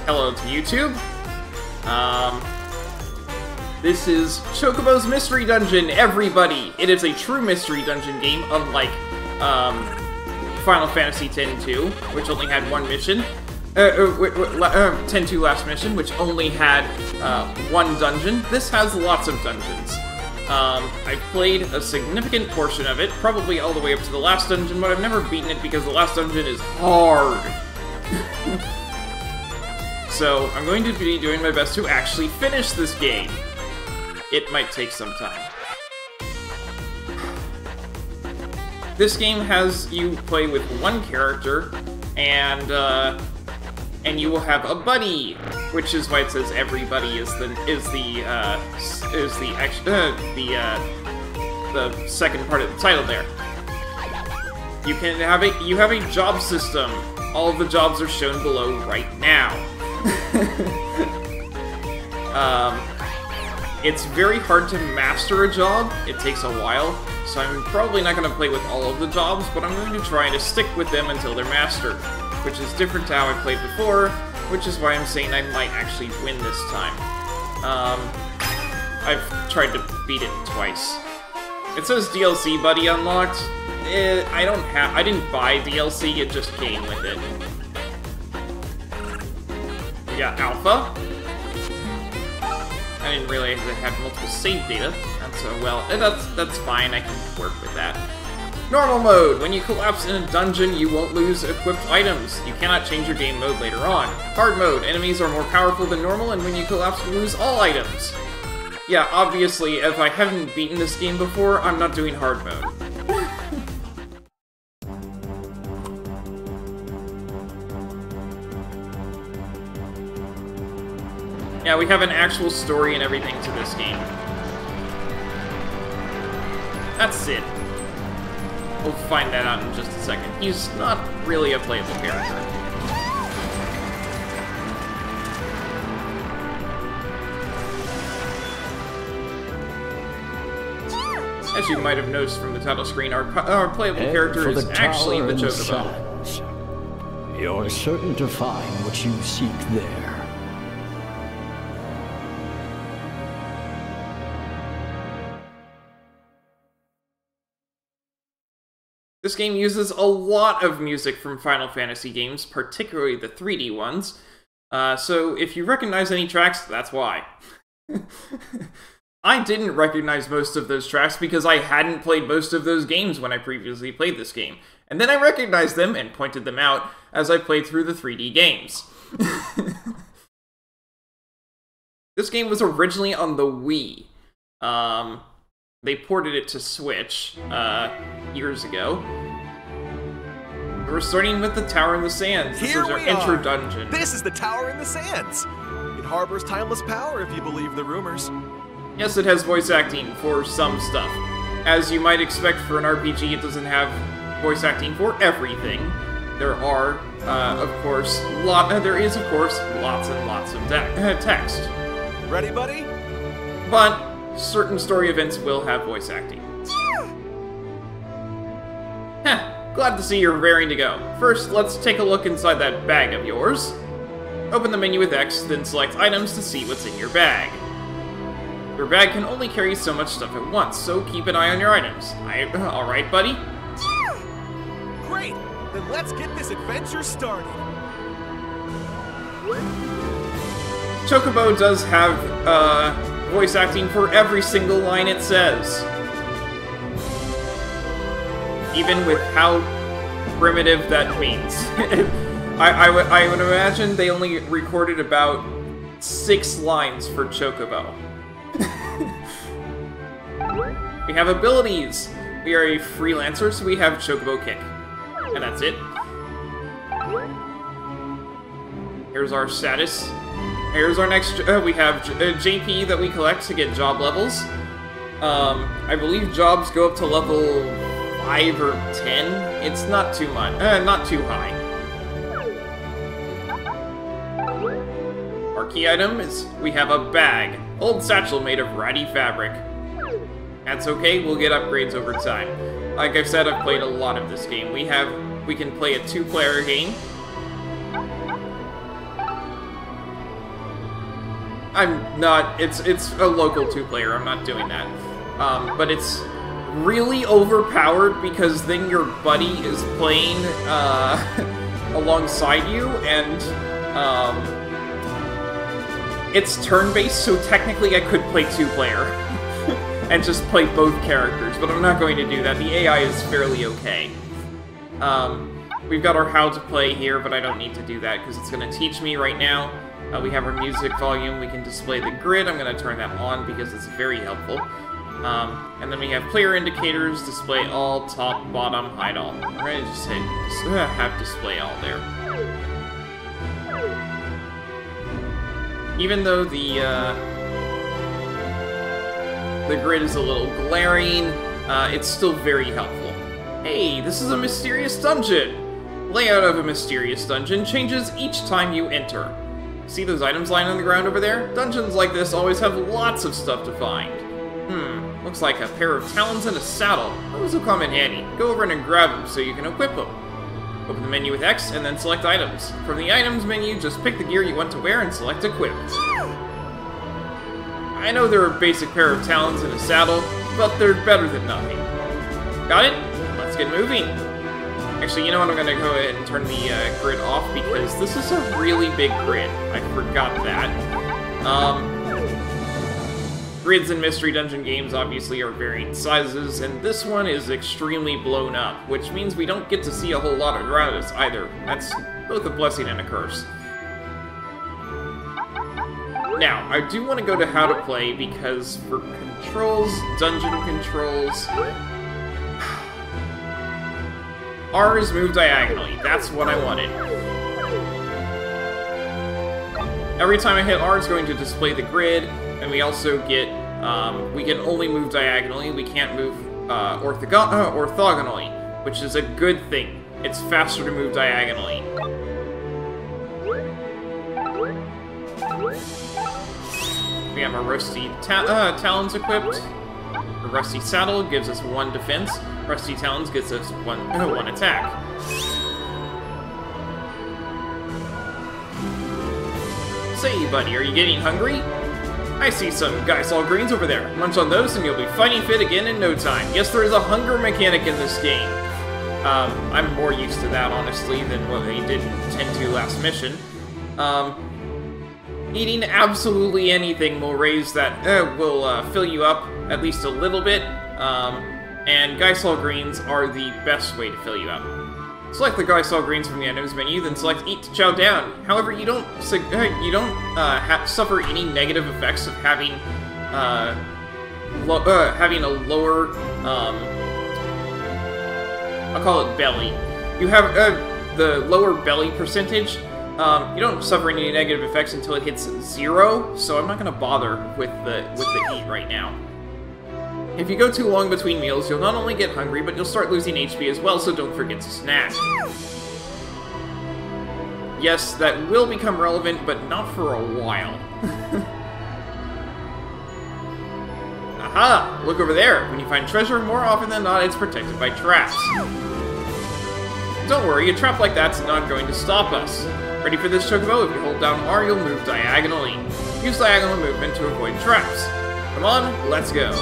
Hello to YouTube. This is Chocobo's Mystery Dungeon, everybody! It is a true Mystery Dungeon game, unlike Final Fantasy X-2, which only had one mission. X-2 last mission, which only had one dungeon. This has lots of dungeons. I've played a significant portion of it, probably all the way up to the last dungeon, but I've never beaten it because the last dungeon is hard. So, I'm going to be doing my best to actually finish this game. It might take some time. This game has you play with one character, and you will have a buddy, which is why it says everybody is the second part of the title there. You have a job system. All of the jobs are shown below right now. It's very hard to master a job. It takes a while, so I'm probably not going to play with all of the jobs, but I'm going to try to stick with them until they're mastered, which is different to how I played before, which is why I'm saying I might actually win this time. I've tried to beat it twice. It says DLC buddy unlocked. I didn't buy DLC, it just came with it. We got Alpha. I didn't realize it had multiple save data. That's fine, I can work with that. Normal mode. When you collapse in a dungeon, you won't lose equipped items. You cannot change your game mode later on. Hard mode. Enemies are more powerful than normal, and when you collapse, you lose all items. Yeah, obviously, if I haven't beaten this game before, I'm not doing hard mode. Yeah, we have an actual story and everything to this game. That's it. We'll find that out in just a second. He's not really a playable character. As you might have noticed from the title screen, our playable character is actually the Chocobo. You're certain to find what you seek there. This game uses a lot of music from Final Fantasy games, particularly the 3D ones. So if you recognize any tracks, that's why. I didn't recognize most of those tracks because I hadn't played most of those games when I previously played this game. And then I recognized them and pointed them out as I played through the 3D games. This game was originally on the Wii. They ported it to Switch years ago. We're starting with the Tower in the Sands. This is our intro dungeon. This is the Tower in the Sands. It harbors timeless power, if you believe the rumors. Yes, it has voice acting for some stuff. As you might expect for an RPG, it doesn't have voice acting for everything. There are, of course, lots and lots of text. Ready, buddy? But certain story events will have voice acting. Heh, glad to see you're raring to go. First, let's take a look inside that bag of yours. Open the menu with X, then select items to see what's in your bag. Your bag can only carry so much stuff at once, so keep an eye on your items. Alright, buddy? Great! Then let's get this adventure started! Chocobo does have, voice acting for every single line it says. Even with how primitive that means. I would imagine they only recorded about 6 lines for Chocobo. We have abilities. We are a freelancer, so we have Chocobo Kick. And that's it. Here's our status. Here's our next, we have JP that we collect to get job levels. I believe jobs go up to level 5 or 10. It's not too much, not too high. Our key item is, we have a bag. Old satchel made of ratty fabric. That's okay, we'll get upgrades over time. Like I've said, I've played a lot of this game. We can play a 2-player game. I'm not. It's a local 2-player. I'm not doing that. But it's really overpowered because then your buddy is playing alongside you, and it's turn-based, so technically I could play 2-player and just play both characters, but I'm not going to do that. The AI is fairly okay. We've got our how to play here, but I don't need to do that because it's going to teach me right now. We have our music volume. We can display the grid. I'm going to turn that on because it's very helpful. And then we have player indicators, display all, top, bottom, hide all. I'm going to just have display all there. Even though the grid is a little glaring, it's still very helpful. Hey, this is a mysterious dungeon! Layout of a mysterious dungeon changes each time you enter. See those items lying on the ground over there? Dungeons like this always have lots of stuff to find. Looks like a pair of talons and a saddle. Those will come in handy. Go over and grab them so you can equip them. Open the menu with X and then select items. From the items menu, just pick the gear you want to wear and select equip. I know they're a basic pair of talons and a saddle, but they're better than nothing. Got it? Let's get moving. Actually, you know what? I'm gonna go ahead and turn the grid off because this is a really big grid. I forgot that. Grids in Mystery Dungeon games obviously are varying sizes, and this one is extremely blown up, which means we don't get to see a whole lot around us either. That's both a blessing and a curse. Now, I do want to go to how to play because for controls, dungeon controls... R is move diagonally. That's what I wanted. Every time I hit R, it's going to display the grid, and we also get, we can only move diagonally, we can't move orthogonally, which is a good thing. It's faster to move diagonally. We have our rusty talons equipped. The rusty saddle gives us 1 defense. Rusty talons gives us one attack. Say, buddy, are you getting hungry? I see some Geisal greens over there. Munch on those and you'll be fighting fit again in no time. Yes, there is a hunger mechanic in this game. I'm more used to that, honestly, than what they did tend to last mission. Eating absolutely anything will raise that, will fill you up at least a little bit, and Geisal greens are the best way to fill you up. Select the Geisal greens from the items menu, then select Eat to chow down. However, you don't suffer any negative effects of having having a lower, I'll call it belly. You have the lower belly percentage. You don't suffer any negative effects until it hits 0, so I'm not going to bother with the eat right now. If you go too long between meals, you'll not only get hungry, but you'll start losing HP as well, so don't forget to snack. Yes, that will become relevant, but not for a while. Aha! Look over there! When you find treasure, more often than not, it's protected by traps. Don't worry, a trap like that's not going to stop us. Ready for this, Chocobo? If you hold down R, you'll move diagonally. Use diagonal movement to avoid traps. Come on, let's go.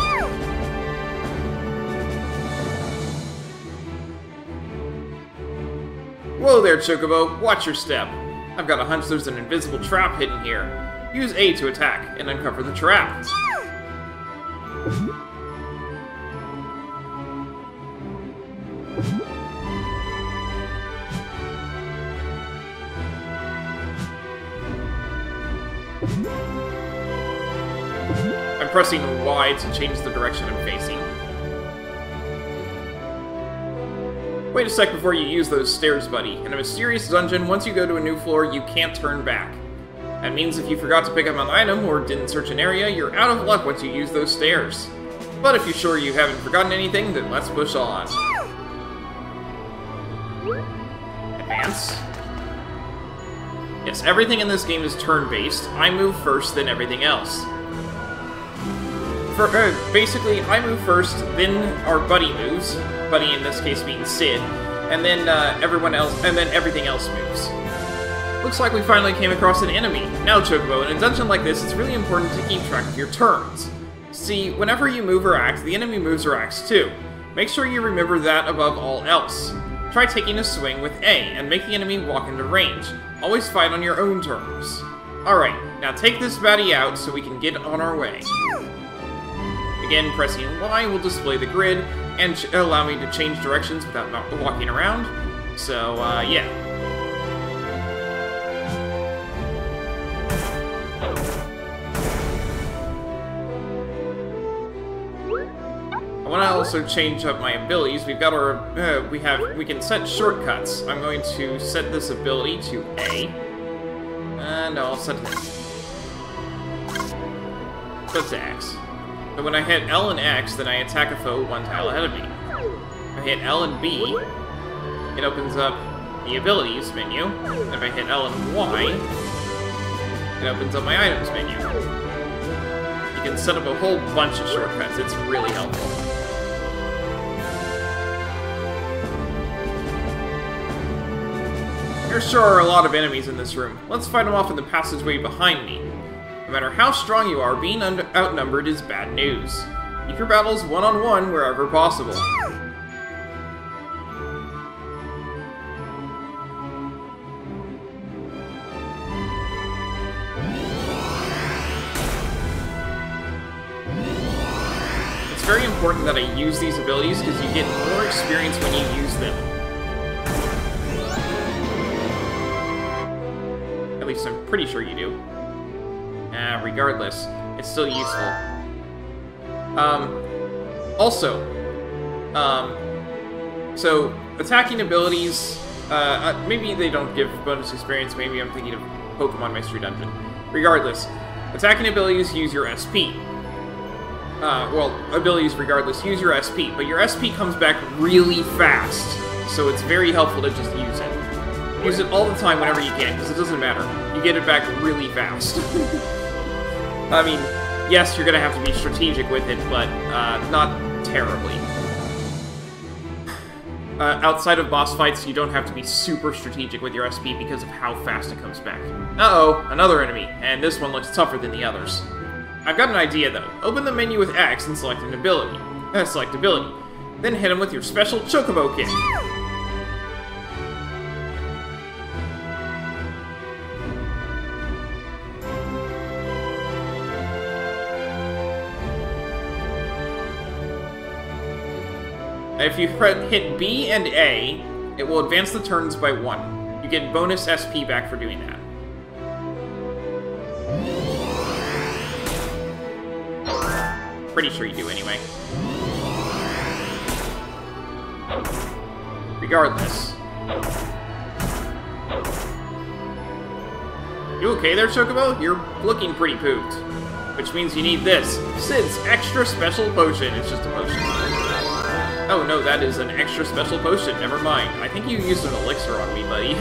Whoa there, Chocobo. Watch your step. I've got a hunch there's an invisible trap hidden here. Use A to attack and uncover the trap. I'm pressing Y to change the direction I'm facing. Wait a sec before you use those stairs, buddy. In a mysterious dungeon, once you go to a new floor, you can't turn back. That means if you forgot to pick up an item or didn't search an area, you're out of luck once you use those stairs. But if you're sure you haven't forgotten anything, then let's push on. Advance. Yes, everything in this game is turn-based. I move first, then everything else. Basically, I move first, then our buddy moves. Buddy in this case being Sid, and then everyone else, and then everything else moves. Looks like we finally came across an enemy. Now, Chocobo, in a dungeon like this, it's really important to keep track of your turns. See, whenever you move or act, the enemy moves or acts too. Make sure you remember that above all else. Try taking a swing with A, and make the enemy walk into range. Always fight on your own terms. Alright, now take this baddie out so we can get on our way. Again, pressing Y will display the grid, and allow me to change directions without not walking around. So, yeah. I want to also change up my abilities. We've got our, we can set shortcuts. I'm going to set this ability to A, and I'll set it to X. But when I hit L and X, then I attack a foe one tile ahead of me. If I hit L and B, it opens up the abilities menu. And if I hit L and Y, it opens up my items menu. You can set up a whole bunch of shortcuts. It's really helpful. There sure are a lot of enemies in this room. Let's fight them off in the passageway behind me. No matter how strong you are, being outnumbered is bad news. Keep your battles one-on-one wherever possible. It's very important that I use these abilities because you get more experience when you use them. At least I'm pretty sure you do. Regardless, it's still useful. So attacking abilities, maybe they don't give bonus experience, maybe I'm thinking of Pokemon Mystery Dungeon. Regardless, attacking abilities use your SP. Well, abilities regardless use your SP, but your SP comes back really fast, so it's very helpful to just use it. Use it all the time whenever you can, because it doesn't matter. You get it back really fast. I mean, yes, you're gonna have to be strategic with it, but not terribly. Outside of boss fights, you don't have to be super strategic with your SP because of how fast it comes back. Uh-oh, another enemy, and this one looks tougher than the others. I've got an idea, though. Open the menu with X and select an ability. Select ability. Then hit him with your special Chocobo kick. If you hit B and A, it will advance the turns by 1. You get bonus SP back for doing that. Pretty sure you do anyway. Regardless. You okay there, Chocobo? You're looking pretty pooped. Which means you need this. Sid's extra special potion. It's just a potion. Oh no, that is an extra special potion. Never mind. I think you used an elixir on me, buddy.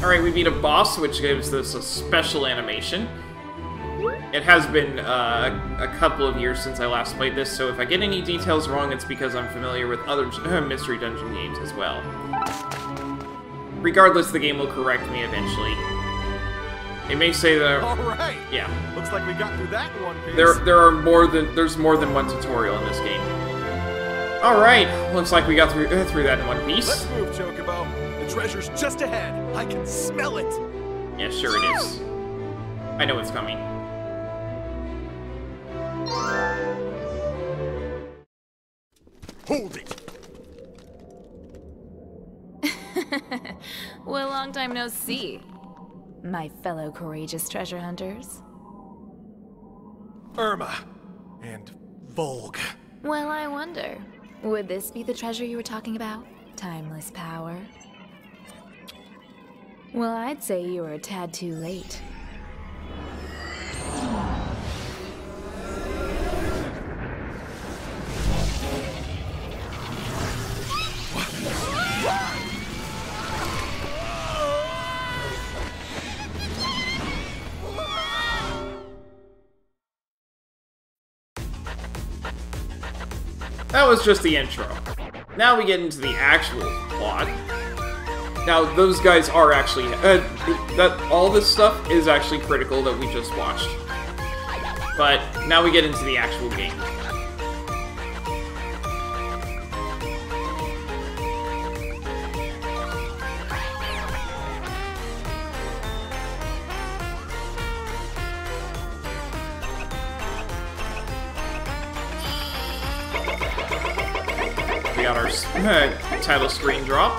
Alright, we beat a boss, which gives us a special animation. It has been a couple of years since I last played this, so if I get any details wrong, it's because I'm familiar with other Mystery Dungeon games as well. Regardless, the game will correct me eventually. It may say that... Alright! Yeah. Looks like we got through that in one piece. There's more than one tutorial in this game. Alright, looks like we got through that in one piece. Let's move, Chocobo. The treasure's just ahead. I can smell it. Yeah, sure it is. I know it's coming. Hold it! Well, long time no see, my fellow courageous treasure hunters. Irma. And Volg. Well, I wonder, would this be the treasure you were talking about? Timeless power? Well, I'd say you were a tad too late. That was just the intro. now we get into the actual plot. Now, those guys are actually... all this stuff is actually critical that we just watched. But now we get into the actual game. We got our title screen drop.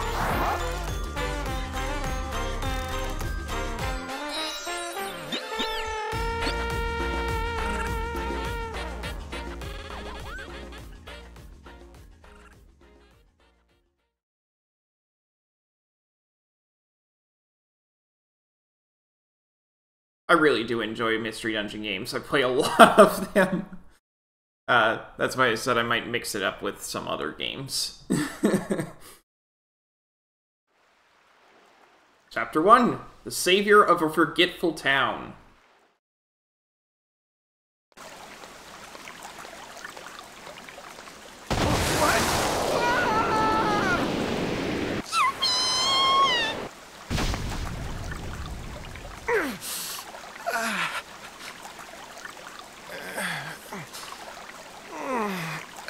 I really do enjoy Mystery Dungeon games. I play a lot of them. That's why I said I might mix it up with some other games. Chapter 1. The Savior of a Forgetful Town.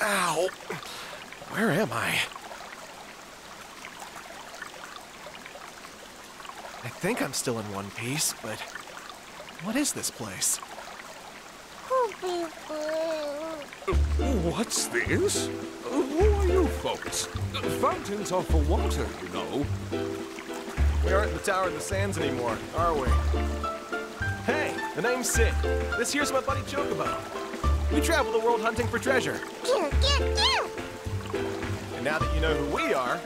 Ow. Where am I? I think I'm still in one piece, but what is this place? What's this? Who are you folks? Fountains are for water, you know. We aren't in the Tower of the Sands anymore, are we? Hey, the name's Sid. This here's my buddy Chocobo. We travel the world hunting for treasure. And now that you know who we are...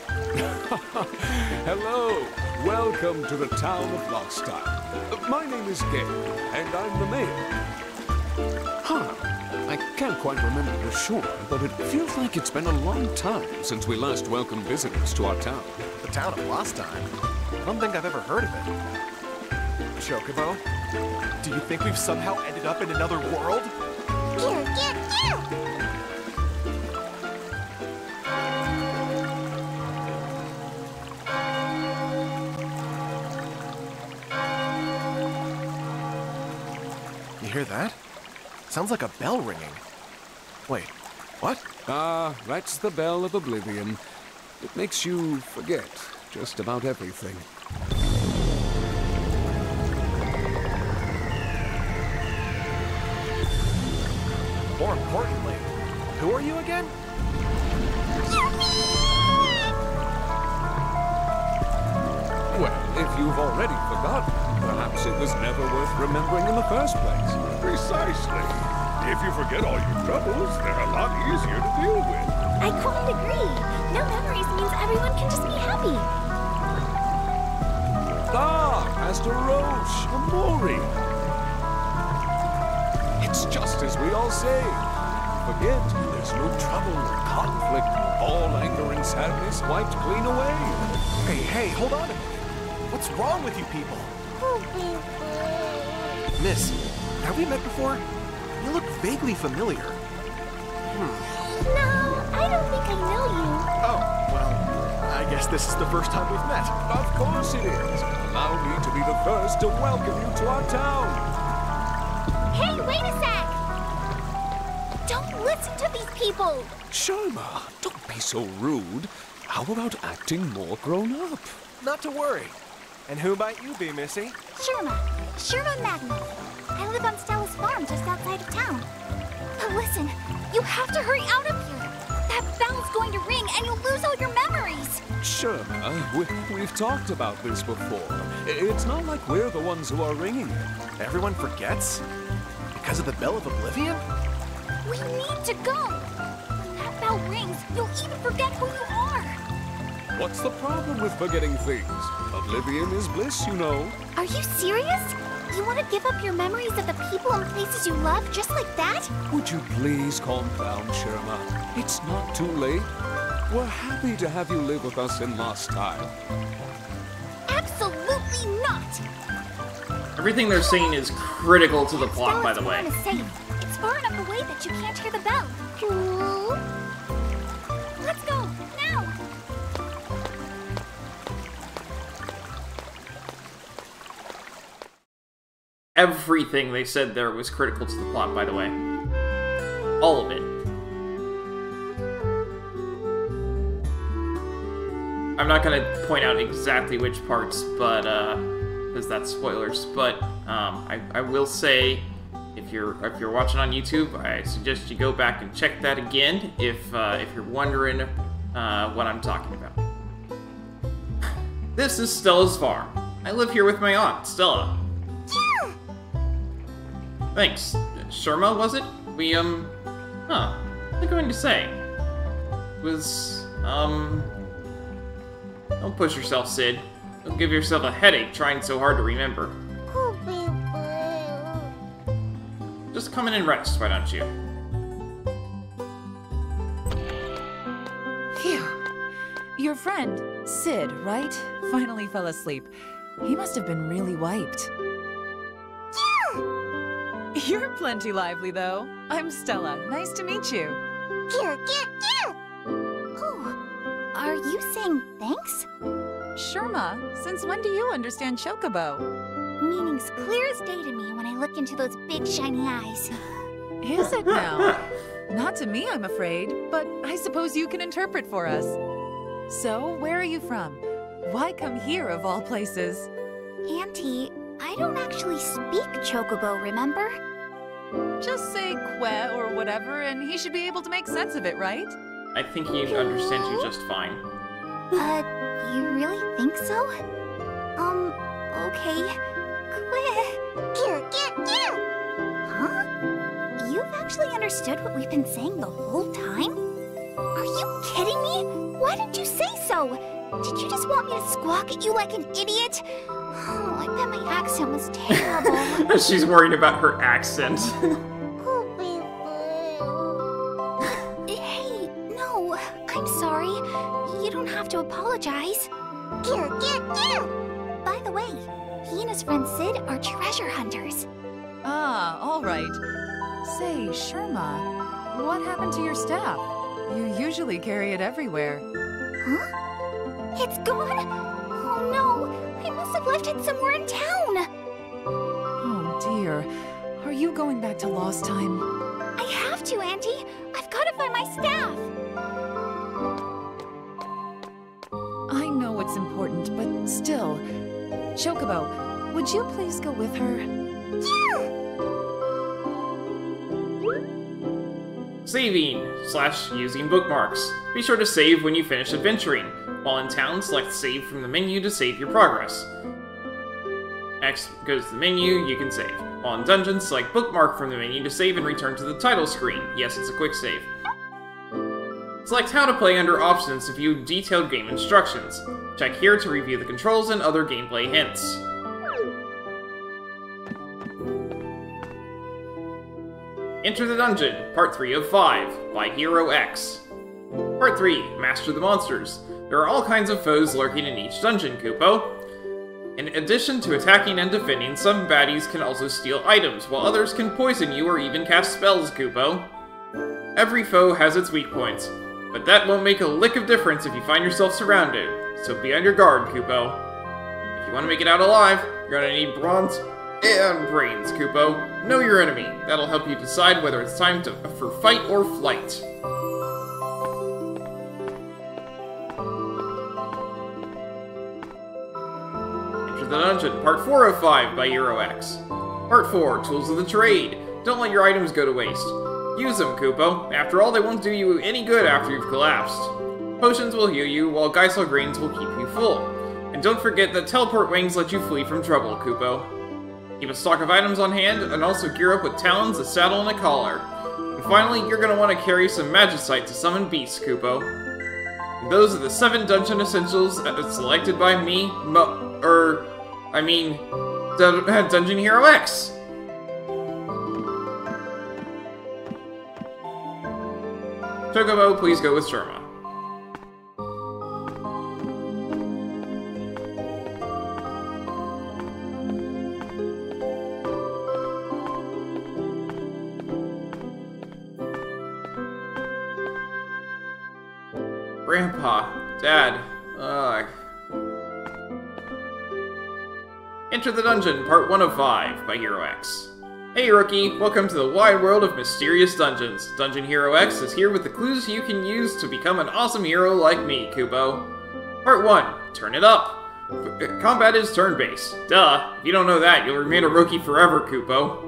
Hello. Welcome to the town of Lost Time. My name is Gabe, and I'm the mayor. I can't quite remember for sure, but it feels like it's been a long time since we last welcomed visitors to our town. The town of Lost Time? I don't think I've ever heard of it. Chocobo, do you think we've somehow ended up in another world? You hear that? Sounds like a bell ringing. Wait, what? Ah, that's the bell of oblivion. It makes you forget just about everything. More importantly, who are you again? Well, if you've already forgotten, perhaps it was never worth remembering in the first place. Precisely. If you forget all your troubles, they're a lot easier to deal with. I couldn't agree. No memories means everyone can just be happy. Ah, Pastor Roche, Amori. It's just as we all say. Forget, there's no trouble or conflict. All anger and sadness wiped clean away. Hey, hold on a minute. What's wrong with you people? Miss, have we met before? You look vaguely familiar. No, I don't think I know you. Oh, well, I guess this is the first time we've met. Of course it is. Allow me to be the first to welcome you to our town. Hey, wait a sec! Don't listen to these people! Sharma, don't be so rude. How about acting more grown up? Not to worry. And who might you be, Missy? Sherma Magna. I live on Stella's farm just outside of town. But listen, you have to hurry out of here. That bell's going to ring and you'll lose all your memories. Sherma, we've talked about this before. It's not like we're the ones who are ringing it. Everyone forgets? Because of the Bell of Oblivion? We need to go. When that bell rings, you'll even forget who you are. What's the problem with forgetting things? Oblivion is bliss, you know. Are you serious? You want to give up your memories of the people and places you love just like that? Would you please calm down, Sherma? It's not too late. We're happy to have you live with us in Lost Time. Absolutely not! Everything they're saying is critical to the plot, by the way. Stella's phone is safe. It's far enough away that you can't hear the bell. Let's go, now! Everything they said there was critical to the plot, by the way. All of it. I'm not gonna point out exactly which parts, but, because that's spoilers, but, I will say, if you're watching on YouTube, I suggest you go back and check that again, if you're wondering, what I'm talking about. This is Stella's farm. I live here with my aunt, Stella. Yeah. Thanks. Sherma, was it? We, huh. What was I going to say? Don't push yourself, Sid. Don't give yourself a headache trying so hard to remember. Just come in and rest, why don't you? Phew. Your friend, Sid, right? Finally fell asleep. He must have been really wiped. You're plenty lively, though. I'm Stella. Nice to meet you. Oh, are you saying thanks? Sherma, since when do you understand Chocobo? Meaning's clear as day to me when I look into those big shiny eyes. Is it now? Not to me, I'm afraid, but I suppose you can interpret for us. So, where are you from? Why come here of all places? Auntie, I don't actually speak Chocobo, remember? Just say que or whatever, and he should be able to make sense of it, right? I think he understands you just fine. You really think so? Okay. Huh? You've actually understood what we've been saying the whole time? Are you kidding me? Why didn't you say so? Did you just want me to squawk at you like an idiot? Oh, I bet my accent was terrible. She's worried about her accent. Hey, no, I'm sorry. You don't have to apologize. By the way, he and his friend Sid are treasure hunters. Ah, all right. Say, Sherma, what happened to your staff? You usually carry it everywhere. Huh? It's gone? Oh no, I must have left it somewhere in town. Oh dear. Are you going back to Lost Time? I have to, Auntie. I've got to find my staff. I know it's important, but still. Chocobo, would you please go with her? Saving/using bookmarks. Be sure to save when you finish adventuring. While in town, select Save from the menu to save your progress. X goes to the menu, you can save. While in dungeons, select Bookmark from the menu to save and return to the title screen. Yes, it's a quick save. Select How to Play under Options to view detailed game instructions. Check here to review the controls and other gameplay hints. Enter the Dungeon, Part 3 of 5, by Hero X. Part 3, Master the Monsters. There are all kinds of foes lurking in each dungeon, Kupo. In addition to attacking and defending, some baddies can also steal items, while others can poison you or even cast spells, Kupo. Every foe has its weak points, but that won't make a lick of difference if you find yourself surrounded, so be on your guard, Kupo. If you want to make it out alive, you're gonna need bronze and brains, Kupo. Know your enemy. That'll help you decide whether it's time for fight or flight. Enter the Dungeon, Part 4 of 5 by EuroX. Part 4, Tools of the Trade. Don't let your items go to waste. Use them, Kupo. After all, they won't do you any good after you've collapsed. Potions will heal you, while Geisel grains will keep you full. And don't forget that teleport wings let you flee from trouble, Kupo. Keep a stock of items on hand, and also gear up with talons, a saddle, and a collar. And finally, you're going to want to carry some Magicite to summon beasts, Kupo. And those are the 7 dungeon essentials selected by me, Dungeon Hero X! Chocobo, please go with Sherma. Grandpa, Dad, ugh. Enter the Dungeon, Part 1 of 5 by Hero X. Hey rookie, welcome to the wide world of mysterious dungeons. Dungeon Hero X is here with the clues you can use to become an awesome hero like me, Kubo. Part 1, turn it up. Combat is turn-based. Duh, if you don't know that, you'll remain a rookie forever, Kubo.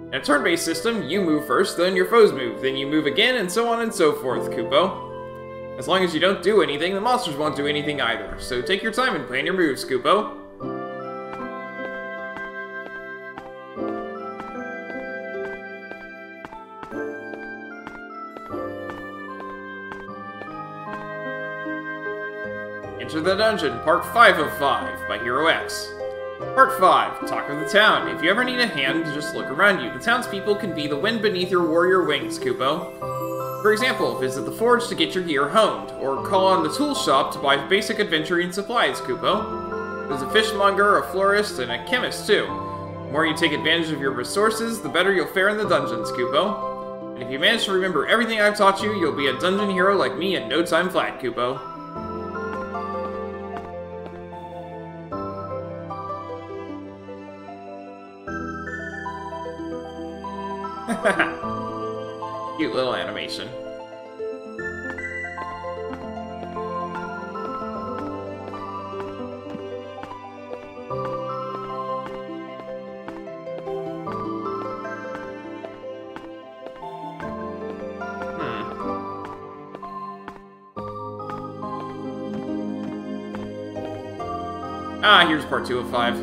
In a turn-based system, you move first, then your foes move, then you move again, and so on and so forth, Kubo. As long as you don't do anything, the monsters won't do anything either, so take your time and plan your moves, Kubo. Enter the Dungeon, Part 5 of 5 by Hero X. Part 5, Talk of the Town. If you ever need a hand, just look around you. The townspeople can be the wind beneath your warrior wings, Kubo. For example, visit the forge to get your gear honed, or call on the tool shop to buy basic adventuring supplies, Kubo. There's a fishmonger, a florist, and a chemist too. The more you take advantage of your resources, the better you'll fare in the dungeons, Kubo. And if you manage to remember everything I've taught you, you'll be a dungeon hero like me in no time flat, Kubo. Cute little animation. Here's part 2 of 5.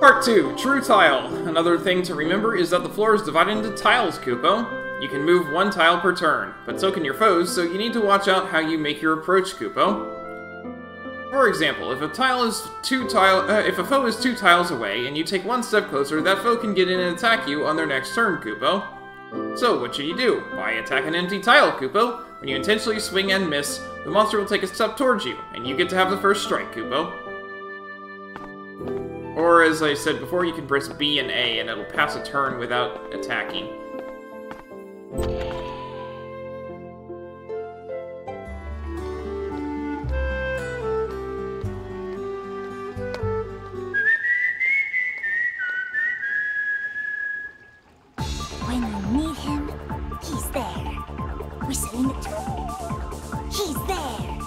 Part 2, True Tile. Another thing to remember is that the floor is divided into tiles, Kubo. You can move one tile per turn, but so can your foes, so you need to watch out how you make your approach, Kubo. For example, if a foe is 2 tiles away and you take one step closer, that foe can get in and attack you on their next turn, Kubo. So what should you do? Why attack an empty tile, Kubo? When you intentionally swing and miss, the monster will take a step towards you, and you get to have the first strike, Kubo. Or, as I said before, you can press B and A, and it'll pass a turn without attacking. When you need him, he's there. Whistling it. He's there.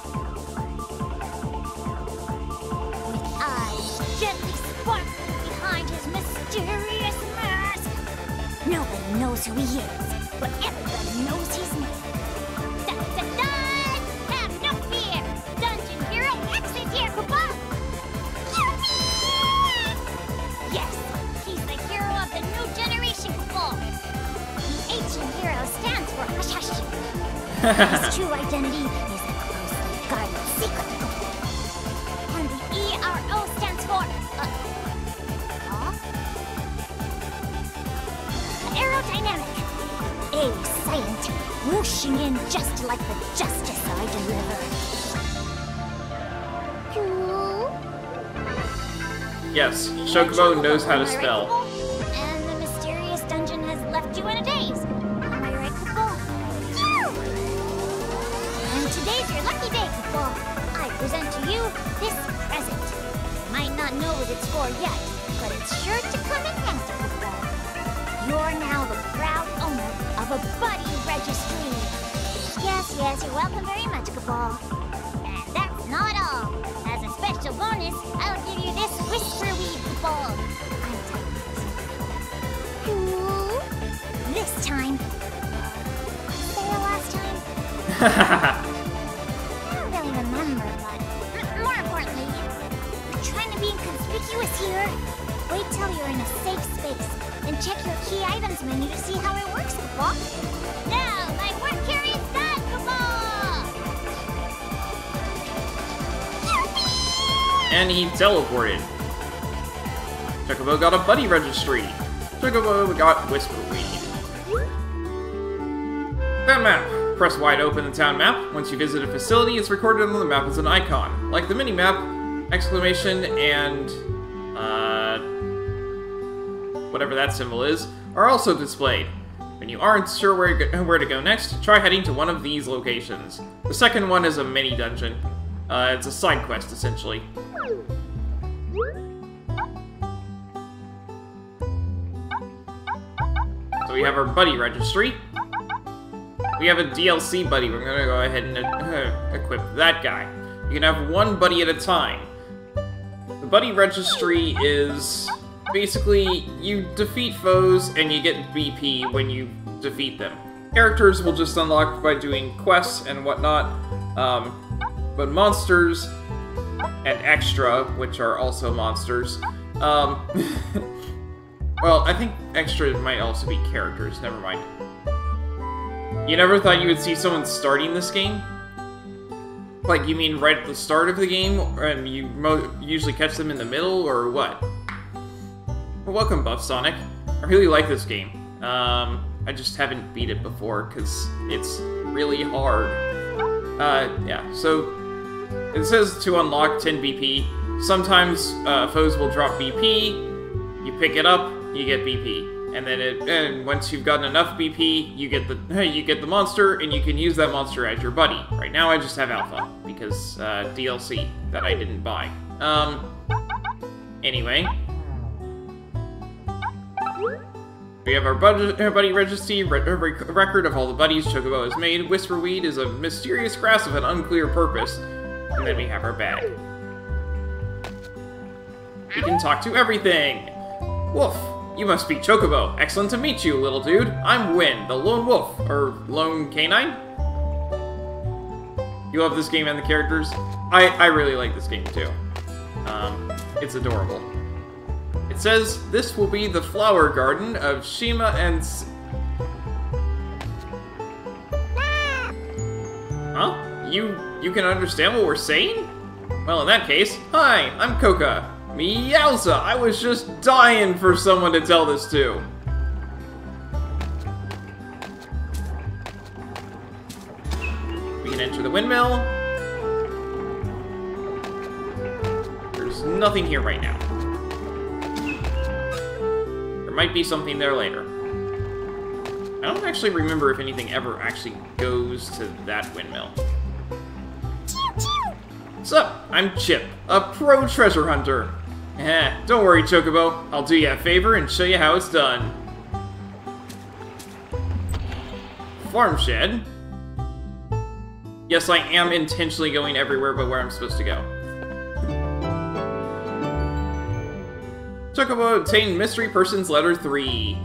With eyes gently sparkling behind his mysterious mask. Nobody knows who he is, but everybody knows his name. Dun, dun, dun! Have no fear! Dungeon Hero X is here, Kubo! Yes, he's the hero of the new generation, Kubo. The ancient hero stands for Hush Hush. His true identity is a closely guarded secret, Kubo. And the ERO stands for aerodynamic. A silent, whooshing in just like the justice I deliver. Yes, Chocobo knows how to spell. And the mysterious dungeon has left you in a daze. Am I right, Kubo? And today's your lucky day, Kubo. I present to you this present. You might not know what it's for yet, but it's sure to come in handy, Kubo. You're now the proud owner of a buddy registry. Yes, you're welcome very much, Kubo. And that's not all. As a special bonus, I'll give you this whisper weed, Kubo. This time. Was there a last time? I don't really remember, but more importantly, we're trying to be inconspicuous here. Wait till you're in a safe space, and check your key items menu to see how it works, Kubo. Now, my work here is done, Kubo! And he teleported. Chocobo got a buddy registry. Chocobo got Whisperweed. Town map. Press Y to open the town map. Once you visit a facility, it's recorded on the map as an icon. Like the mini-map, exclamation and whatever that symbol is, are also displayed. When you aren't sure where to go next, try heading to one of these locations. The second one is a mini-dungeon. It's a side quest, essentially. we have our buddy registry. We have a DLC buddy. We're gonna go ahead and equip that guy. You can have one buddy at a time. The buddy registry is basically you defeat foes and you get BP when you defeat them. Characters will just unlock by doing quests and whatnot, but monsters and extra, which are also monsters, well, I think extra might also be characters, never mind. You never thought you would see someone starting this game? Like, you mean right at the start of the game, and you usually catch them in the middle, or what? Well, welcome, Buff Sonic. I really like this game. I just haven't beat it before, because it's really hard. Yeah, so it says to unlock 10 BP. Sometimes foes will drop BP, you pick it up, you get BP. And then once you've gotten enough BP, you get the monster, and you can use that monster as your buddy. Right now I just have Alpha, because DLC that I didn't buy. Anyway. We have our buddy registry, record of all the buddies Chocobo has made. Whisperweed is a mysterious grass of an unclear purpose. And then we have our bag. We can talk to everything! Woof! You must be Chocobo. Excellent to meet you, little dude. I'm Win, the lone wolf, or lone canine? You love this game and the characters? I really like this game too. It's adorable. It says, this will be the flower garden of Shima and Huh? You can understand what we're saying? Well, in that case, hi, I'm Coca. Meowza! I was just dying for someone to tell this to. We can enter the windmill. There's nothing here right now. There might be something there later. I don't actually remember if anything ever actually goes to that windmill. What's up? I'm Chip, a pro treasure hunter. Don't worry, Chocobo. I'll do you a favor and show you how it's done. Farm shed. Yes, I am intentionally going everywhere but where I'm supposed to go. Chocobo obtained Mystery Person's Letter 3.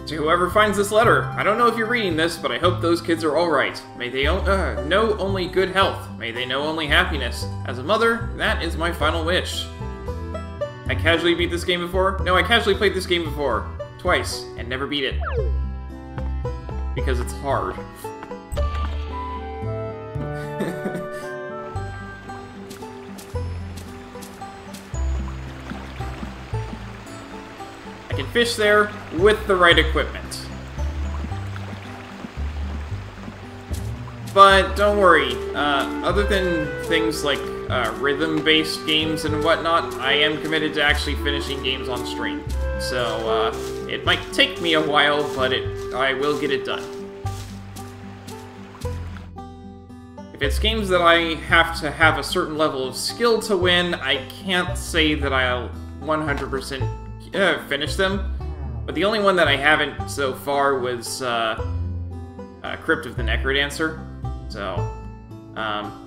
To whoever finds this letter, I don't know if you're reading this, but I hope those kids are alright. May they know only good health. May they know only happiness. As a mother, that is my final wish. I casually beat this game before? No, I casually played this game before. Twice, and never beat it. Because it's hard. I can fish there with the right equipment. But don't worry, other than things like rhythm-based games and whatnot, I am committed to actually finishing games on stream. So, it might take me a while, but I will get it done. If it's games that I have to have a certain level of skill to win, I can't say that I'll 100% finish them, but the only one that I haven't so far was Crypt of the Necrodancer. So,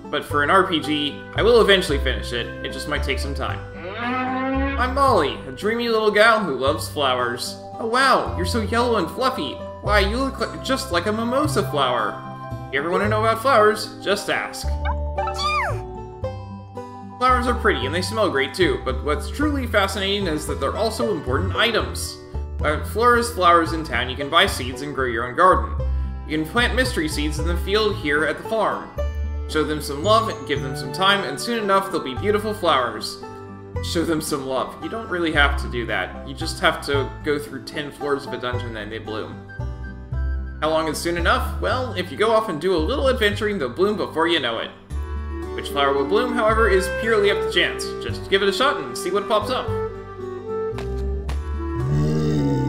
but for an RPG, I will eventually finish it. It just might take some time. I'm Molly, a dreamy little gal who loves flowers. Oh wow, you're so yellow and fluffy. Why, you look just like a mimosa flower. If you ever want to know about flowers, just ask. Flowers are pretty, and they smell great too, but what's truly fascinating is that they're also important items. At florist flowers in town, you can buy seeds and grow your own garden. You can plant mystery seeds in the field here at the farm. Show them some love, and give them some time, and soon enough they'll be beautiful flowers. Show them some love. You don't really have to do that. You just have to go through 10 floors of a dungeon and they bloom. How long is soon enough? Well, if you go off and do a little adventuring, they'll bloom before you know it. Which flower will bloom, however, is purely up to chance. Just give it a shot and see what pops up.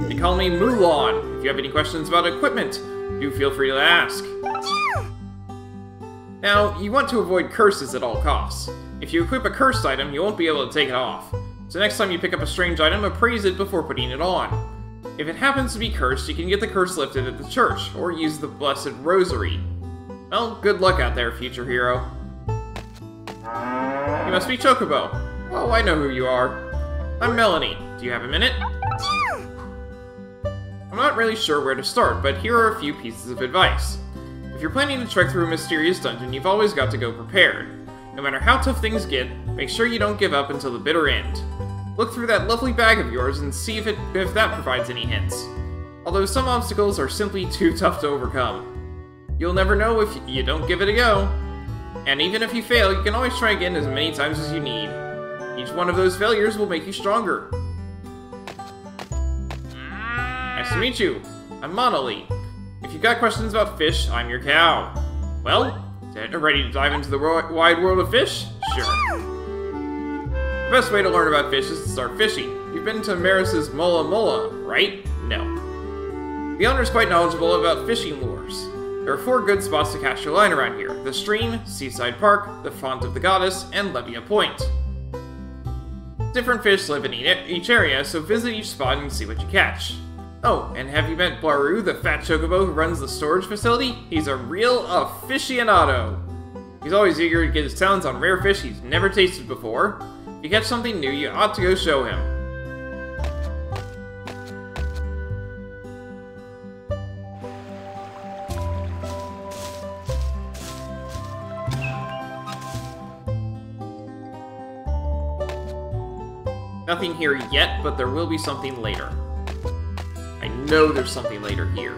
They call me Mulan. If you have any questions about equipment, do feel free to ask. Now, you want to avoid curses at all costs. If you equip a cursed item, you won't be able to take it off. So next time you pick up a strange item, appraise it before putting it on. If it happens to be cursed, you can get the curse lifted at the church, or use the Blessed Rosary. Well, good luck out there, future hero. You must be Chocobo. Oh, I know who you are. I'm Melanie. Do you have a minute? I'm not really sure where to start, but here are a few pieces of advice. If you're planning to trek through a mysterious dungeon, you've always got to go prepared. No matter how tough things get, make sure you don't give up until the bitter end. Look through that lovely bag of yours and see if that provides any hints. Although some obstacles are simply too tough to overcome. You'll never know if you don't give it a go. And even if you fail, you can always try again as many times as you need. Each one of those failures will make you stronger. Nice to meet you. I'm Nominally. If you've got questions about fish, I'm your cow. Well, ready to dive into the wide world of fish? Sure. The best way to learn about fish is to start fishing. You've been to Maris's Mola Mola, right? No. The owner's quite knowledgeable about fishing lures. There are 4 good spots to cast your line around here. The Stream, Seaside Park, the Font of the Goddess, and Levia Point. Different fish live in each area, so visit each spot and see what you catch. Oh, and have you met Blaru, the fat chocobo who runs the storage facility? He's a real aficionado. He's always eager to get his talents on rare fish he's never tasted before. If you catch something new, you ought to go show him. Nothing here yet, but there will be something later. I know there's something later here.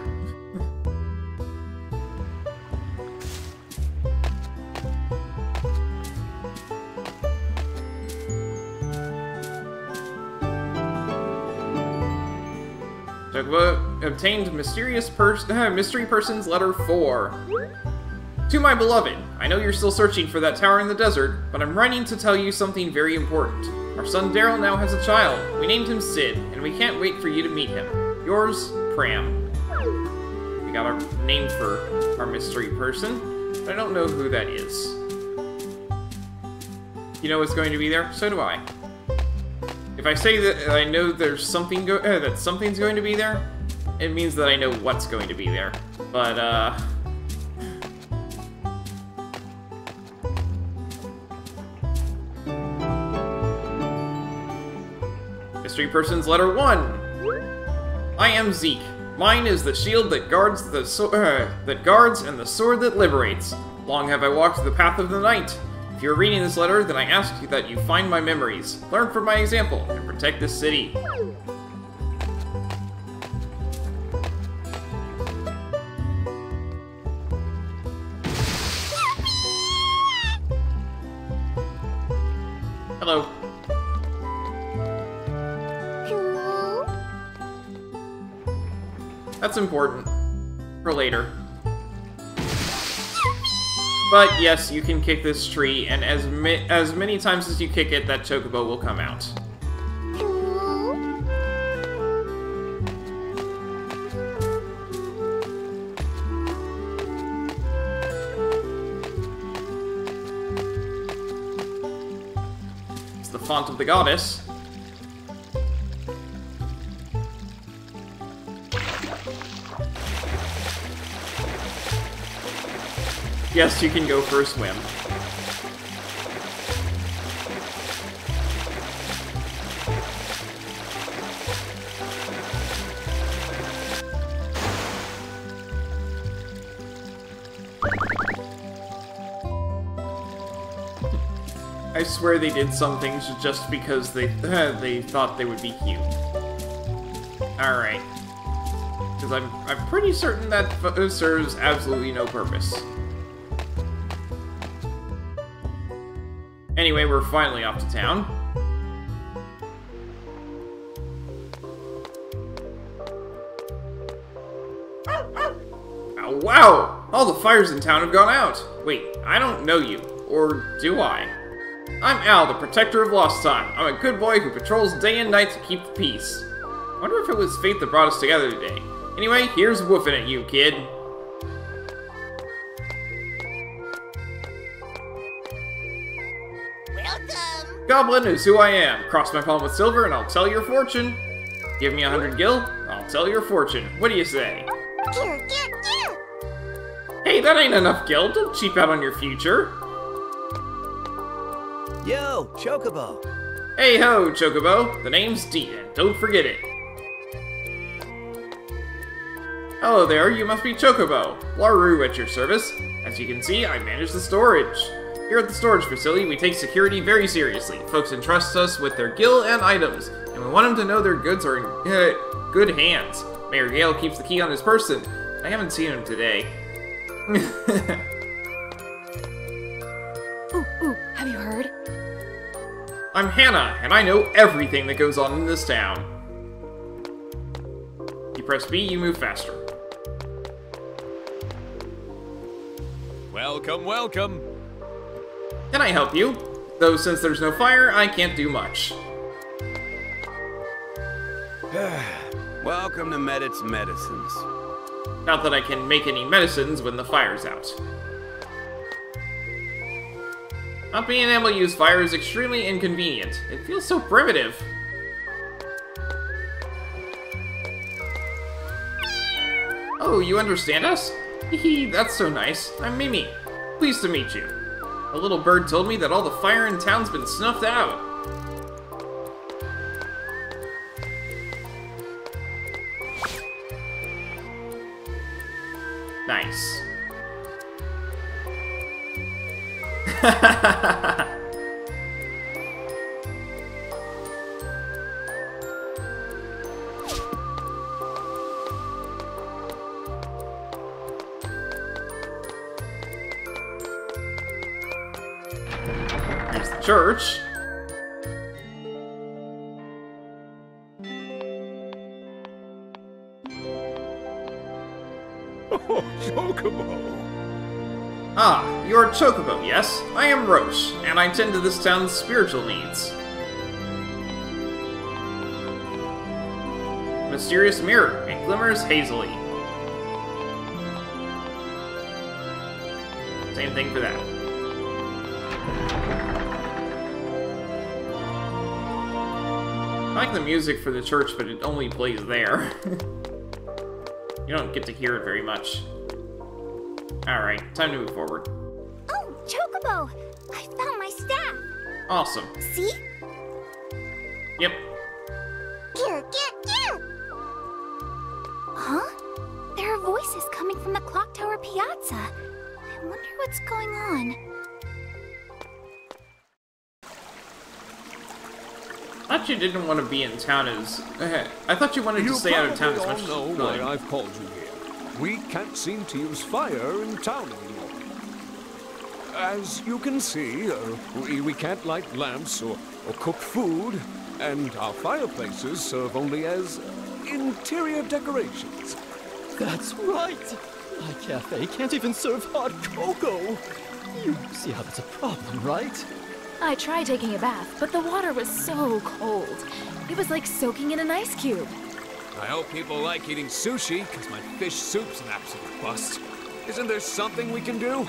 Chocobo obtained mystery person's letter 4. To my beloved, I know you're still searching for that tower in the desert, but I'm writing to tell you something very important. Our son Daryl now has a child. We named him Sid, and we can't wait for you to meet him. Yours, Pram. We got our name for our mystery person, but I don't know who that is. You know what's going to be there? So do I. If I say that I know there's something that something's going to be there, it means that I know what's going to be there. But mystery person's letter 1. I am Zeke. Mine is the shield that guards and the sword that liberates. Long have I walked the path of the night. If you're reading this letter, then I ask you that you find my memories, learn from my example, and protect this city. Hello. Hello? That's important. For later. But yes, you can kick this tree, and as many times as you kick it, that chocobo will come out. Hello? It's the Font of the Goddess. Yes, you can go for a swim. I swear they did some things just because they thought they would be cute. Alright. Because I'm pretty certain that serves absolutely no purpose. Anyway, we're finally off to town. Oh, wow! All the fires in town have gone out! Wait, I don't know you. Or do I? I'm Al, the protector of Lost Time. I'm a good boy who patrols day and night to keep the peace. I wonder if it was fate that brought us together today. Anyway, here's woofing at you, kid. Welcome! Goblin is who I am. Cross my palm with silver and I'll tell your fortune. Give me 100 gil, I'll I'll tell your fortune. What do you say? Gill, gill, gill! Hey, that ain't enough gil. Don't cheap out on your future. Yo, Chocobo! Hey ho, Chocobo. The name's Dee, and don't forget it. Hello there, you must be Chocobo. Larue at your service. As you can see, I manage the storage. Here at the storage facility, we take security very seriously. Folks entrust us with their gil and items, and we want them to know their goods are in good hands. Mayor Gale keeps the key on his person. I haven't seen him today. Ooh, have you heard? I'm Hannah, and I know everything that goes on in this town. You press B, you move faster. Welcome, welcome. Can I help you? Though since there's no fire, I can't do much. Welcome to Medit's Medicines. Not that I can make any medicines when the fire's out. Not being able to use fire is extremely inconvenient. It feels so primitive. Oh, you understand us? Hehe, that's so nice. I'm Mimi. Pleased to meet you. A little bird told me that all the fire in town's been snuffed out. Nice. There's the church. Oh, Chocobo! Ah, you're Chocobo, yes? I am Roche, and I tend to this town's spiritual needs. Mysterious mirror, it glimmers hazily. Same thing for that. I like the music for the church, but it only plays there. You don't get to hear it very much. Alright, time to move forward. Oh, Chocobo! I found my staff! Awesome. See? Yep. Gill, gill, gill! Huh? There are voices coming from the clock tower piazza. I wonder what's going on. Thought you didn't want to be in town as... I thought you wanted to stay out of town as much as... You know why I've called you here. We can't seem to use fire in town anymore. As you can see, we can't light lamps or cook food, and our fireplaces serve only as interior decorations. That's right! My cafe can't even serve hot cocoa! You see how that's a problem, right? I tried taking a bath, but the water was so cold. It was like soaking in an ice cube. I hope people like eating sushi, because my fish soup's an absolute bust. Isn't there something we can do?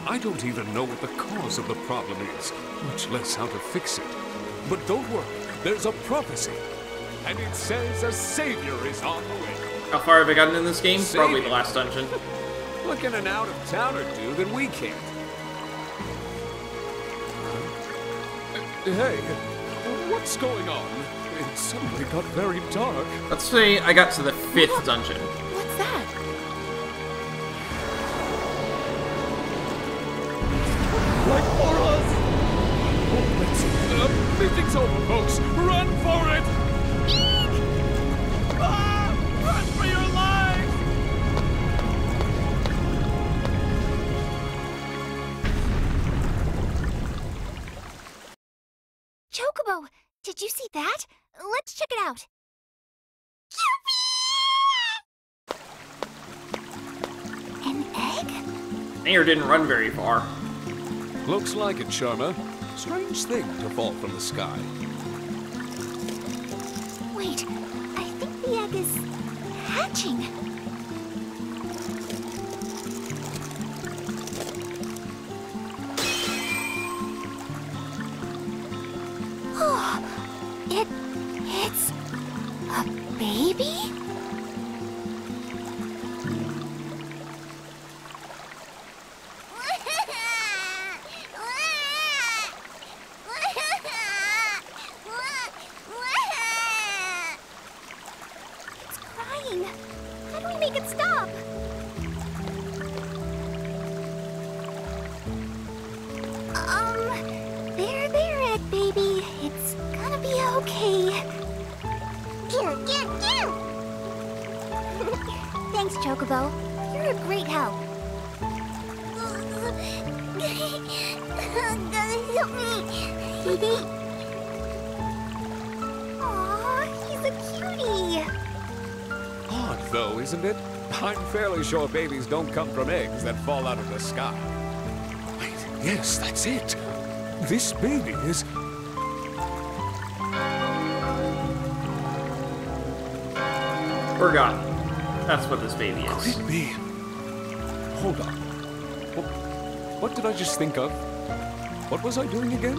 I don't even know what the cause of the problem is, much less how to fix it. But don't worry, there's a prophecy, and it says a savior is on the way. How far have I gotten in this game? Savior. Probably the last dungeon. Look at an out-of-towner do that we can't. Hey, what's going on? It suddenly got very dark. Let's say I got to the 5th dungeon. What's that? Right for us! Meeting's over, folks. Run for it! Ah! Run for your lives! Chocobo, did you see that? Let's check it out. An egg? Mayor didn't run very far. Looks like it, Sharma. Strange thing to fall from the sky. Wait, I think the egg is hatching. Oh, it's a baby? Baby, it's gonna be okay. Thanks, Chocobo. You're a great help. Help me. Aw, he's a cutie. Odd, though, isn't it? I'm fairly sure babies don't come from eggs that fall out of the sky. Wait, yes, that's it. This baby is... Forgotten. That's what this baby is. Could it be? Hold on. What did I just think of? What was I doing again?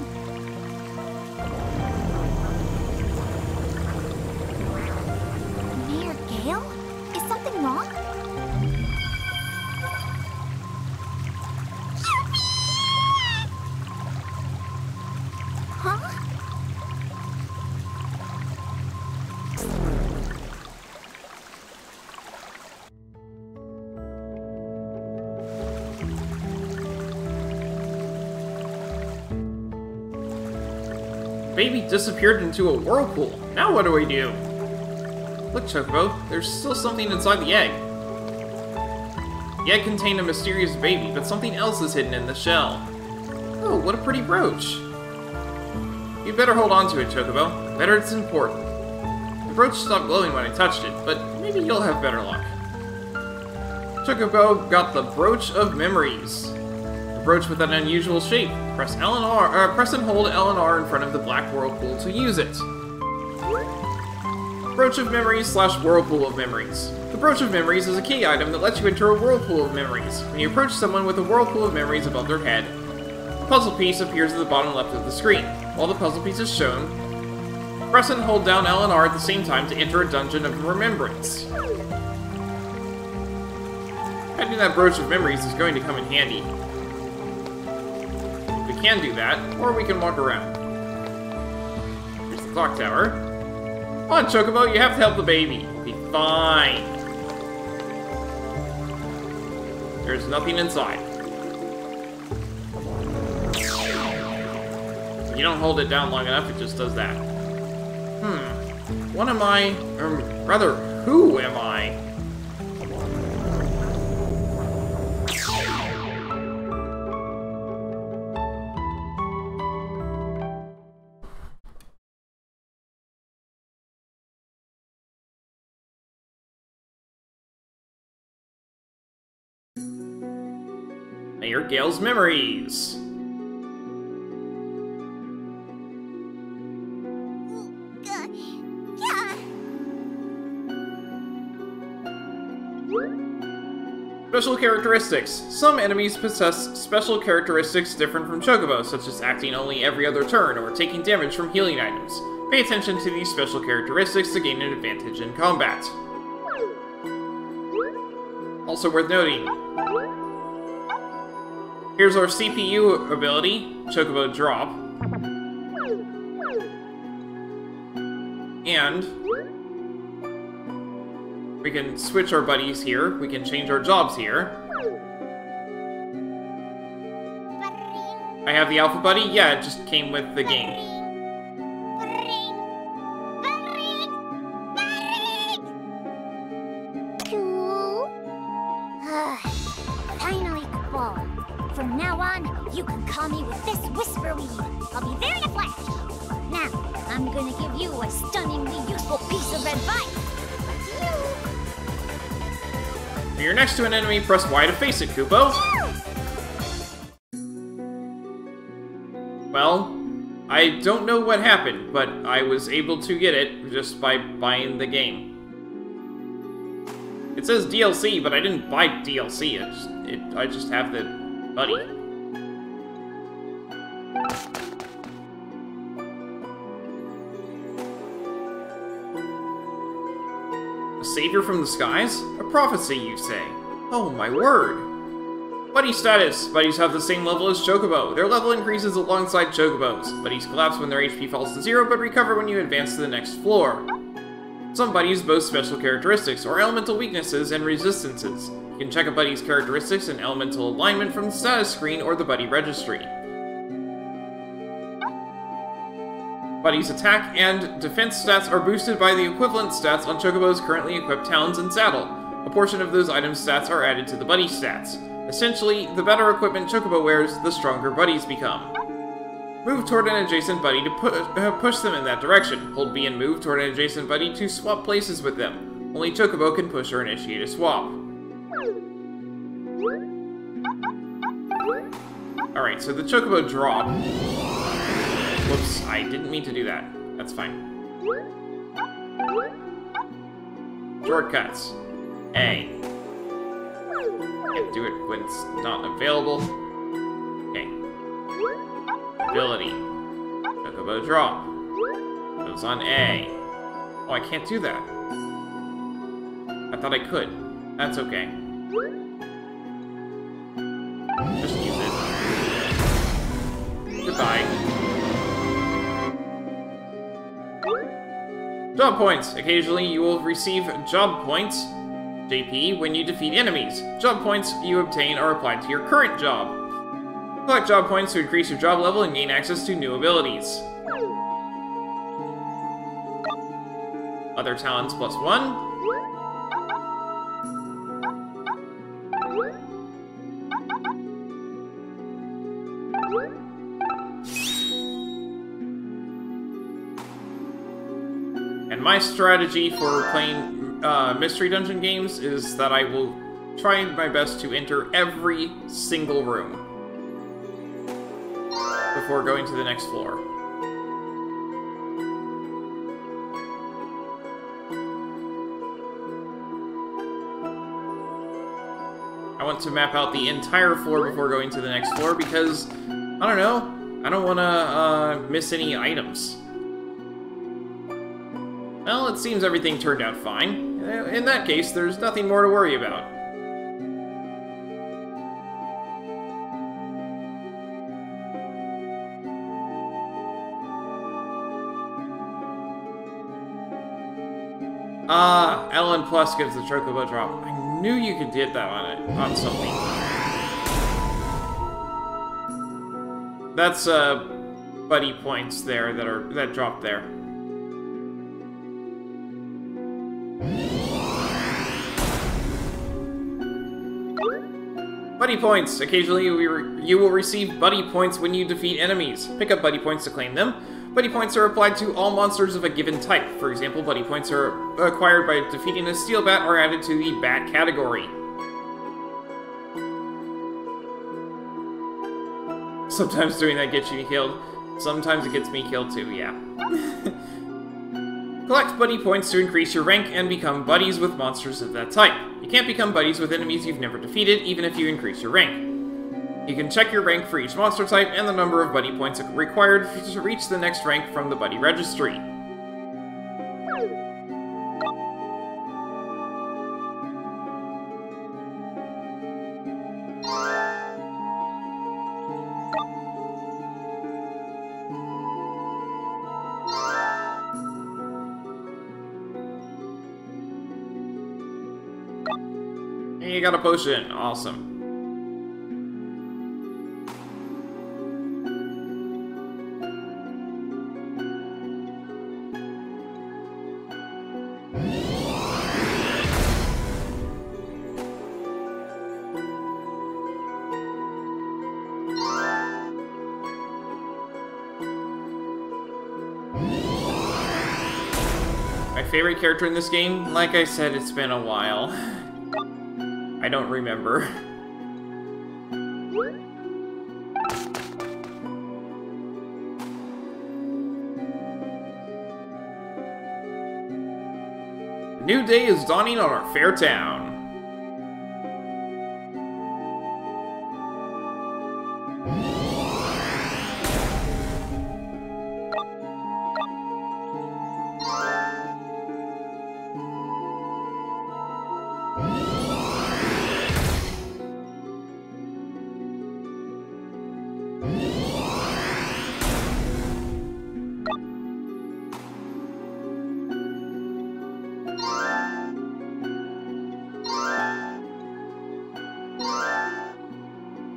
Mayor Gale? Is something wrong? Huh? Baby disappeared into a whirlpool. Now what do we do? Look, Chocobo, there's still something inside the egg. The egg contained a mysterious baby, but something else is hidden in the shell. Oh, what a pretty brooch. You'd better hold on to it, Chocobo. Better, it's important. The brooch stopped glowing when I touched it, but maybe you'll have better luck. Chocobo got the Brooch of Memories. The brooch with an unusual shape. Press and hold L and R in front of the black whirlpool to use it. Brooch of Memories / Whirlpool of Memories. The Brooch of Memories is a key item that lets you enter a whirlpool of memories. When you approach someone with a whirlpool of memories above their head, a puzzle piece appears at the bottom left of the screen. While the puzzle piece is shown, press and hold down L and R at the same time to enter a dungeon of remembrance. Finding that Brooch of Memories is going to come in handy. We can do that, or we can walk around. Here's the clock tower. Come on, Chocobo, you have to help the baby. It'll be fine. There's nothing inside. If you don't hold it down long enough, it just does that. What am I? Or rather, who am I? Mayor Gale's memories. Special characteristics. Some enemies possess special characteristics different from Chocobo, such as acting only every other turn or taking damage from healing items. Pay attention to these special characteristics to gain an advantage in combat. Also worth noting, here's our CPU ability, Chocobo Drop. And we can switch our buddies here. We can change our jobs here. I have the Alpha Buddy? Yeah, it just came with the game. Finally, Ball. From now on, you can call me with this whisper weed. I'll be there in a flash. Now, I'm gonna give you a stunningly useful piece of advice. When you're next to an enemy, press Y to face it, Kupo. Well, I don't know what happened, but I was able to get it just by buying the game. It says DLC, but I didn't buy DLC. I just have the buddy. A savior from the skies? A prophecy, you say? Oh my word! Buddy status. Buddies have the same level as Chocobo. Their level increases alongside Chocobo's. Buddies collapse when their HP falls to 0, but recover when you advance to the next floor. Some buddies boast special characteristics, or elemental weaknesses and resistances. You can check a buddy's characteristics and elemental alignment from the status screen or the buddy registry. Buddy's attack and defense stats are boosted by the equivalent stats on Chocobo's currently equipped talons and saddle. A portion of those items' stats are added to the Buddy stats. Essentially, the better equipment Chocobo wears, the stronger buddies become. Move toward an adjacent buddy to push them in that direction. Hold B and move toward an adjacent buddy to swap places with them. Only Chocobo can push or initiate a swap. Alright, so the Chocobo drop. Whoops, I didn't mean to do that. That's fine. Shortcuts. A. Can't do it when it's not available. Okay. Ability. Chocobo drop. Goes on A. Oh, I can't do that. I thought I could. That's okay. Just use it. Goodbye. Job points. Occasionally, you will receive job points, JP, when you defeat enemies. Job points you obtain are applied to your current job. Collect job points to increase your job level and gain access to new abilities. Other talents +1. And my strategy for playing Mystery Dungeon games is that I will try my best to enter every single room before going to the next floor. I want to map out the entire floor before going to the next floor because, I don't know, I don't want to miss any items. Well, it seems everything turned out fine. In that case, there's nothing more to worry about. Ah, LN Plus gives the Chocobo drop. I knew you could get that on something. That's buddy points there that drop there. Buddy points. Occasionally, you will receive buddy points when you defeat enemies. Pick up buddy points to claim them. Buddy points are applied to all monsters of a given type. For example, buddy points are acquired by defeating a steel bat or added to the bat category. Sometimes doing that gets you killed. Sometimes it gets me killed too, yeah. Collect buddy points to increase your rank and become buddies with monsters of that type. You can't become buddies with enemies you've never defeated, even if you increase your rank. You can check your rank for each monster type and the number of buddy points required to reach the next rank from the buddy registry. And you got a potion. Awesome. My favorite character in this game? Like I said, it's been a while. I don't remember. A new day is dawning on our fair town.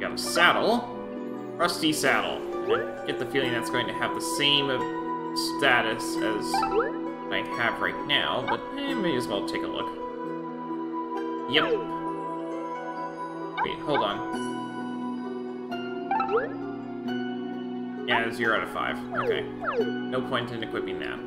Got a saddle. Rusty saddle. I get the feeling that's going to have the same status as I have right now, but may as well take a look. Yep. Wait, hold on. Yeah, 0 out of 5. Okay. No point in equipping that.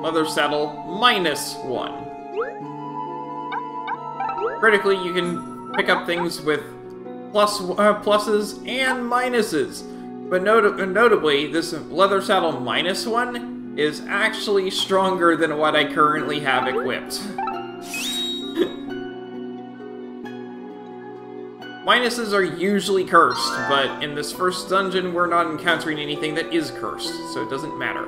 Leather saddle, -1. Critically, you can pick up things with pluses and minuses. But notably, this leather saddle -1 is actually stronger than what I currently have equipped. Minuses are usually cursed, but in this first dungeon, we're not encountering anything that is cursed, so it doesn't matter.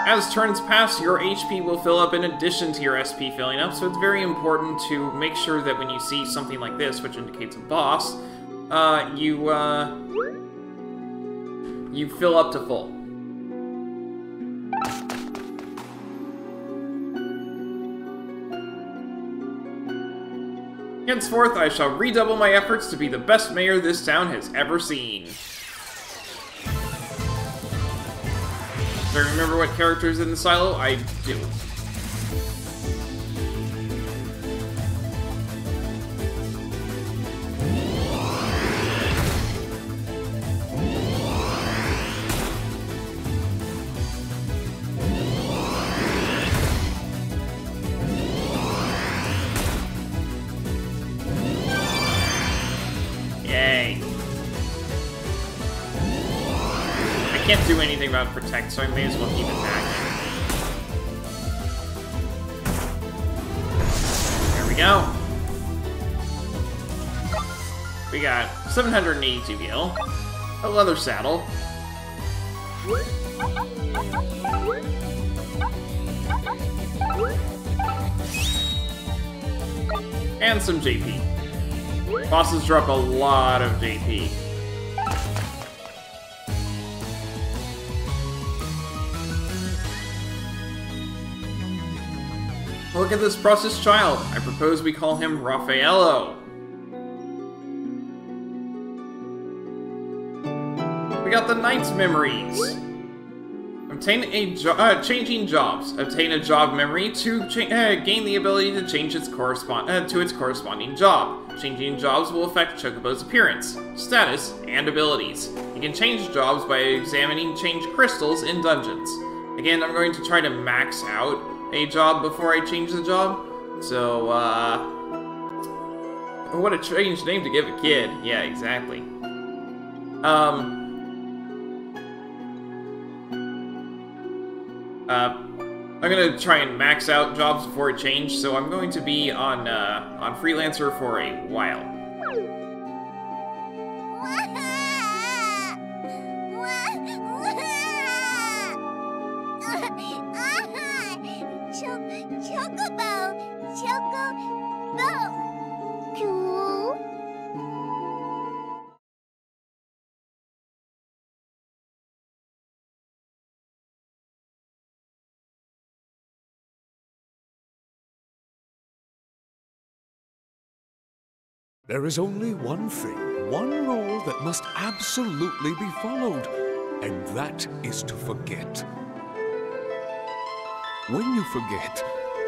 As turns pass, your HP will fill up in addition to your SP filling up, so it's very important to make sure that when you see something like this, which indicates a boss, you fill up to full. Henceforth, I shall redouble my efforts to be the best mayor this town has ever seen. Do I remember what character's in the silo? I do. Yay. I can't do anything about Protect, so I may as well keep attacking. There we go. We got 782 gil, a leather saddle, and some JP. Bosses drop a lot of JP. Look at this precious child. I propose we call him Raffaello. We got the Knight's Memories. Obtain a changing jobs. Obtain a job memory to gain the ability to change its corresponding job. Changing jobs will affect Chocobo's appearance, status, and abilities. You can change jobs by examining change crystals in dungeons. Again, I'm going to try to max out a job before I change the job. So, what a strange name to give a kid. Yeah, exactly. I'm gonna try and max out jobs before it change, so I'm going to be on Freelancer for a while. Chocobo! Chocobo! Cool. There is only one thing, one rule that must absolutely be followed, and that is to forget. When you forget,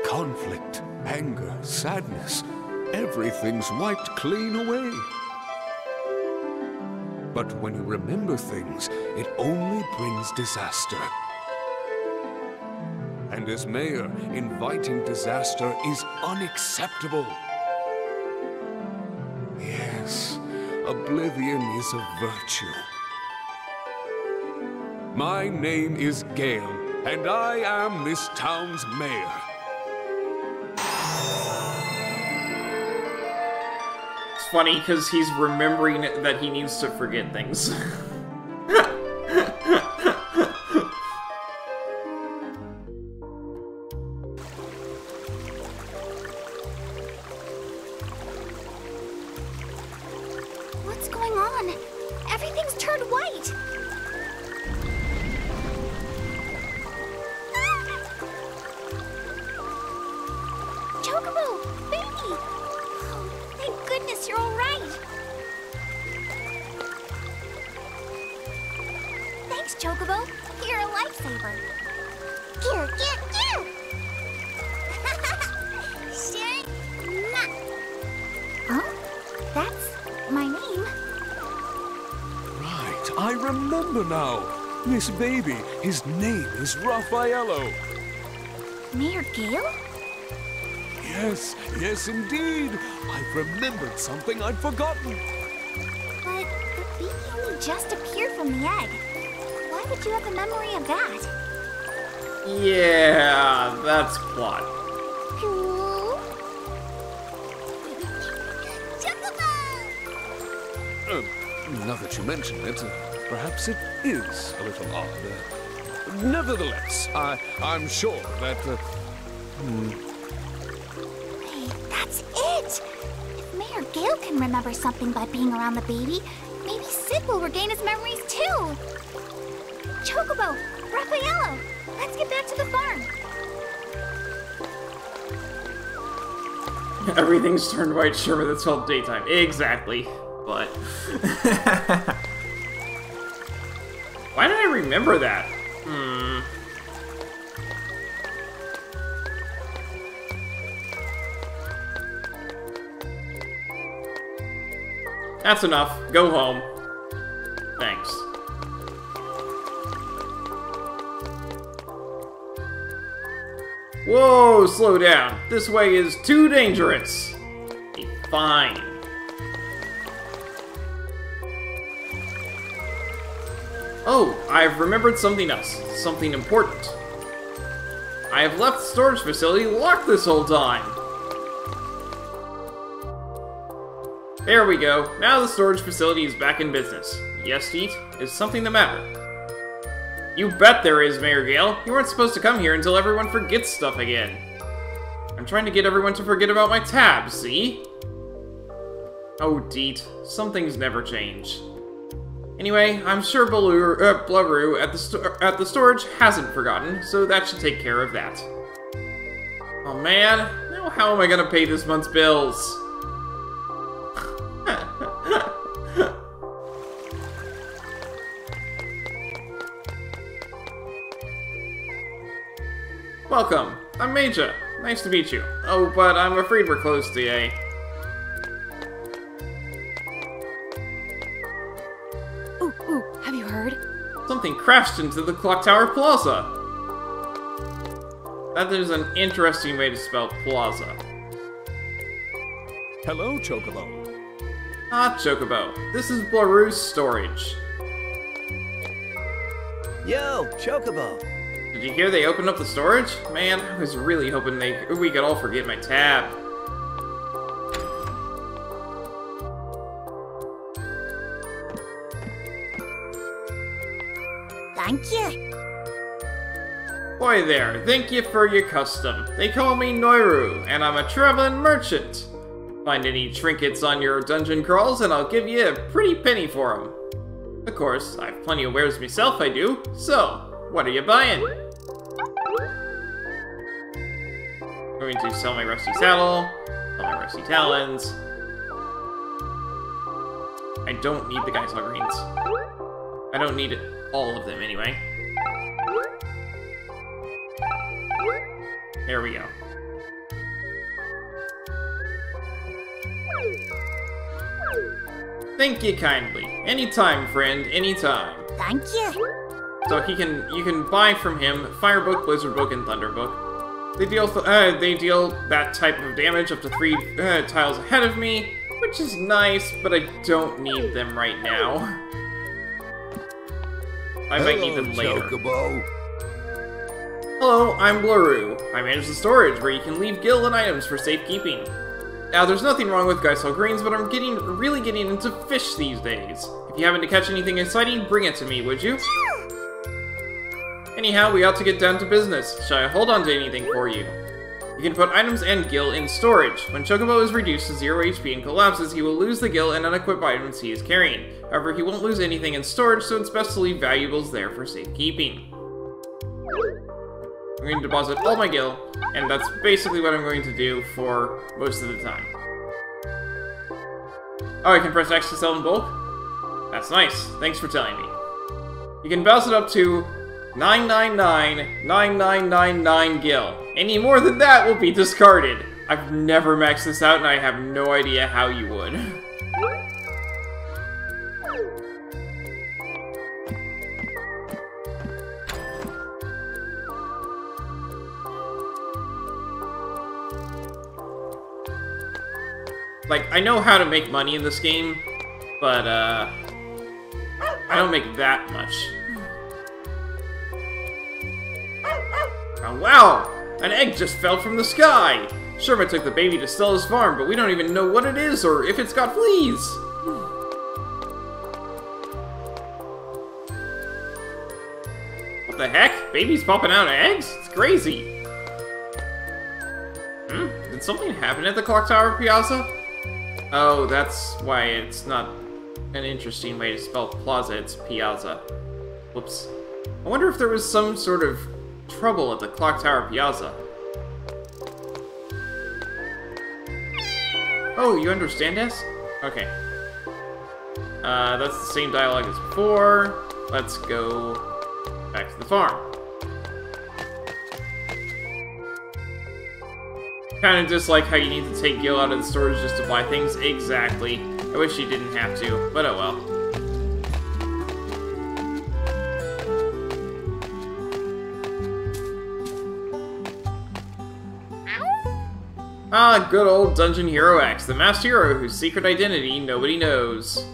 conflict, anger, sadness, everything's wiped clean away. But when you remember things, it only brings disaster. And And as mayor, inviting disaster is unacceptable. Yes, oblivion is a virtue. My name is Gale, and I am this town's mayor. It's funny because he's remembering that he needs to forget things. What's going on? Everything's turned white. Chocobo, baby! Oh, thank goodness you're all right. Thanks, Chocobo. You're a lifesaver. Here. Sharon? Huh? That's my name. Right, I remember now. This baby, his name is Raffaello. Mayor Gale? Yes, indeed. I've remembered something I'd forgotten. But the baby only just appeared from the egg. Why would you have a memory of that? Yeah, that's plot. Cool. Chocobo! Now that you mention it, perhaps it is a little odd. Nevertheless, I'm sure that... Wait, that's it! If Mayor Gale can remember something by being around the baby, maybe Sid will regain his memories too! Chocobo! Raffaello! Let's get back to the farm! Everything's turned white, sure, but it's all daytime. Exactly. But... why did I remember that? That's enough. Go home. Thanks. Whoa, slow down. This way is too dangerous. Be fine. Oh, I've remembered something else. Something important. I have left the storage facility locked this whole time. There we go. Now the storage facility is back in business. Yes, Heat? Is something the matter? You bet there is, Mayor Gale. You weren't supposed to come here until everyone forgets stuff again. I'm trying to get everyone to forget about my tabs, see? Oh, Deet. Some things never change. Anyway, I'm sure Bluroo at the storage hasn't forgotten, so that should take care of that. Oh man, now how am I gonna pay this month's bills? Welcome, I'm Major. Nice to meet you. Oh, but I'm afraid we're closed today. Ooh, have you heard? Something crashed into the Clock Tower Plaza. That is an interesting way to spell plaza. Hello, Chocobo. Ah, Chocobo. This is Bluroo's storage. Yo, Chocobo. Did you hear they opened up the storage? Man, I was really hoping we could all forget my tab. Thank you. Boy there, thank you for your custom. They call me Noiru, and I'm a traveling merchant. Find any trinkets on your dungeon crawls, and I'll give you a pretty penny for them. Of course, I've plenty of wares myself, I do. So, what are you buying? I'm going to sell my rusty saddle, sell my rusty talons. I don't need the Geisel greens. I don't need all of them anyway. There we go. Thank you kindly. Anytime, friend, anytime. Thank you. So you can buy from him Firebook, Blizzard Book, and Thunderbook. They deal that type of damage up to 3 tiles ahead of me, which is nice, but I don't need them right now. I might need them later. Chocobo. Hello, I'm Bluru. I manage the storage, where you can leave gil and items for safekeeping. Now, there's nothing wrong with Geisel Greens, but I'm really getting into fish these days. If you happen to catch anything exciting, bring it to me, would you? Anyhow, we ought to get down to business. Shall I hold on to anything for you? You can put items and gil in storage. When Chocobo is reduced to 0 HP and collapses, he will lose the gil and unequipped items he is carrying. However, he won't lose anything in storage, so it's best to leave valuables there for safekeeping. I'm going to deposit all my gil, and that's basically what I'm going to do for most of the time. Oh, I can press X to sell in bulk? That's nice. Thanks for telling me. You can bounce it up to 9999999 gil. Any more than that will be discarded. I've never maxed this out, and I have no idea how you would. Like, I know how to make money in this game, but, I don't make that much. Oh, wow! An egg just fell from the sky! Sherma took the baby to Stella's farm, but we don't even know what it is or if it's got fleas! What the heck? Babies popping out eggs? It's crazy! Did something happen at the Clock Tower Piazza? Oh, that's why it's not an interesting way to spell plaza, it's Piazza. Whoops. I wonder if there was some sort of trouble at the Clock Tower Piazza. Oh, you understand us? Okay. That's the same dialogue as before. Let's go back to the farm. Kinda just like how you need to take gil out of the storage just to buy things. Exactly. I wish you didn't have to, but oh well. Ah, good old Dungeon Hero X, the masked hero whose secret identity nobody knows.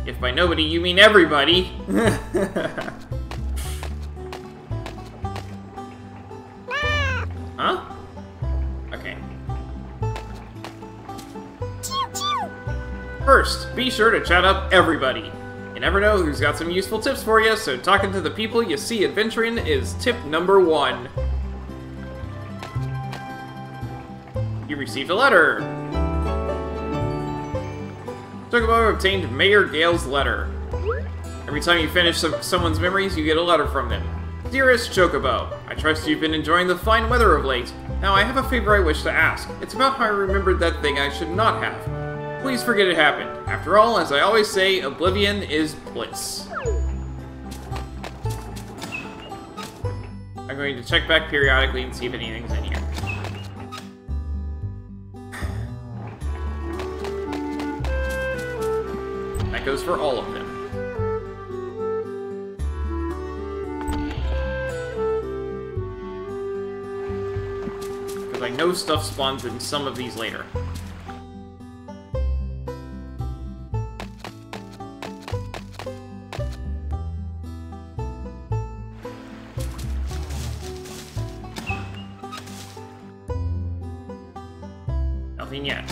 If by nobody you mean everybody. Huh? Okay. First, be sure to chat up everybody. You never know who's got some useful tips for you, so talking to the people you see adventuring is tip number 1. You received a letter. Chocobo obtained Mayor Gale's letter. Every time you finish someone's memories, you get a letter from them. Dearest Chocobo, I trust you've been enjoying the fine weather of late. Now I have a favor I wish to ask. It's about how I remembered that thing I should not have. Please forget it happened. After all, as I always say, oblivion is bliss. I'm going to check back periodically and see if anything's in here. That goes for all of them. Because I know stuff spawns in some of these later. Nothing yet.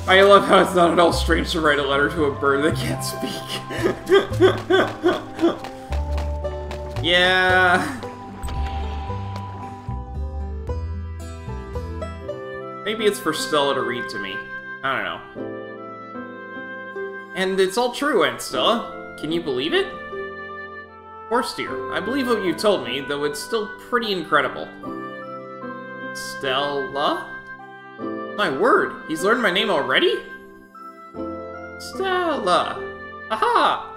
I love how it's not at all strange to write a letter to a bird that can't speak. Yeah. Maybe it's for Stella to read to me. I don't know. And it's all true, Aunt Stella. Can you believe it? Of course, dear. I believe what you told me, though it's still pretty incredible. Stella? My word, he's learned my name already? Stella! Aha!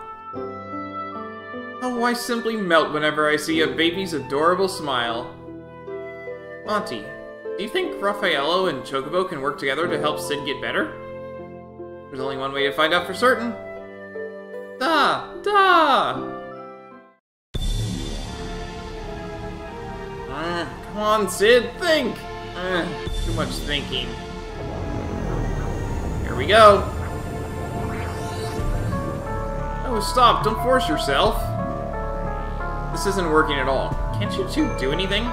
Oh, I simply melt whenever I see a baby's adorable smile. Auntie, Do you think Raffaello and Chocobo can work together to help Sid get better? There's only one way to find out for certain. Come on, Sid, think! Too much thinking. Here we go. Oh, stop, don't force yourself. This isn't working at all. Can't you two do anything?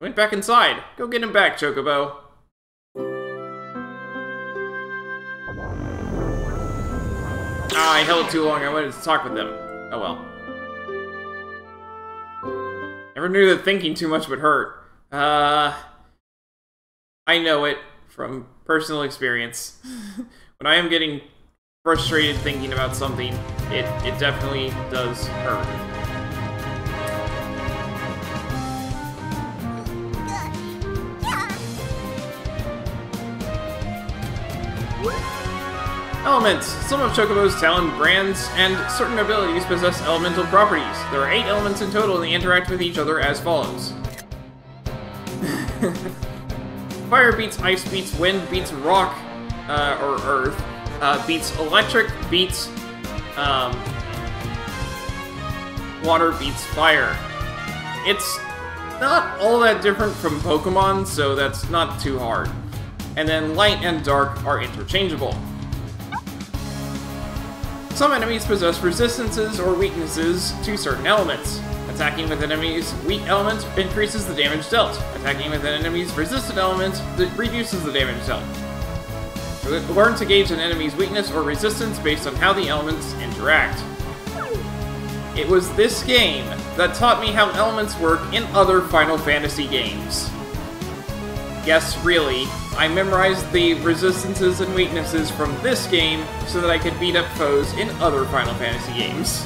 Went back inside. Go get him back, Chocobo. I held it too long. I wanted to talk with them. Oh well. Never knew that thinking too much would hurt. I know it from personal experience. When I am getting frustrated thinking about something, it definitely does hurt. Elements! Some of Chocobo's talent brands and certain abilities possess elemental properties. There are 8 elements in total, and they interact with each other as follows. Fire beats ice, beats wind, beats rock, or earth, beats electric, beats, water, beats fire. It's not all that different from Pokemon, so that's not too hard. And then light and dark are interchangeable. Some enemies possess resistances or weaknesses to certain elements. Attacking with an enemy's weak element increases the damage dealt. Attacking with an enemy's resistant element reduces the damage dealt. Learn to gauge an enemy's weakness or resistance based on how the elements interact. It was this game that taught me how elements work in other Final Fantasy games. Yes, really. I memorized the resistances and weaknesses from this game so that I could beat up foes in other Final Fantasy games.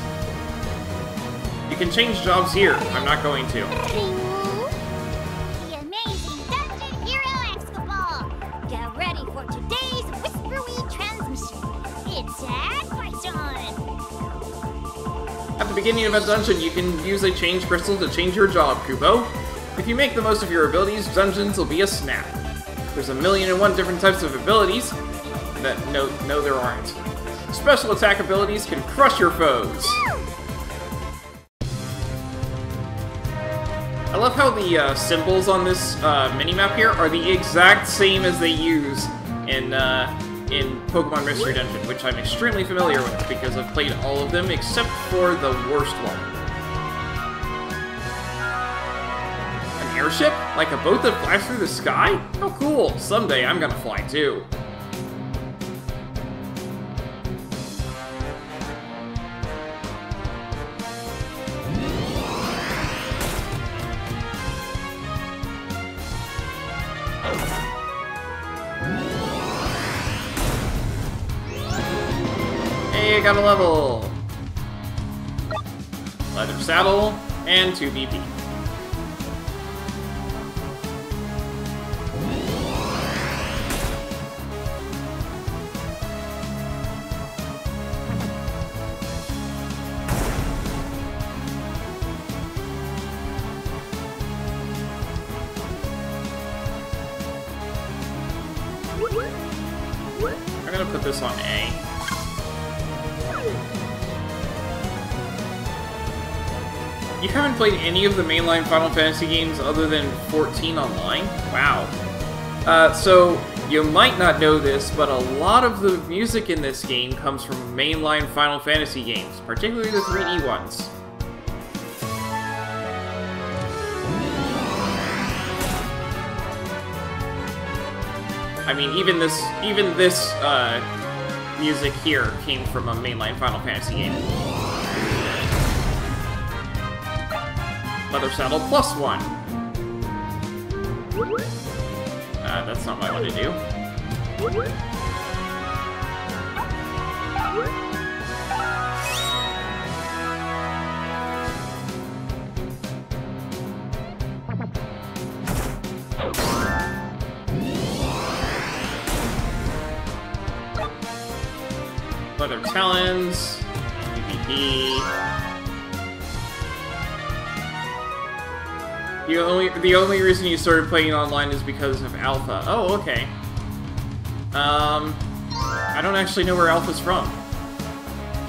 You can change jobs here. I'm not going to. The amazing Dungeon Hero Escapade! Get ready for today's whispery transmission. It's advice time! At the beginning of a dungeon, you can use a change crystal to change your job, Kubo. If you make the most of your abilities, dungeons will be a snap. There's 1,000,001 different types of abilities. No, there aren't. Special attack abilities can crush your foes. I love how the symbols on this minimap here are the exact same as they use in Pokemon Mystery Dungeon, which I'm extremely familiar with because I've played all of them except for the worst one. Airship? Like a boat that flies through the sky? Oh cool, someday I'm gonna fly too. Hey, I got a level! Leather saddle, and 2 BP. I'm gonna put this on A. You haven't played any of the mainline Final Fantasy games other than 14 online? Wow. So, you might not know this, but a lot of the music in this game comes from mainline Final Fantasy games, particularly the 3D ones. I mean, even this music here came from a mainline Final Fantasy game. Leather saddle +1. That's not what I want to do. Leather Talons, PvP. The only reason you started playing online is because of Alpha. Oh, okay. I don't actually know where Alpha's from.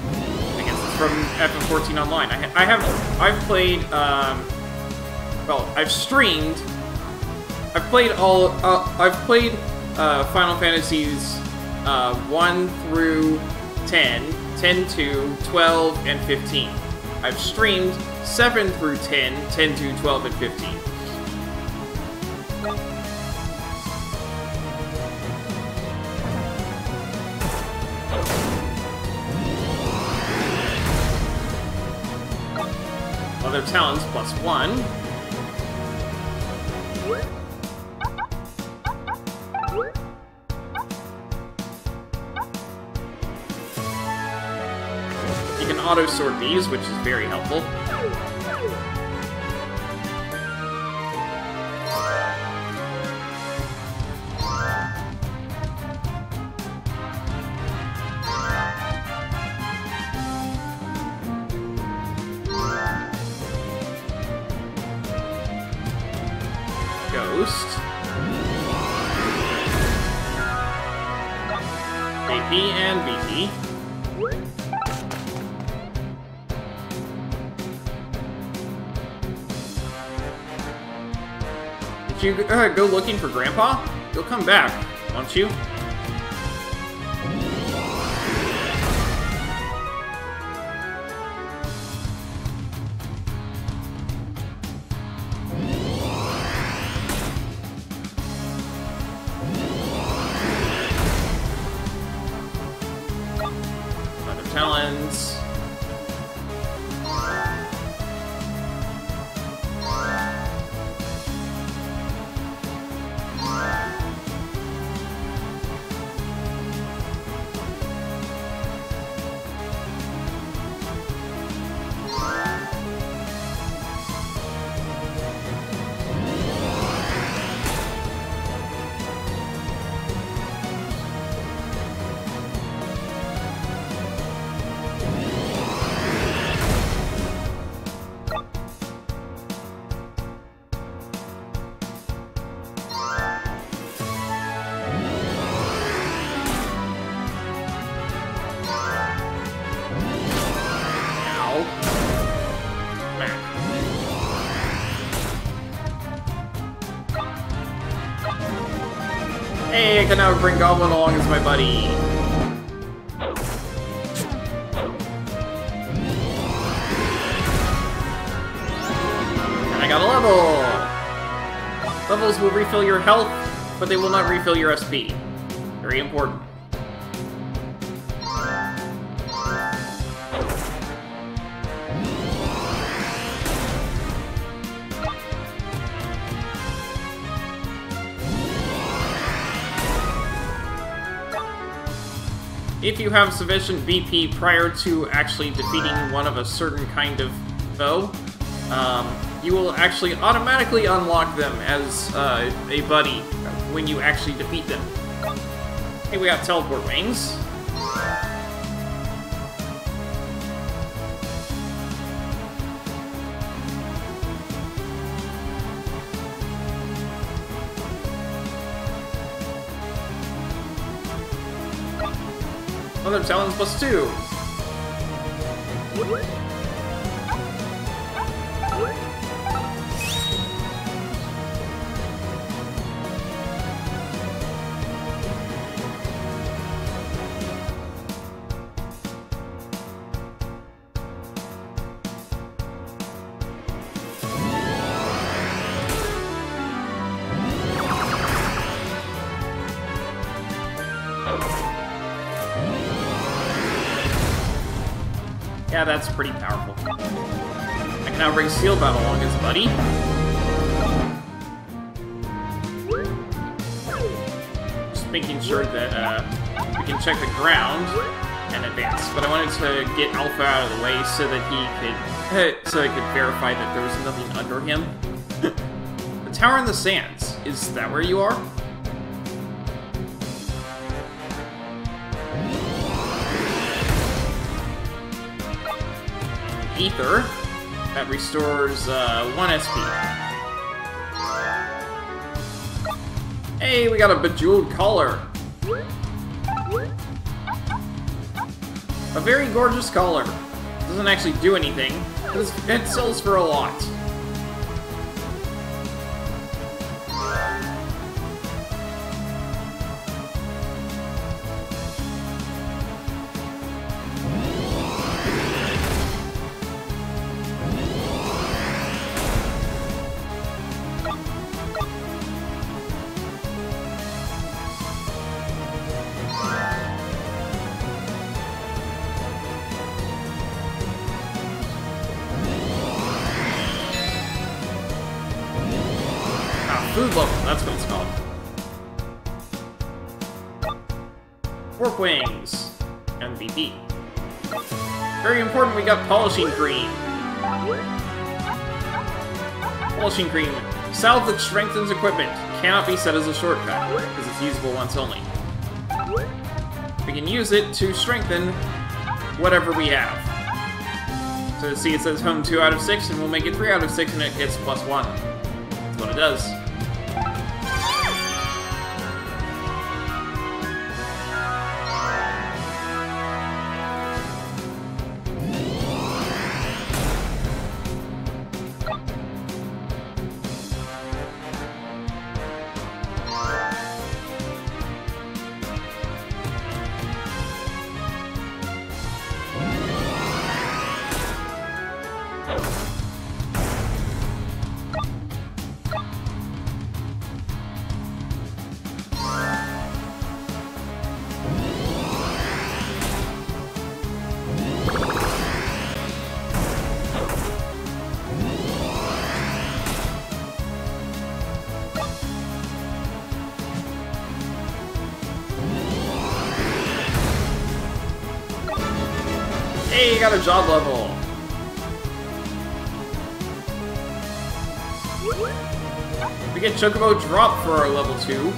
I guess it's from FM14 Online. I've played, well, I've streamed. I've played Final Fantasies 1 through 10, 10 to 12, and 15. I've streamed 7 through 10, 10 to 12, and 15. Other talents +1. You can auto-sort these, which is very helpful. Ghost. AP and VP. If you go looking for Grandpa, you'll come back, won't you? Other talents. Hey, I can now bring Goblin along as my buddy. And I got a level! Levels will refill your health, but they will not refill your SP. Very important. If you have sufficient BP prior to actually defeating one of a certain kind of foe, you will actually automatically unlock them as a buddy when you actually defeat them. Hey, we got teleport wings. Other talents +2. Yeah, that's pretty powerful. I can now bring Steelbound along as buddy. Just making sure that we can check the ground and advance. But I wanted to get Alpha out of the way so that he could verify that there was nothing under him. The Tower in the Sands. Is that where you are? ether. That restores 1 SP. Hey, we got a bejeweled collar. A very gorgeous collar. Doesn't actually do anything, but it sells for a lot. Food level, that's what it's called. Fork wings. MVP. Very important, we got polishing cream. Polishing cream. Salve that strengthens equipment. Cannot be set as a shortcut, because it's usable once only. We can use it to strengthen whatever we have. So see, it says home 2 out of 6, and we'll make it 3 out of 6, and it gets +1. That's what it does. Hey, you got a job level. We get Chocobo drop for our level 2.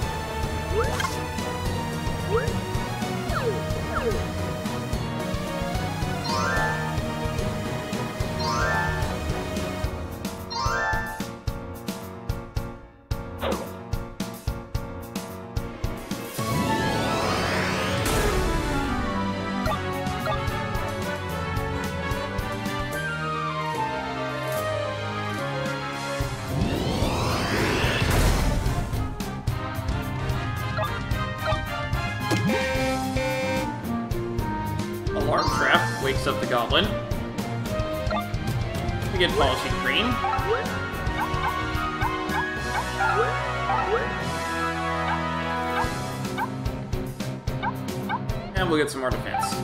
Alarm trap wakes up the goblin. We get polishing cream. And we'll get some more defense.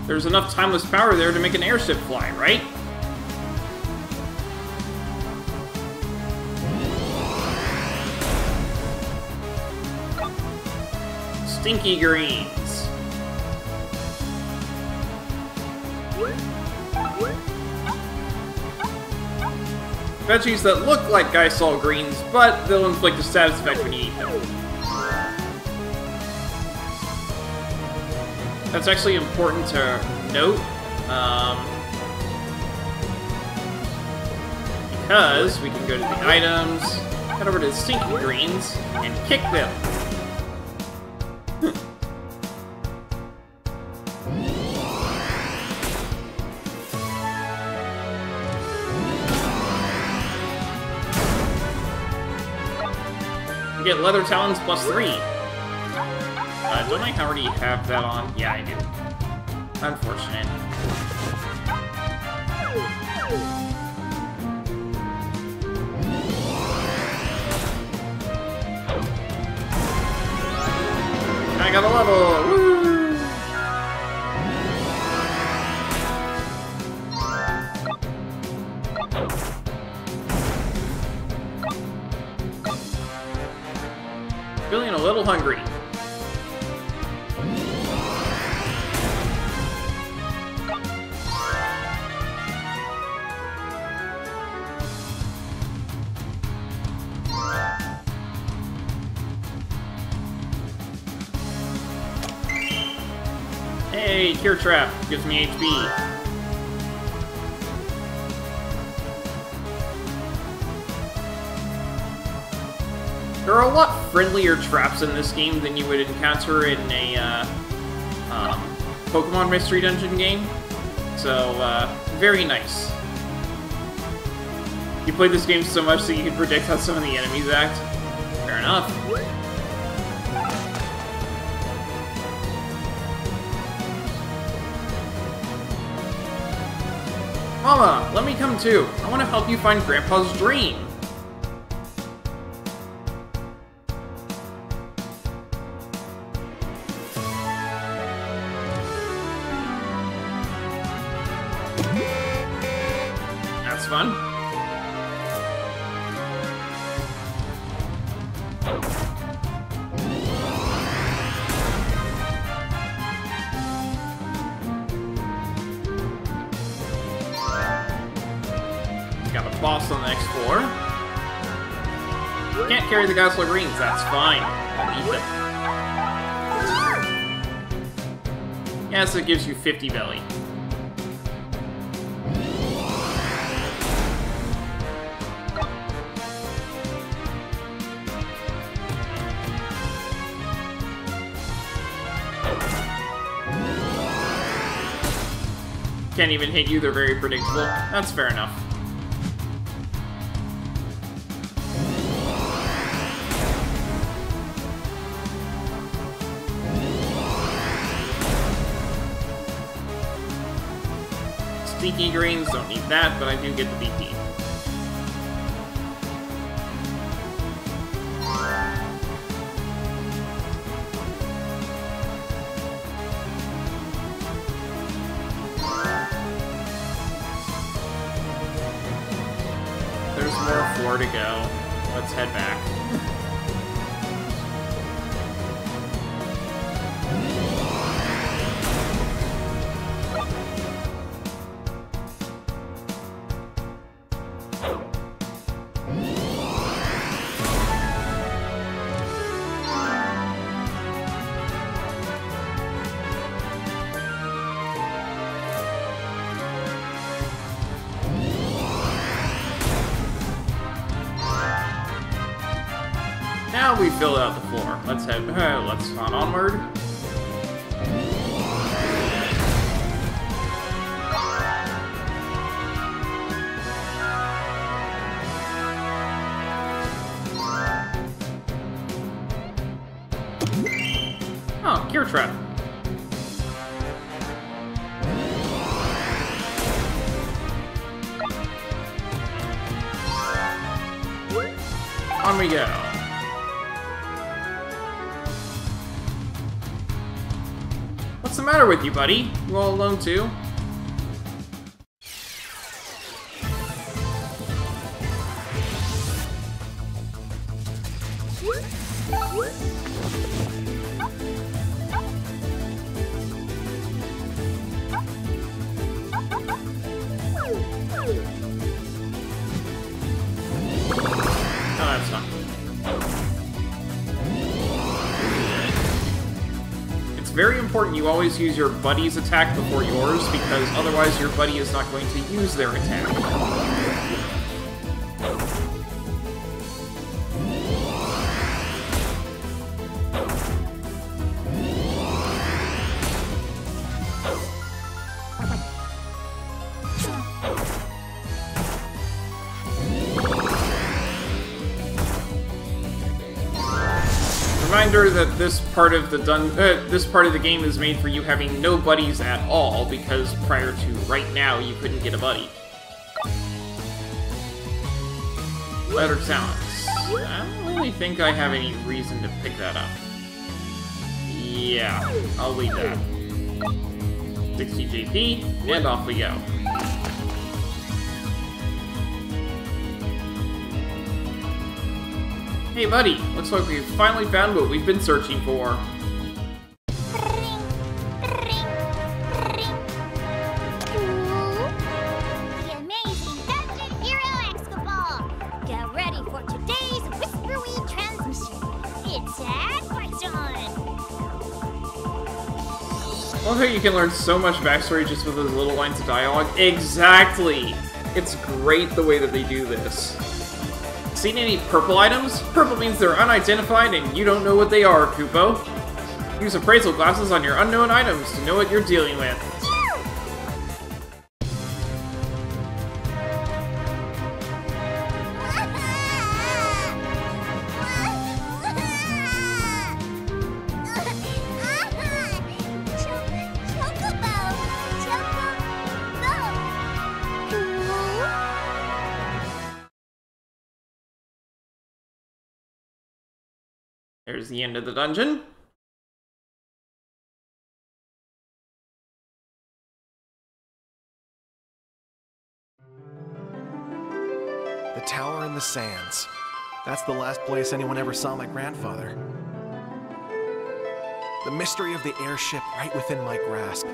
There's enough timeless power there to make an airship fly, right? Stinky greens. Veggies that look like Geisol greens, but they'll inflict a status effect when you eat them. That's actually important to note, because we can go to the items, head over to the stinky greens, and kick them. We get leather talons +3. Don't I already have that on? Yeah, I do. Unfortunate. I got a level! Woo! Feeling a little hungry. Hey, Cure Trap gives me HP. There are a lot friendlier traps in this game than you would encounter in a Pokemon Mystery Dungeon game. So, very nice. You played this game so much that you can predict how some of the enemies act. Fair enough. Mama, let me come too. I want to help you find Grandpa's dream. That's fun. Got a boss on the next floor. Can't carry the Gosler Greens, that's fine. I'll eat them. Yes, it gives you 50 belly. Can't even hit you, they're very predictable. That's fair enough. Sneaky greens, don't need that, but I do get the BP. There's more floor to go. Let's head back. Now we fill out the floor. Let's head. Let's onward. Oh, Cure Trap. On we go. What's the matter with you, buddy? You all alone too? Oh, that's fine. It's very important you always use your buddy's attack before yours, because otherwise your buddy is not going to use their attack. Reminder that this part of the game is made for you having no buddies at all, because prior to right now you couldn't get a buddy. Better talents. I don't really think I have any reason to pick that up. Yeah, I'll leave that. 60 JP, and off we go. Hey buddy, looks like we've finally found what we've been searching for. The amazing Dungeon Hero Excaball! Get ready for today's Whisperweed transmission. It's advice time! Love how you can learn so much backstory just with those little lines of dialogue. Exactly! It's great the way that they do this. Seen any purple items? Purple means they're unidentified and you don't know what they are, Kupo. Use appraisal glasses on your unknown items to know what you're dealing with. There's the end of the dungeon. The tower in the sands. That's the last place anyone ever saw my grandfather. The mystery of the airship right within my grasp.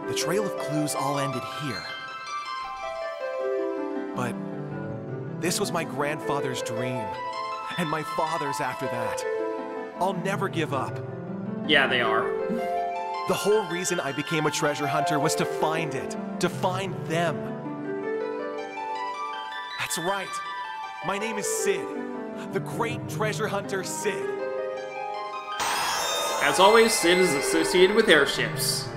The trail of clues all ended here. But this was my grandfather's dream. And my father's after that. I'll never give up. Yeah, they are. The whole reason I became a treasure hunter was to find it. To find them. That's right. My name is Sid. The great treasure hunter Sid. As always, Sid is associated with airships.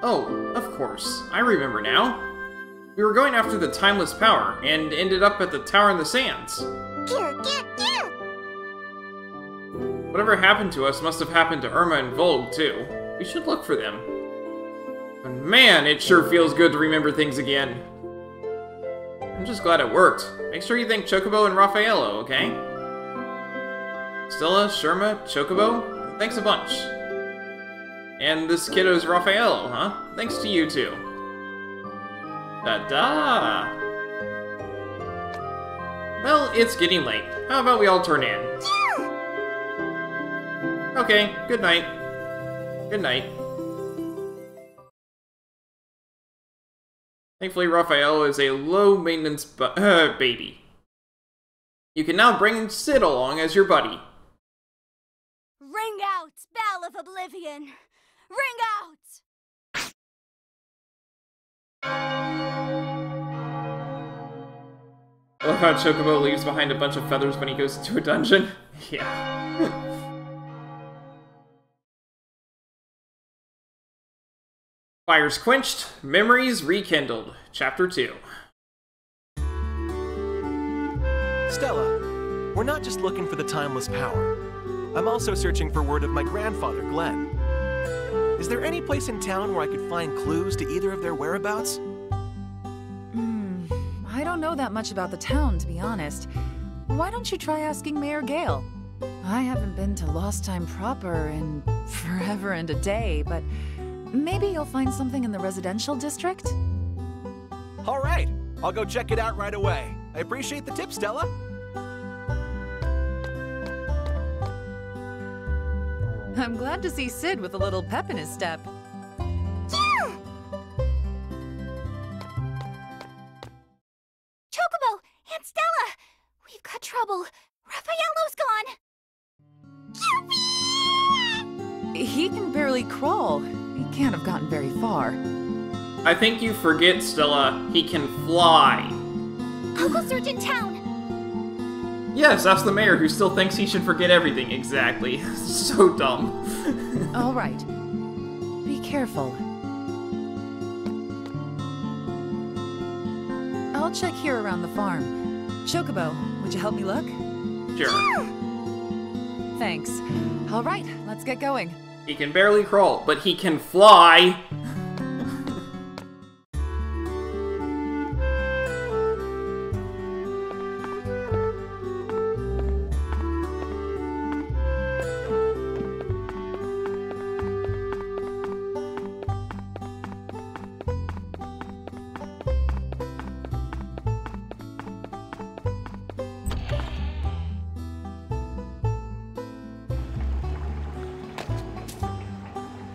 Oh, of course. I remember now. We were going after the timeless power, and ended up at the tower in the sands. Whatever happened to us must have happened to Irma and Volg, too. We should look for them. But man, it sure feels good to remember things again. I'm just glad it worked. Make sure you thank Chocobo and Raffaello, okay? Stella, Sherma, Chocobo, thanks a bunch. And this kiddo's Raffaello, huh? Thanks to you, too. Da-da! Well, it's getting late. How about we all turn in? Okay, good night. Good night. Thankfully, Raffaello is a low-maintenance baby. You can now bring Sid along as your buddy. Ring out, Bell of Oblivion! Ring out! I love how Chocobo leaves behind a bunch of feathers when he goes into a dungeon. Yeah. Fires quenched, memories rekindled. Chapter 2. Stella, we're not just looking for the timeless power. I'm also searching for word of my grandfather, Glenn. Is there any place in town where I could find clues to either of their whereabouts? I don't know that much about the town, to be honest. Why don't you try asking Mayor Gale? I haven't been to Lost Time proper in forever and a day, but maybe you'll find something in the residential district? All right, I'll go check it out right away. I appreciate the tip, Stella. I'm glad to see Sid with a little pep in his step. Yeah! Chocobo and Stella! We've got trouble. Raffaello's gone! Yippee! He can barely crawl. He can't have gotten very far. I think you forget, Stella. He can fly. I'll go search in town. Yes, ask the mayor who still thinks he should forget everything. Exactly. So dumb. All right. Be careful. I'll check here around the farm. Chocobo, would you help me look? Sure. Thanks. All right, let's get going. He can barely crawl, but he can fly!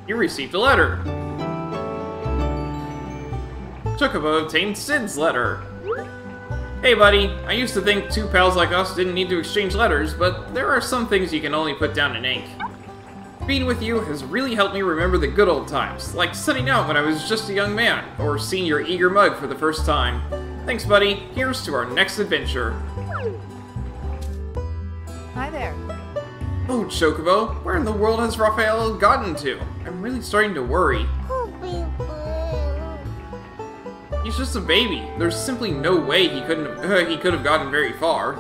You received a letter. Chocobo obtained Sid's letter. Hey buddy, I used to think two pals like us didn't need to exchange letters, but there are some things you can only put down in ink. Being with you has really helped me remember the good old times, like setting out when I was just a young man, or seeing your eager mug for the first time. Thanks buddy, here's to our next adventure. Hi there. Oh, Chocobo, where in the world has Raphael gotten to? I'm really starting to worry. He's just a baby. There's simply no way he could have gotten very far.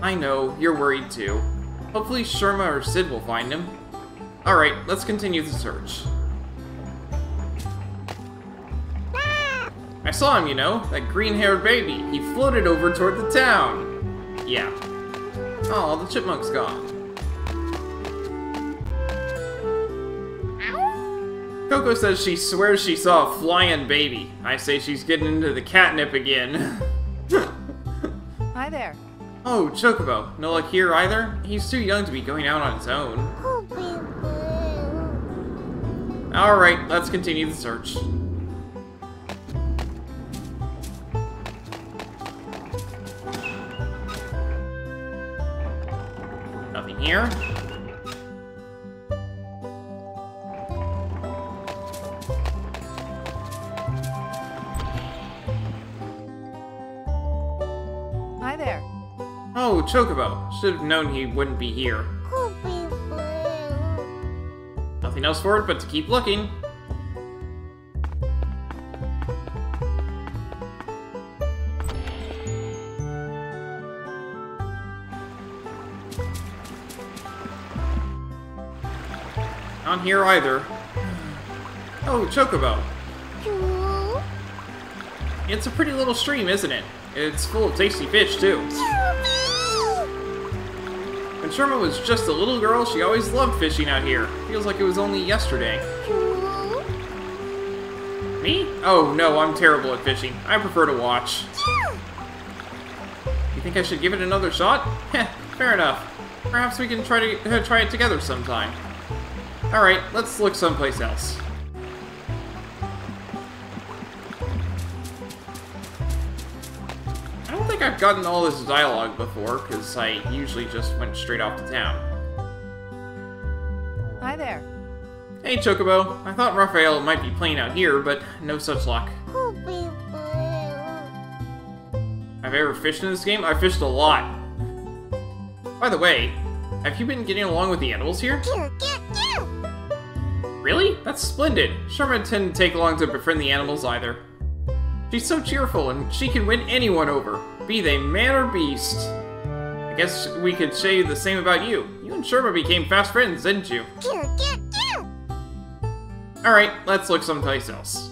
I know, you're worried too. Hopefully Sherma or Sid will find him. Alright, let's continue the search. I saw him, you know, that green-haired baby. He floated over toward the town. Yeah. Oh, the chipmunk's gone. Coco says she swears she saw a flying baby. I say she's getting into the catnip again. Hi there. Oh, Chocobo. No luck here either? He's too young to be going out on his own. Alright, let's continue the search. Nothing here. Hi there. Oh, Chocobo. Should have known he wouldn't be here. Nothing else for it but to keep looking. Not here either. Oh, Chocobo. It's a pretty little stream, isn't it? It's full of tasty fish, too. When Sherma was just a little girl, she always loved fishing out here. Feels like it was only yesterday. Me? Oh, no, I'm terrible at fishing. I prefer to watch. You think I should give it another shot? Heh, fair enough. Perhaps we can try it together sometime. Alright, let's look someplace else. I don't think I've gotten all this dialogue before, because I usually just went straight off to town. Hi there. Hey, Chocobo. I thought Raphael might be playing out here, but no such luck. I've ever fished in this game? I've fished a lot. By the way, have you been getting along with the animals here? Really? That's splendid. Sherma didn't take long to befriend the animals either. She's so cheerful, and she can win anyone over, be they man or beast. I guess we could say the same about you. You and Sherma became fast friends, didn't you? Alright, let's look someplace else.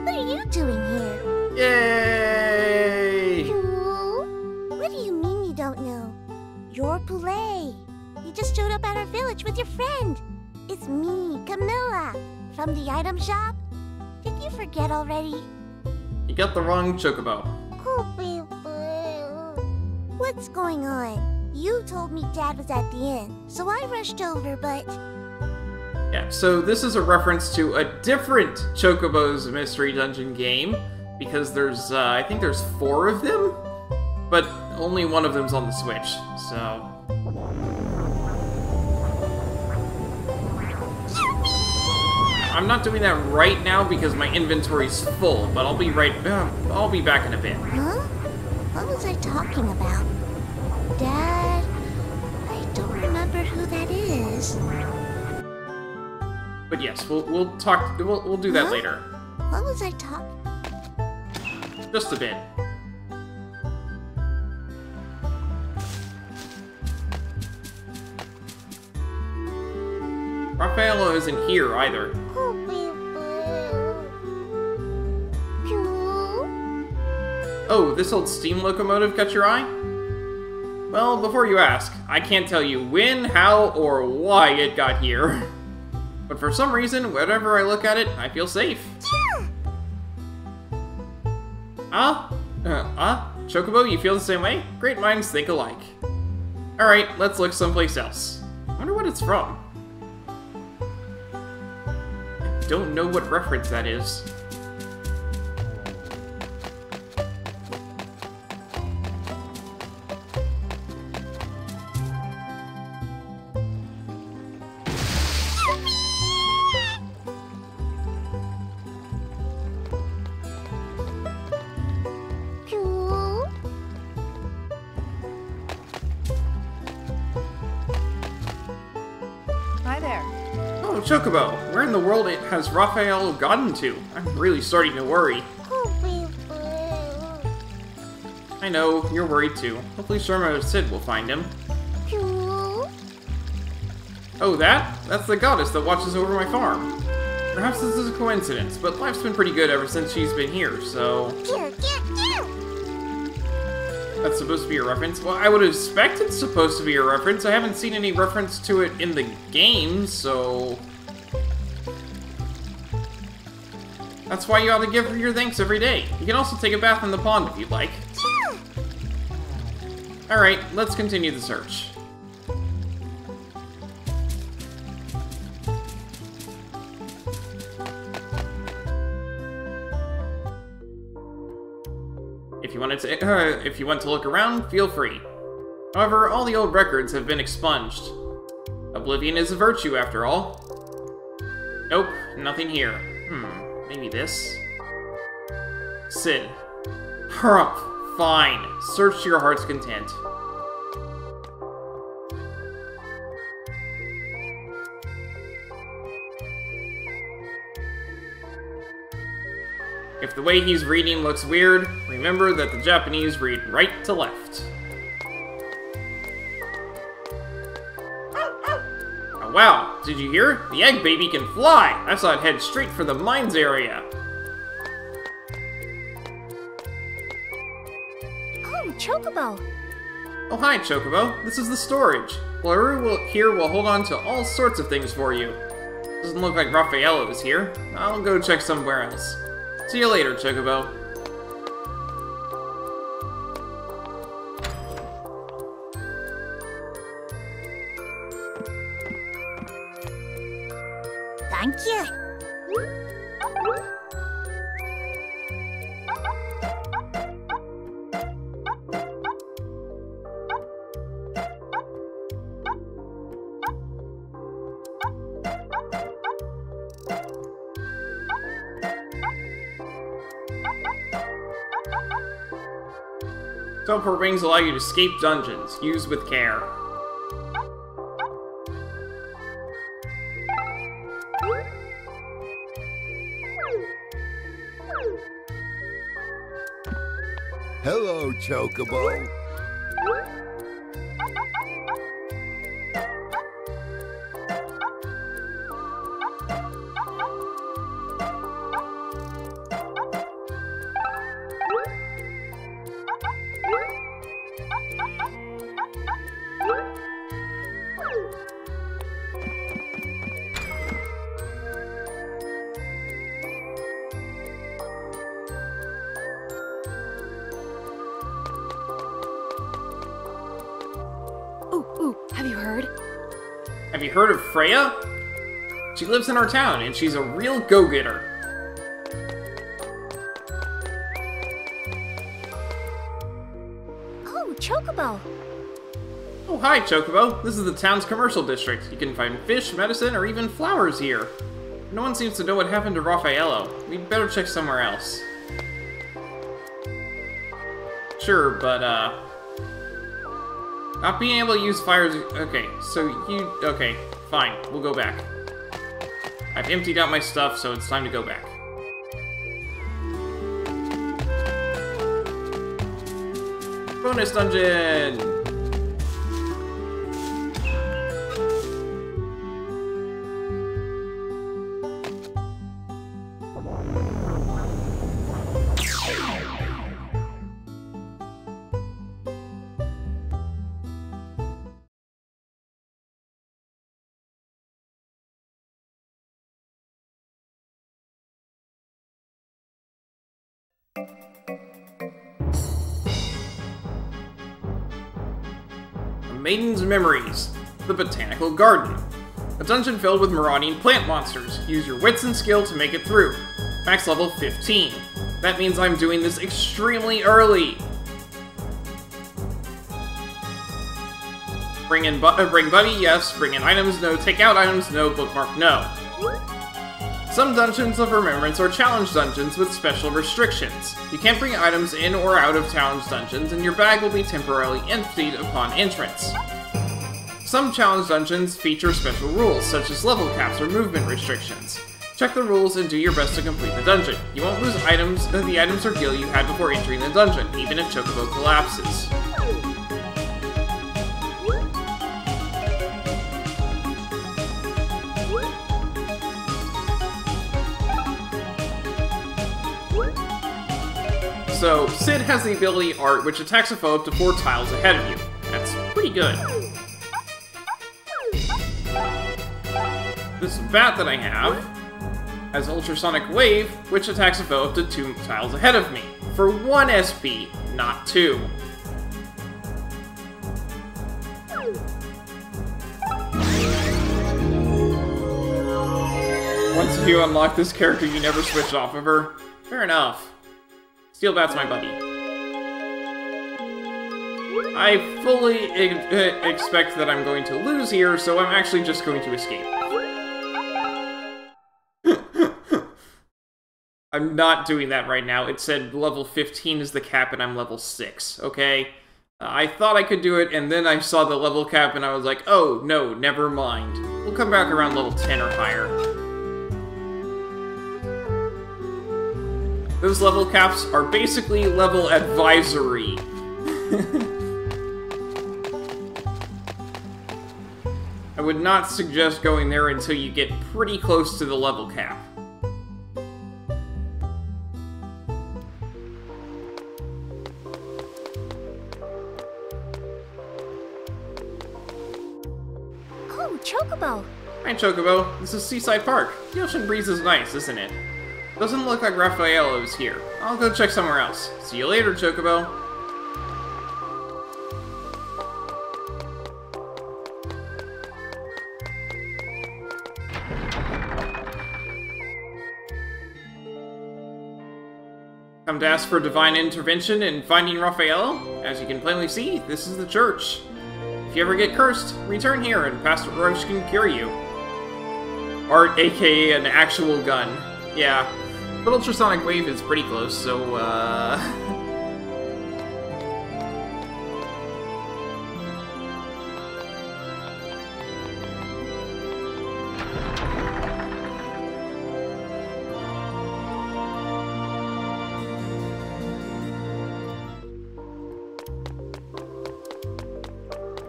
What are you doing here? Yay! What do you mean you don't know? You're Poulet. You just showed up at our village with your friend. It's me, Camilla, from the item shop. Did you forget already? You got the wrong Chocobo. What's going on? You told me Dad was at the inn, so I rushed over, but... Yeah, so this is a reference to a different Chocobo's Mystery Dungeon game, because there's, I think there's 4 of them, but only one of them's on the Switch, so... I'm not doing that right now because my inventory's full, but I'll be back in a bit. Huh? What was I talking about? Dad? I don't remember who that is. But yes, we'll do that later. What was I talking? Just a bit. Raphael isn't here either. Oh, this old steam locomotive caught your eye? Well, before you ask, I can't tell you when, how, or why it got here. But for some reason, whenever I look at it, I feel safe. Yeah! Chocobo, you feel the same way? Great minds think alike. Alright, let's look someplace else. I wonder what it's from. I don't know what reference that is. Hi there. Oh, Chocobo, where in the world has Raphael gotten to? I'm really starting to worry. I know, you're worried too. Hopefully Sherma or Sid will find him. Oh, that's the goddess that watches over my farm. Perhaps this is a coincidence, but life's been pretty good ever since she's been here, so... That's supposed to be a reference? Well, I would expect it's supposed to be a reference. I haven't seen any reference to it in the game, so... That's why you ought to give her your thanks every day. You can also take a bath in the pond if you'd like. Alright, let's continue the search. If you want to look around, feel free. However, all the old records have been expunged. Oblivion is a virtue, after all. Nope, nothing here. Maybe this? Sid. Hurup, fine. Search to your heart's content. If the way he's reading looks weird, remember that the Japanese read right to left. Oh wow, did you hear? The egg baby can fly! I saw it head straight for the mines area. Oh, Chocobo! Oh hi, Chocobo. This is the storage. Blaru here will hold on to all sorts of things for you. Doesn't look like Raffaello is here. I'll go check somewhere else. See you later, Chocobo. Thank you. Teleport rings allow you to escape dungeons. Use with care. Hello, Chocobo. Ooh, have you heard? Have you heard of Freya? She lives in our town, and she's a real go-getter. Oh, Chocobo! Oh, hi, Chocobo. This is the town's commercial district. You can find fish, medicine, or even flowers here. No one seems to know what happened to Raffaello. We'd better check somewhere else. Sure, but, not being able to use fires... Okay, so you... Okay, fine. We'll go back. I've emptied out my stuff, so it's time to go back. Bonus dungeon! Maiden's Memories, the Botanical Garden. A dungeon filled with marauding plant monsters. Use your wits and skill to make it through. Max level 15. That means I'm doing this extremely early. Bring buddy, yes. Bring in items, no. Take out items, no. Bookmark, no. Some dungeons of remembrance are challenge dungeons with special restrictions. You can't bring items in or out of challenge dungeons, and your bag will be temporarily emptied upon entrance. Some challenge dungeons feature special rules, such as level caps or movement restrictions. Check the rules and do your best to complete the dungeon. You won't lose items, the items or gear you had before entering the dungeon, even if Chocobo collapses. So, Sid has the ability Art, which attacks a foe up to 4 tiles ahead of you. That's pretty good. This bat that I have has Ultrasonic Wave, which attacks a foe up to 2 tiles ahead of me. For 1 SP, not 2. Once you unlock this character, you never switch off of her. Fair enough. Steel Bat's my buddy. I fully expect that I'm going to lose here, so I'm actually just going to escape. I'm not doing that right now. It said level 15 is the cap and I'm level 6, okay? I thought I could do it, and then I saw the level cap and I was like, oh, no, never mind. We'll come back around level 10 or higher. Those level caps are basically level advisory. I would not suggest going there until you get pretty close to the level cap. Oh, Chocobo! Hi, Chocobo. This is Seaside Park. The ocean breeze is nice, isn't it? Doesn't look like Raffaello is here. I'll go check somewhere else. See you later, Chocobo. Come to ask for divine intervention in finding Raffaello? As you can plainly see, this is the church. If you ever get cursed, return here and Pastor Roche can cure you. Art, aka an actual gun. Yeah. But Ultrasonic Wave is pretty close, so,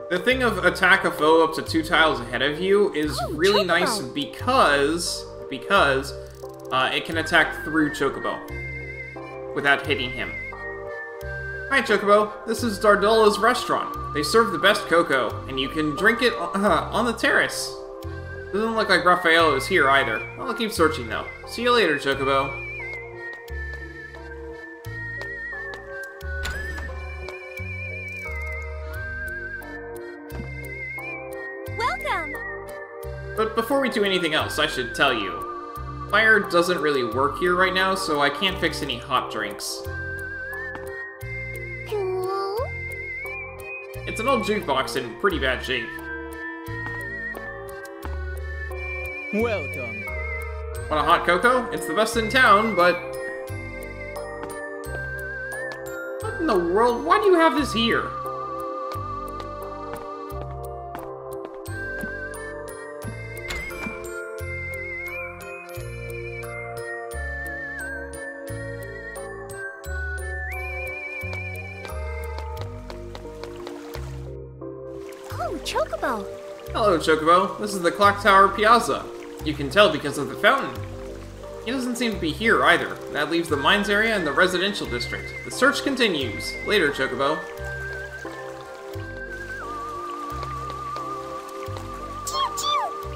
The thing of attack a foe up to 2 tiles ahead of you is really nice because it can attack through Chocobo without hitting him. Hi, Chocobo. This is Dardola's restaurant. They serve the best cocoa, and you can drink it on the terrace. Doesn't look like Raffaello is here either. I'll keep searching, though. See you later, Chocobo. Welcome! But before we do anything else, I should tell you. Fire doesn't really work here right now, so I can't fix any hot drinks. Hello? It's an old jukebox in pretty bad shape. Welcome. Want a hot cocoa? It's the best in town, but... What in the world? Why do you have this here? Oh, Chocobo! Hello, Chocobo. This is the Clock Tower Piazza. You can tell because of the fountain. He doesn't seem to be here either. That leaves the mines area and the residential district. The search continues. Later, Chocobo.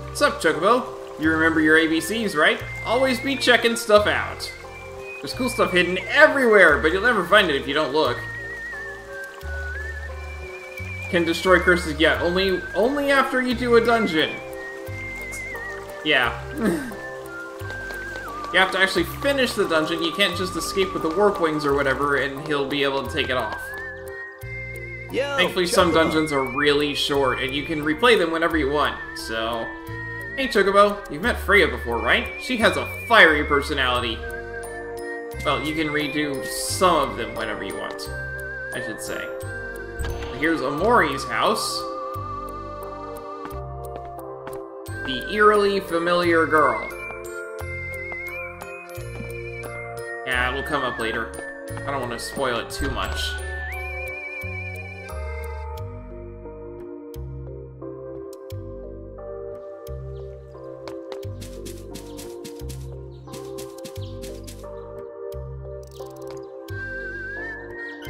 What's up, Chocobo? You remember your ABCs, right? Always be checking stuff out. There's cool stuff hidden everywhere, but you'll never find it if you don't look. can destroy curses yet. Only after you do a dungeon. Yeah. You have to actually finish the dungeon. You can't just escape with the warp wings or whatever, and he'll be able to take it off. Yo, Thankfully, some dungeons are really short, and you can replay them whenever you want, so... Hey, Chocobo, you've met Freya before, right? She has a fiery personality. Well, you can redo some of them whenever you want, I should say. Here's Omori's house. The eerily familiar girl. Yeah, it'll come up later. I don't want to spoil it too much.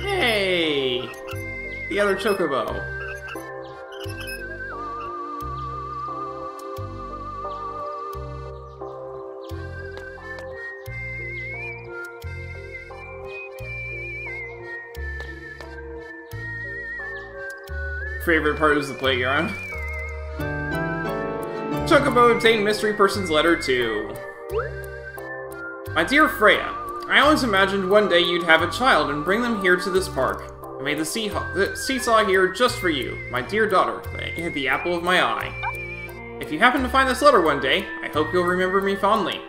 Hey! The other Chocobo. Favorite part is the playground. Chocobo obtained Mystery Person's Letter 2. My dear Freya, I always imagined one day you'd have a child and bring them here to this park. I made the seesaw here just for you, my dear daughter, the apple of my eye. If you happen to find this letter one day, I hope you'll remember me fondly.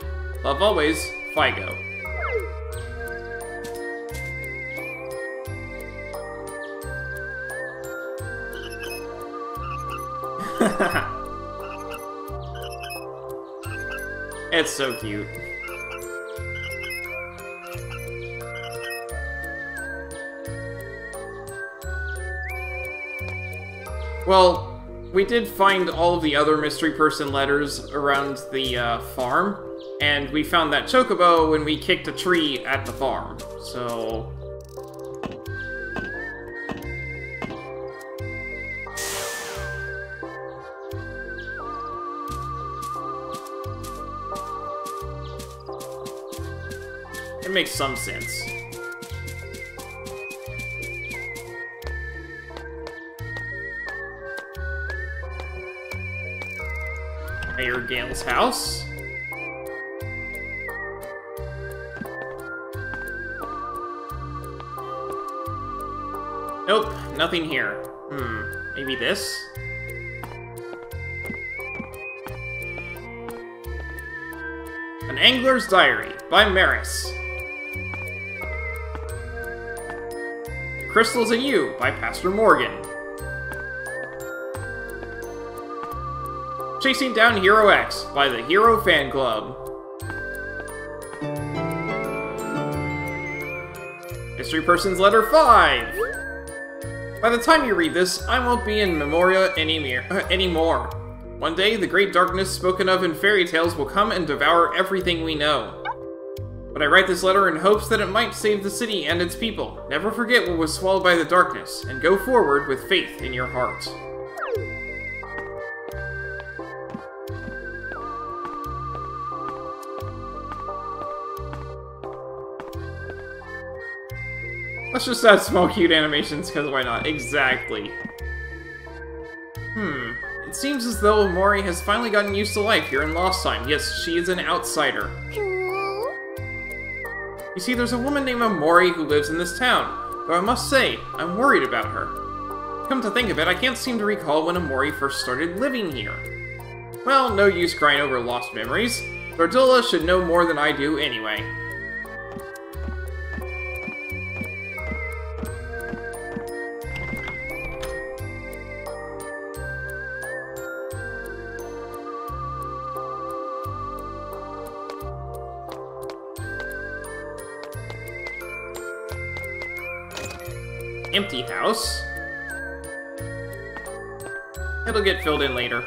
Love always, Figo. It's so cute. Well, we did find all of the other mystery person letters around the farm, and we found that Chocobo when we kicked a tree at the farm, so... It makes some sense. Mayor Gale's house. Nope, nothing here. Maybe this? An Angler's Diary by Maris. Crystals and You by Pastor Morgan. Chasing Down Hero X by the Hero Fan Club. Mystery Person's Letter 5! By the time you read this, I won't be in Memoria anymore. One day, the great darkness spoken of in fairy tales will come and devour everything we know. But I write this letter in hopes that it might save the city and its people. Never forget what was swallowed by the darkness, and go forward with faith in your heart. Let's just add small cute animations, because why not? Exactly. It seems as though Omori has finally gotten used to life here in Lost Time. Yes, she is an outsider. You see, there's a woman named Omori who lives in this town, though I must say, I'm worried about her. Come to think of it, I can't seem to recall when Omori first started living here. Well, no use crying over lost memories. Dardilla should know more than I do anyway. Empty house. It'll get filled in later.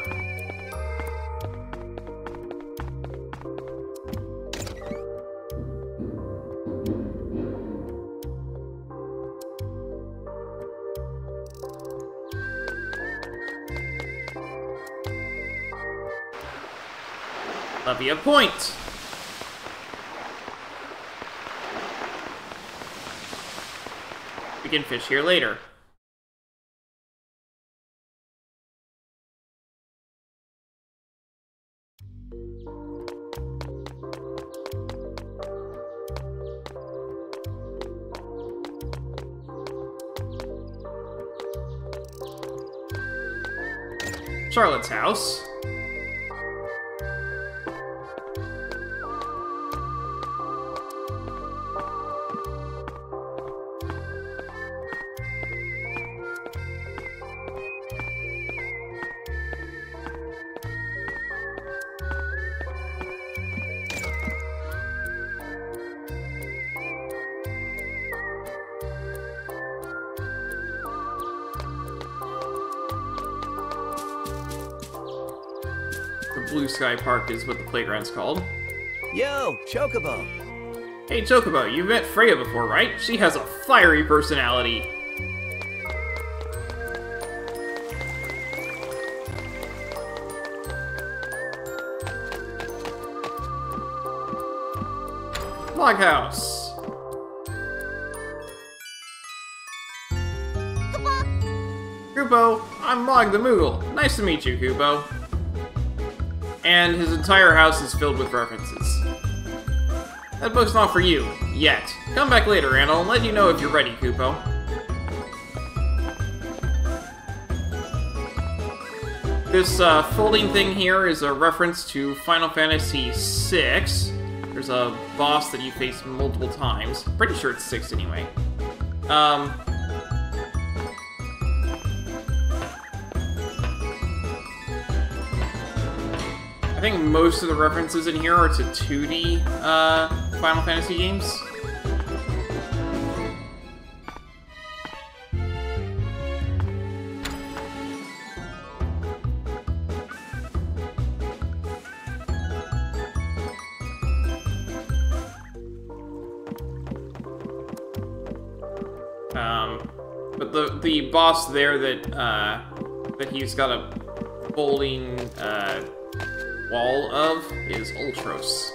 Levy a point. We can fish here later. Charlotte's house. Blue Sky Park is what the playground's called. Yo, Chocobo! Hey Chocobo, you've met Freya before, right? She has a fiery personality. Loghouse. Kupo, I'm Mog the Moogle. Nice to meet you, Kupo. And his entire house is filled with references. That book's not for you, yet. Come back later and I'll let you know if you're ready, Kupo. This folding thing here is a reference to Final Fantasy VI. There's a boss that you face multiple times. Pretty sure it's 6 anyway. I think most of the references in here are to 2D Final Fantasy games. But the boss there that he's got a folding wall of is Ultros.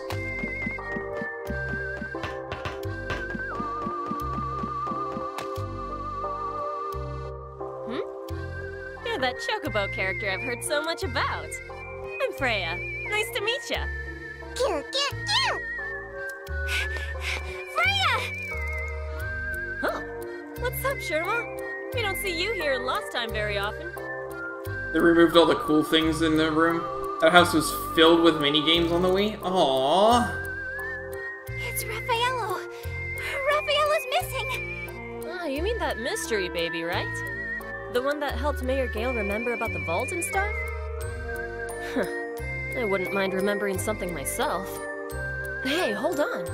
You're that Chocobo character I've heard so much about. I'm Freya. Nice to meet ya. Freya! Huh. What's up, Sherma? We don't see you here in Lost Time very often. They removed all the cool things in the room. That house was filled with mini-games on the Wii. Aww. It's Raffaello. Raffaello's missing. Oh, you mean that mystery baby, right? The one that helped Mayor Gale remember about the vault and stuff? Huh. I wouldn't mind remembering something myself. Hey, hold on.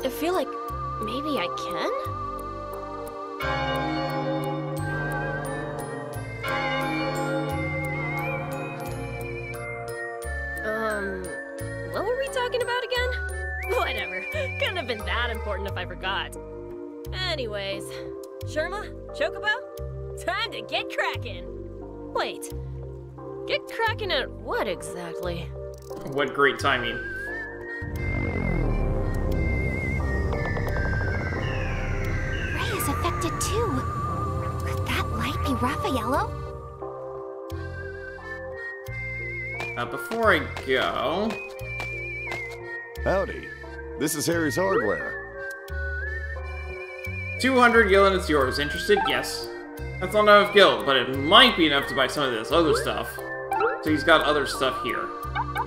I feel like maybe I can? What were we talking about again? Whatever. Couldn't have been that important if I forgot. Anyways, Sherma, Chocobo, time to get cracking. Wait, get cracking at what exactly? What great timing. Ray is affected too. Could that light be Raffaello? Before I go... Howdy. This is Harry's Hardware. 200 gil and it's yours. Interested? Yes. That's not enough gil, but it might be enough to buy some of this other stuff. So he's got other stuff here.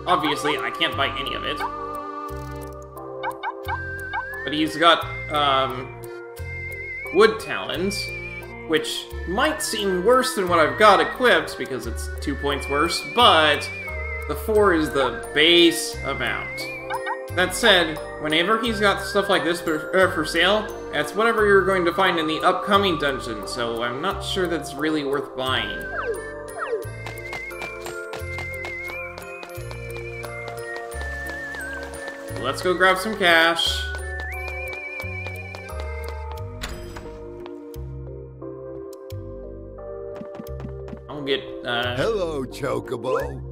Obviously, I can't buy any of it. But he's got, wood talons, which might seem worse than what I've got equipped, because it's 2 points worse, but the 4 is the base amount. That said, whenever he's got stuff like this for sale, that's whatever you're going to find in the upcoming dungeon, so I'm not sure that's really worth buying. Let's go grab some cash. I'll get, Hello, Chocobo.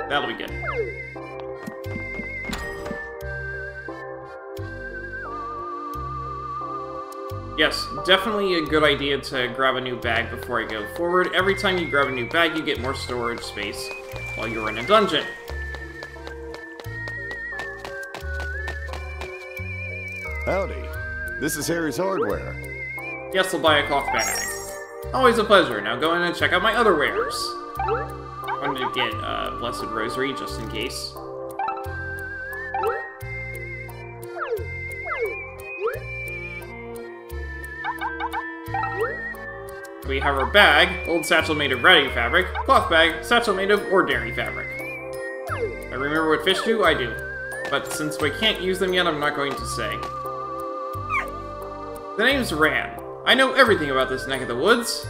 That'll be good. Yes, definitely a good idea to grab a new bag before I go forward. Every time you grab a new bag, you get more storage space while you're in a dungeon. Howdy. This is Harry's Hardware. Yes, I'll buy a cloth bag. Always a pleasure. Now go in and check out my other wares. I wanted to get Blessed Rosary just in case. We have our bag, old satchel made of ratty fabric, cloth bag, satchel made of ordinary fabric. I remember what fish do, I do. But since we can't use them yet, I'm not going to say. The name's Ran. I know everything about this neck of the woods.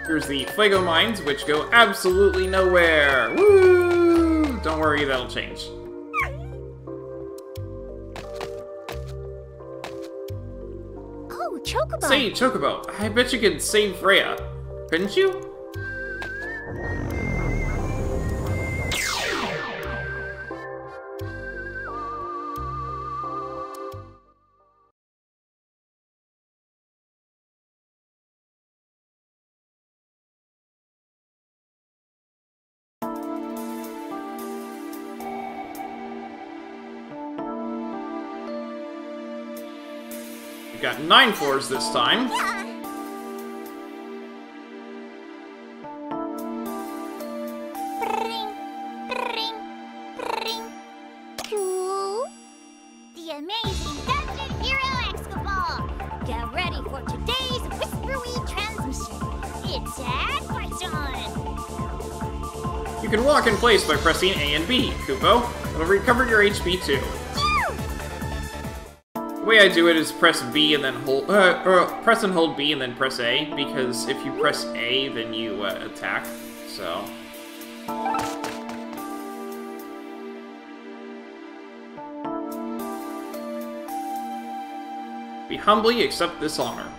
Here's the Fuego mines, which go absolutely nowhere. Woo! Don't worry, that'll change. Oh, Chocobo! Say, Chocobo, I bet you could save Freya. Couldn't you? We got 9 floors this time. To the amazing Dungeon Hero Excalibur! Get ready for today's whispery transmission. It's advice time! You can walk in place by pressing A and B, Kupo. It'll recover your HP too. The way I do it is press B and then hold, press and hold B and then press A, because if you press A, then you attack, so. We humbly accept this honor.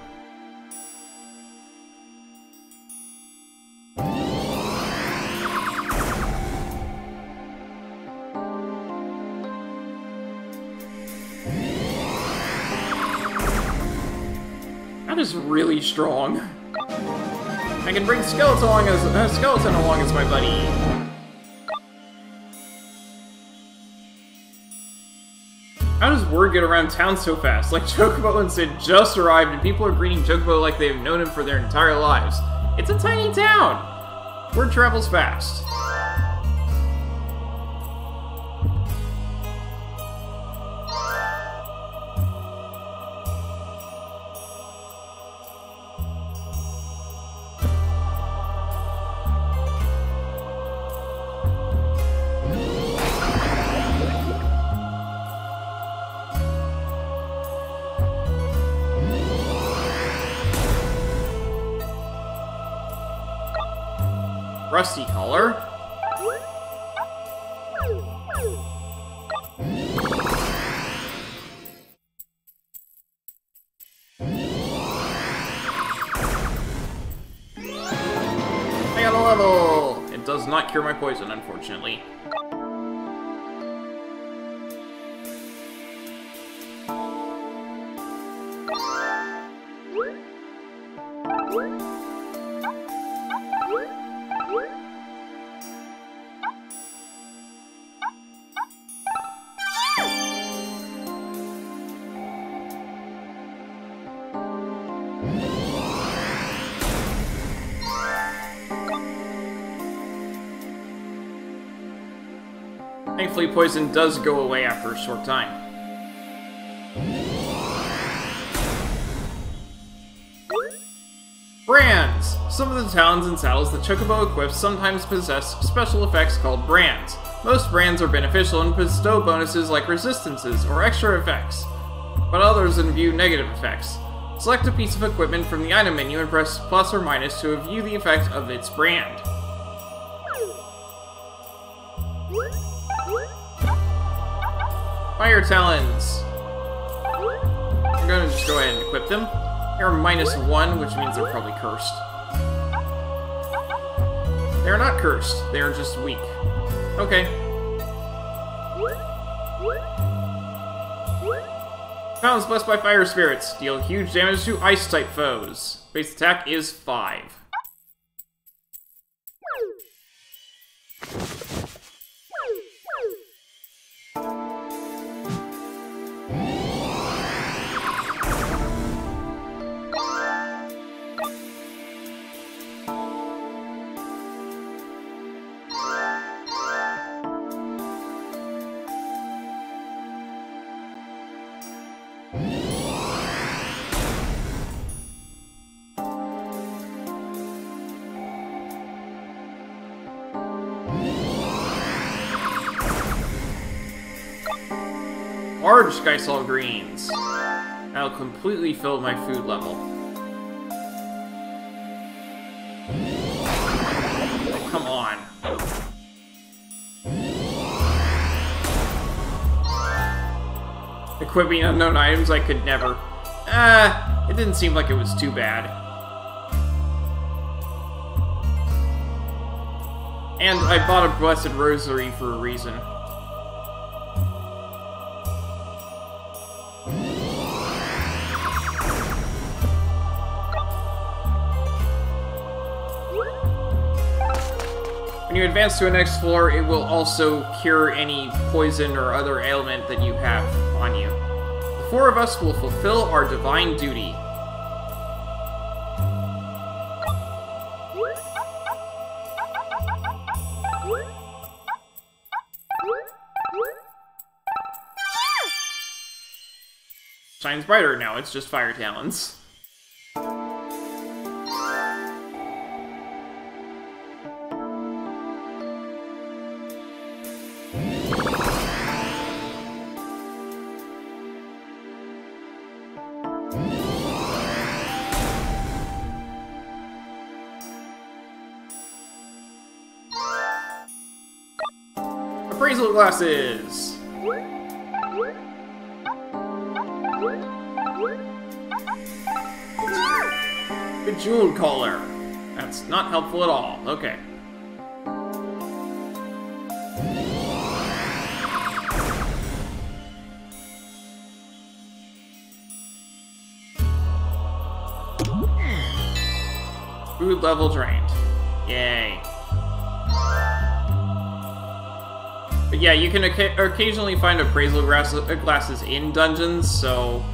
That is really strong. I can bring Skeleton along as my buddy. How does word get around town so fast? Like Chocobo and Sid just arrived and people are greeting Chocobo like they've known him for their entire lives. It's a tiny town! Word travels fast. Rusty color. I got a level! It does not cure my poison, unfortunately. Thankfully, poison does go away after a short time. Brands! Some of the talons and saddles that Chocobo equips sometimes possess special effects called brands. Most brands are beneficial and bestow bonuses like resistances or extra effects, but others imbue negative effects. Select a piece of equipment from the item menu and press plus or minus to view the effect of its brand. Fire Talons! I'm gonna just go ahead and equip them. They're -1, which means they're probably cursed. They're not cursed, they are just weak. Okay. Talons blessed by fire spirits. Deal huge damage to ice-type foes. Base attack is 5. Large Sky Salt Greens. That'll completely fill my food level. Come on. Equipping unknown items, I could never. It didn't seem like it was too bad. And I bought a Blessed Rosary for a reason. When you advance to the next floor, it will also cure any poison or other ailment that you have on you. The 4 of us will fulfill our divine duty. Shines brighter now, it's just fire talons. Appraisal glasses! Bejeweled collar. That's not helpful at all. Okay. Food level drained. Yay. But yeah, you can occasionally find appraisal glasses in dungeons, so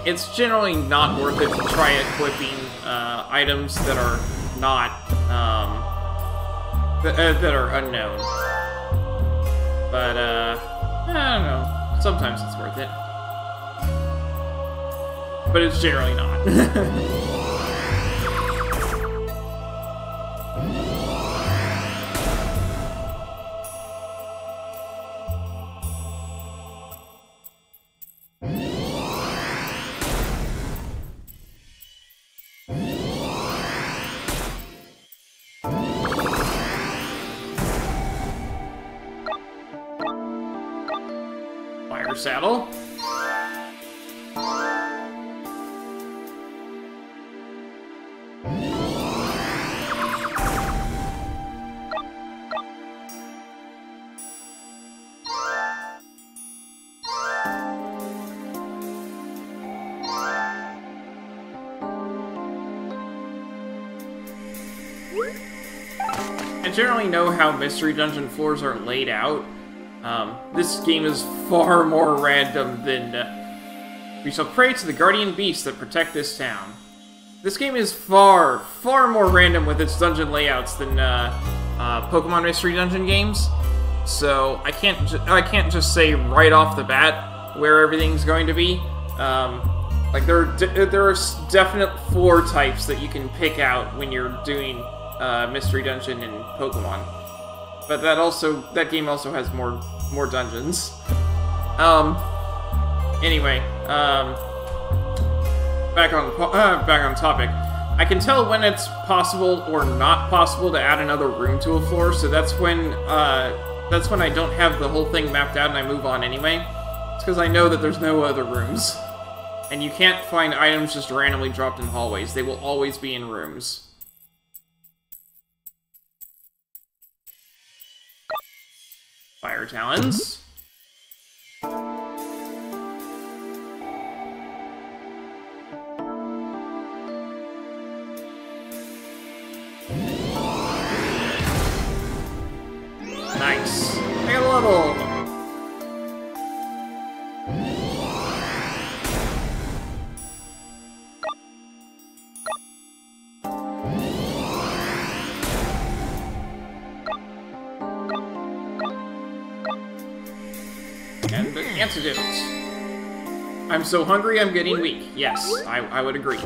it's generally not worth it to try equipping items that are not that are unknown. But I don't know. Sometimes it's worth it, but it's generally not. Saddle. I generally know how mystery dungeon floors are laid out. This game is far more random than... we shall pray to the guardian beasts that protect this town. This game is far, far more random with its dungeon layouts than Pokemon Mystery Dungeon games. So I can't just say right off the bat where everything's going to be. Like there are definite floor types that you can pick out when you're doing Mystery Dungeon in Pokemon. But that game also has more dungeons. Anyway, back on topic. I can tell when it's possible or not possible to add another room to a floor, so that's when I don't have the whole thing mapped out and I move on anyway. It's because I know that there's no other rooms. And you can't find items just randomly dropped in hallways. They will always be in rooms. Fire Talons. antidote. I'm so hungry I'm getting weak. Yes, I would agree.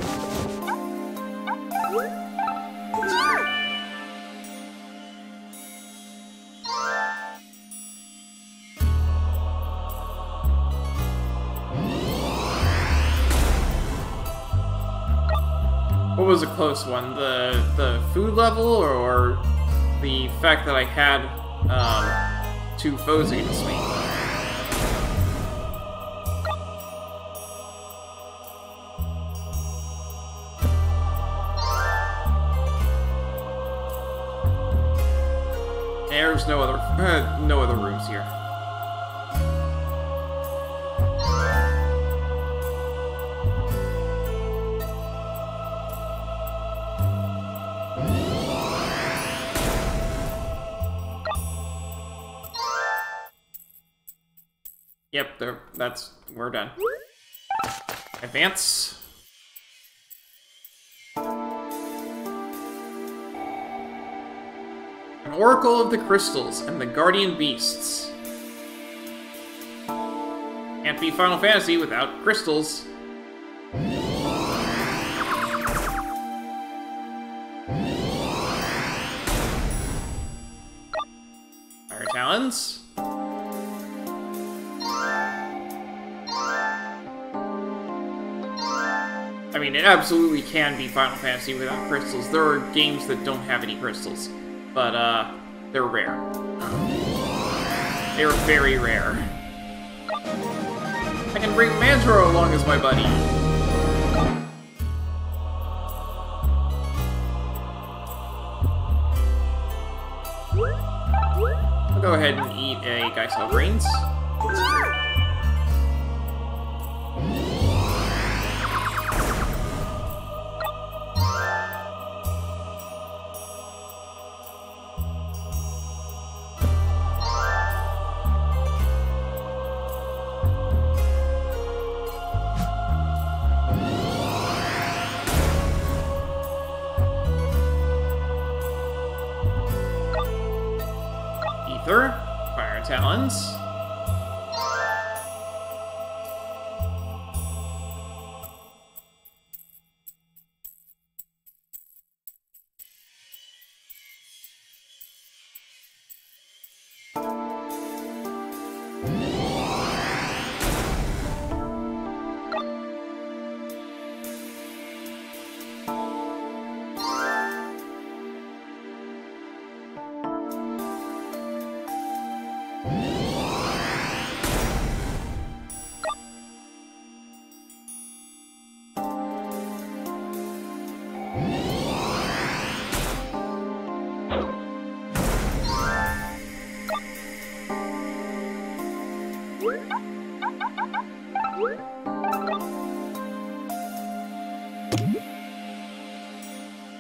What was a close one? The food level or the fact that I had 2 foes against me? There's no other rooms here. Yep, we're done. Advance. An Oracle of the Crystals and the Guardian Beasts. Can't be Final Fantasy without crystals. Fire Talons. I mean, it absolutely can be Final Fantasy without crystals. There are games that don't have any crystals, but, they're rare. They're very rare. I can bring Manjaro along as my buddy. I'll go ahead and eat a Geisel Brains. Fire Talons.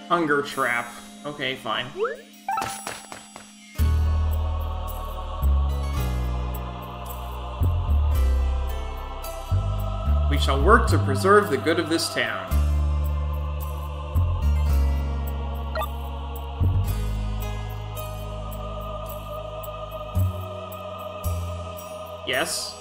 Hunger Trap. Okay, fine. We shall work to preserve the good of this town. Yes.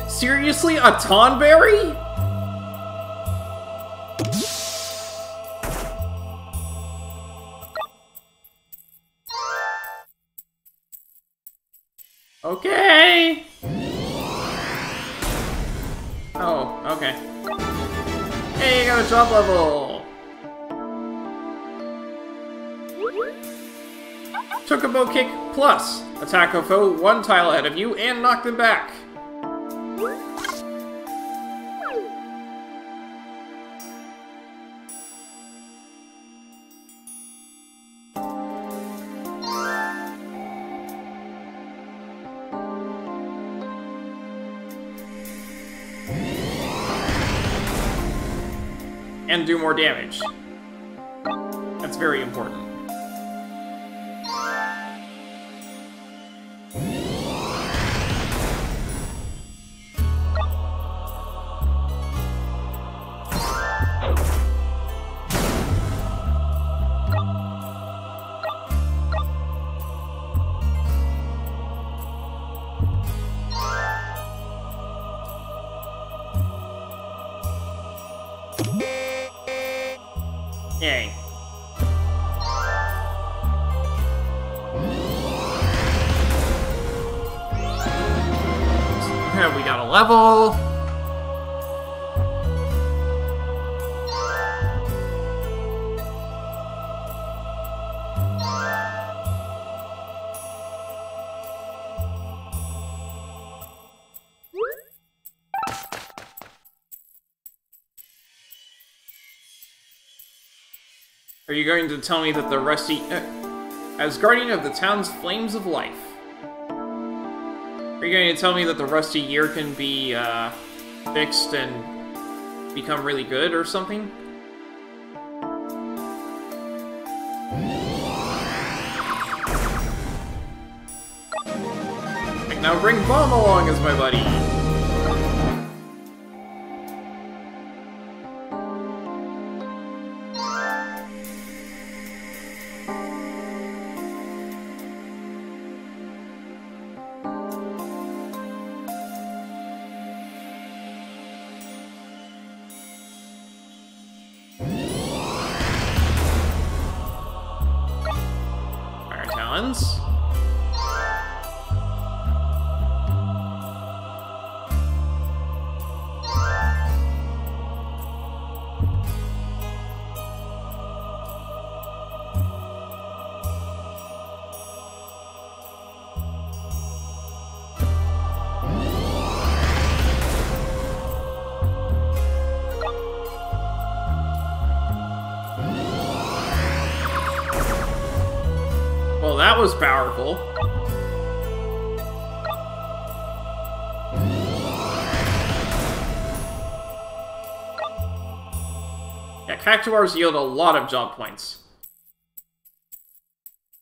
Seriously? A Tonberry? Okay. Oh, okay. Hey, you got a job level. Chocobo Kick Plus. Attack a foe 1 tile ahead of you and knock them back. And do more damage. That's very important. Yay. Yeah, we got a level. Are you going to tell me that the rusty... as guardian of the town's flames of life, are you going to tell me that the rusty year can be, fixed and become really good or something? Right, now bring Bomb along as my buddy! Well, that was powerful. Yeah, cactuars yield a lot of jump points.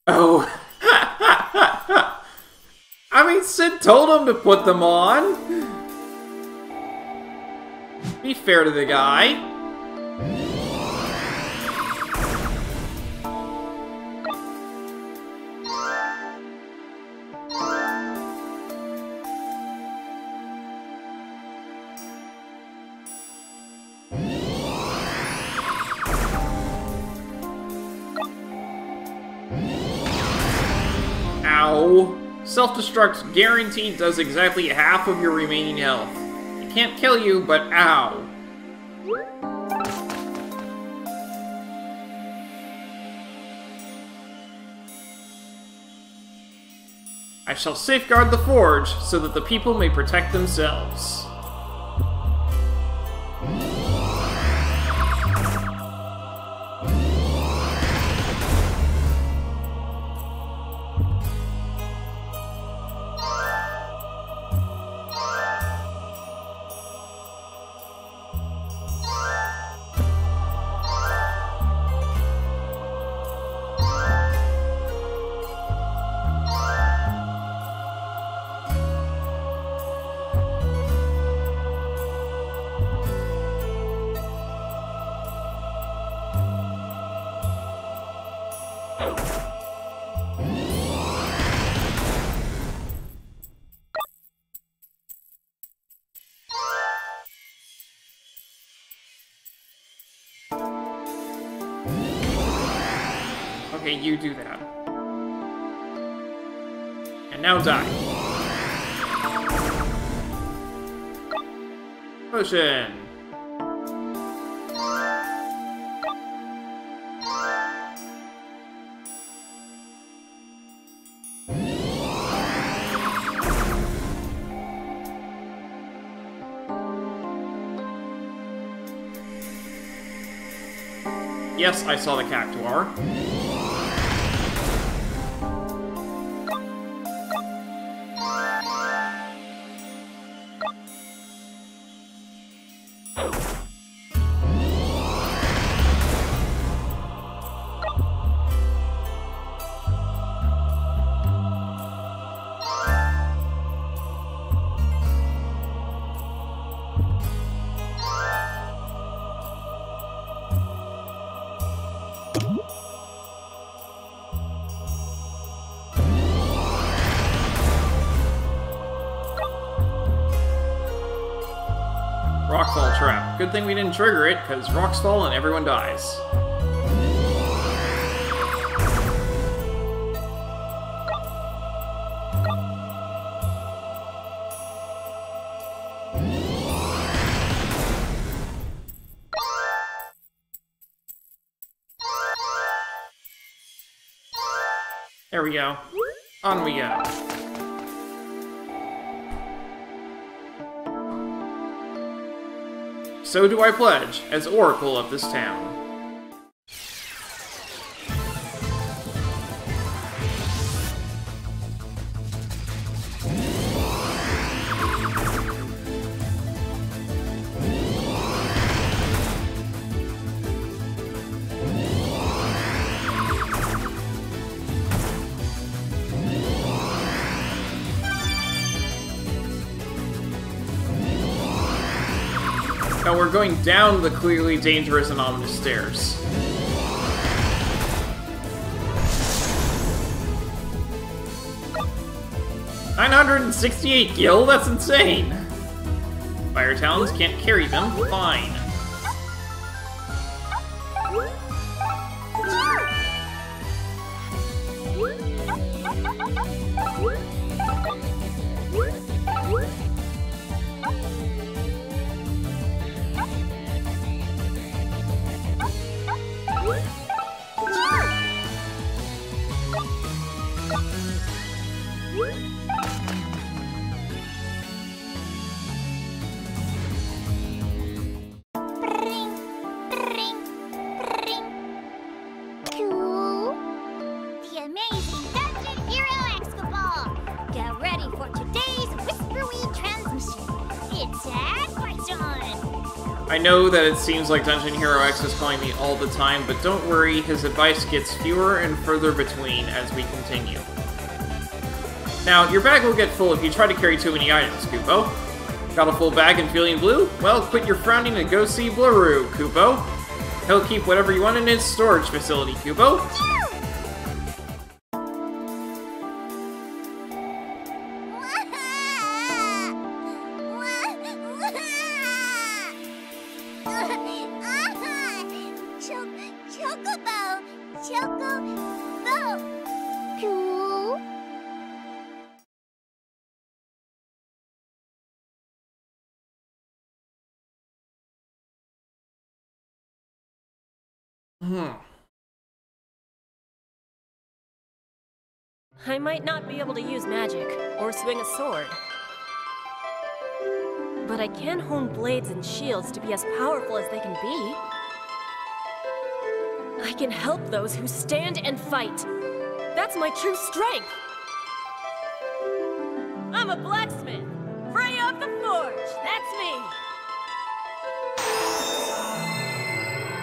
Oh. I mean, Sid told him to put them on. Be fair to the guy. Self-destruct guaranteed does exactly half of your remaining health. It can't kill you, but ow. I shall safeguard the forge so that the people may protect themselves. Okay, you do that. And now die. Potion! Yes, I saw the cactuar. Rockfall trap. Good thing we didn't trigger it, because rocks fall and everyone dies. There we go. On we go. So do I pledge, as Oracle of this town. Now we're going down the clearly dangerous and ominous stairs. $968 gil? That's insane! Fire Talons can't carry them. Fine. I know that it seems like Dungeon Hero X is calling me all the time, but don't worry, his advice gets fewer and further between as we continue. Now, your bag will get full if you try to carry too many items, Kupo. Got a full bag and feeling blue? Well, quit your frowning and go see Bluroo, Kupo. He'll keep whatever you want in his storage facility, Kupo. Chocobo! Chocobo! Cool? I might not be able to use magic or swing a sword, but I can hone blades and shields to be as powerful as they can be. I can help those who stand and fight. That's my true strength. I'm a blacksmith. Freya of the Forge. That's me.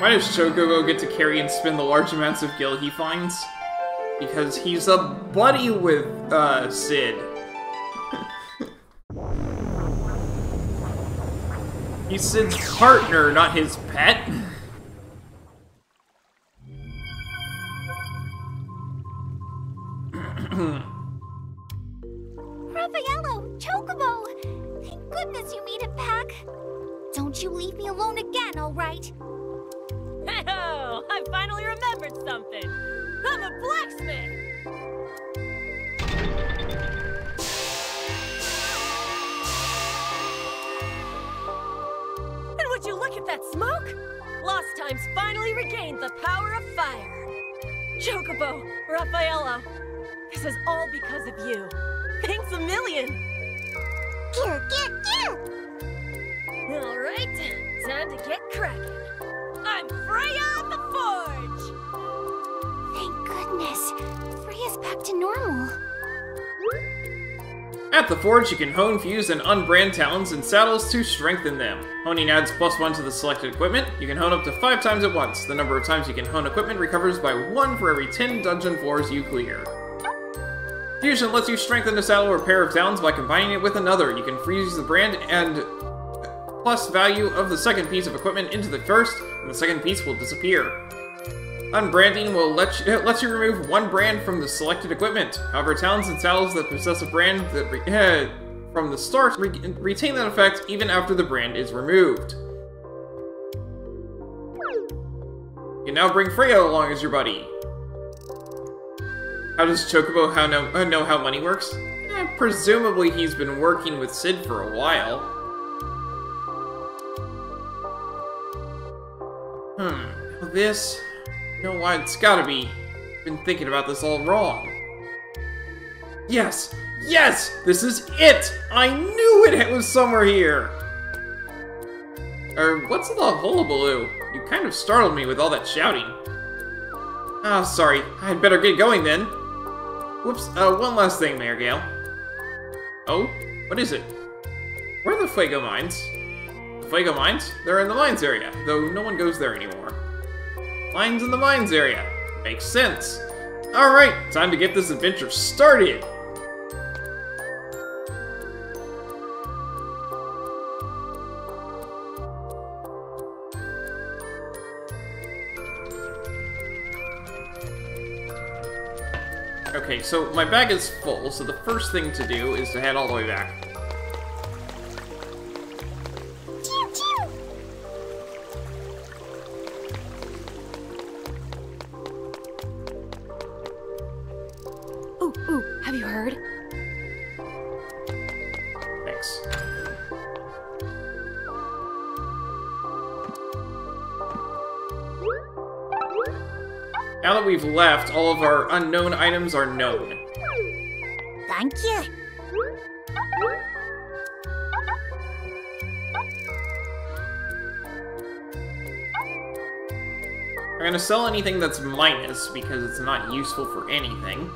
Why does Chocobo get to carry and spin the large amounts of gil he finds? Because he's a buddy with, Sid. He's Sid's partner, not his pet. Raffaello! Chocobo! Thank goodness you made it back. Don't you leave me alone again, alright? Oh, I finally remembered something. I'm a blacksmith! And would you look at that smoke? Lost Times finally regained the power of fire. Chocobo, Raffaello, this is all because of you. Thanks a million! All right, time to get cracking. I'm Freya of the Forge! Thank goodness. Freya's back to normal. At the Forge, you can hone, fuse, and unbrand talons and saddles to strengthen them. Honing adds +1 to the selected equipment. You can hone up to 5 times at once. The number of times you can hone equipment recovers by 1 for every 10 dungeon floors you clear. Fusion lets you strengthen a saddle or pair of talons by combining it with another. You can freeze the brand and plus value of the second piece of equipment into the first, and the second piece will disappear. Unbranding will lets you remove 1 brand from the selected equipment. However, talons and saddles that possess a brand that from the start retain that effect even after the brand is removed. You can now bring Freya along as your buddy. How does Chocobo know how money works? Presumably he's been working with Sid for a while. This... You know why? It's gotta be... Been thinking about this all wrong. Yes! Yes! This is it! I knew it was somewhere here! What's the hullabaloo? You kind of startled me with all that shouting. Ah, sorry. I'd better get going then. Whoops, one last thing, Mayor Gale. Oh? What is it? Where are the Fuego mines? The Fuego mines? They're in the mines area, though no one goes there anymore. Mines in the mines area. Makes sense. Alright, time to get this adventure started! Okay, so my bag is full, so the first thing to do is to head all the way back. Ooh, have you heard? Thanks. Now that we've left, all of our unknown items are known. Thank you. I'm gonna sell anything that's minus, because it's not useful for anything.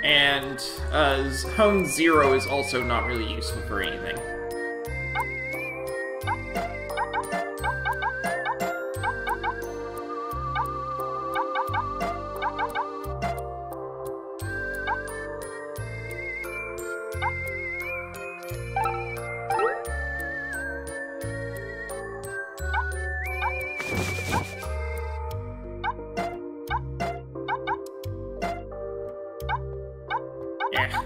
And Hone Zero is also not really useful for anything. Yeah.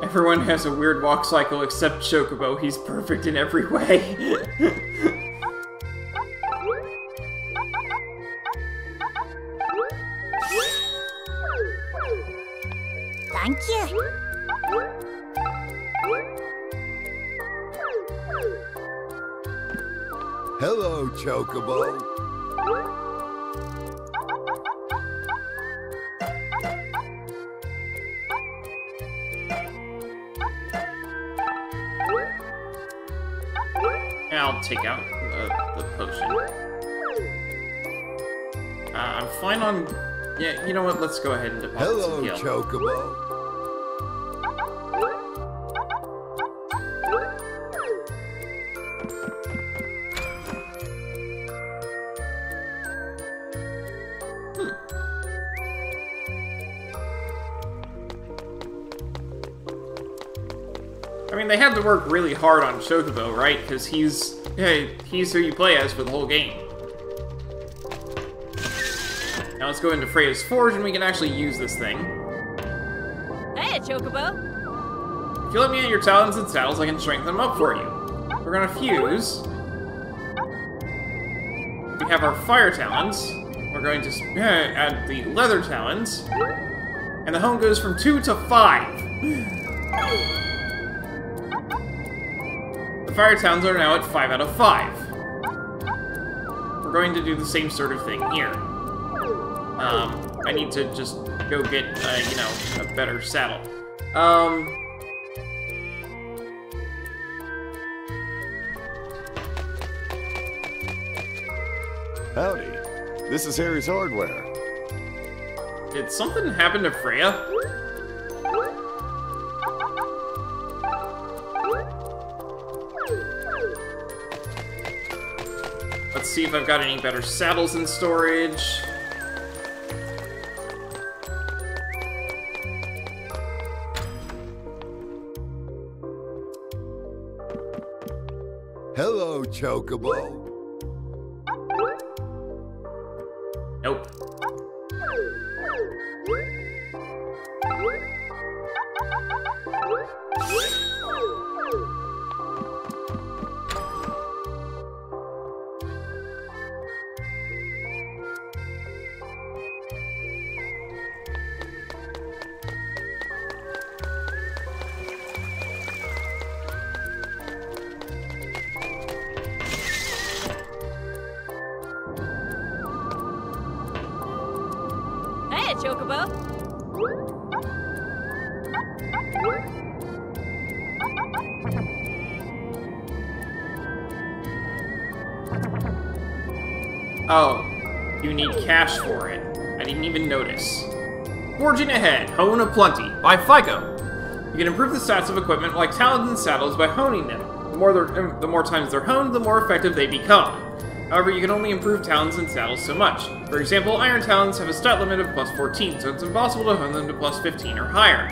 Everyone has a weird walk cycle except Chocobo. He's perfect in every way. Thank you. Hello, Chocobo. I'll take out the potion. I'm fine on... Yeah, you know what? Let's go ahead and deposit some heal. Hello, Chocobo. I mean, they had to work really hard on Chocobo, right? Because he's who you play as for the whole game. Now let's go into Freya's Forge and we can actually use this thing. Hey, Chocobo! If you let me at your talents and saddles, I can strengthen them up for you. We're gonna fuse. We have our fire talons. We're going to add the leather talons. And the home goes from 2 to 5. The fire talons are now at 5 out of 5. We're going to do the same sort of thing here. I need to just go get, you know, a better saddle. Howdy. This is Harry's Hardware. Did something happen to Freya? Let's see if I've got any better saddles in storage. Hello, Chocobo. Nope. Chocobo? Oh, you need cash for it. I didn't even notice. Forging ahead, hone aplenty by FIGO. You can improve the stats of equipment like talons and saddles by honing them. The more times they're honed, the more effective they become. However, you can only improve talons and saddles so much. For example, iron talons have a stat limit of plus 14, so it's impossible to hone them to plus 15 or higher.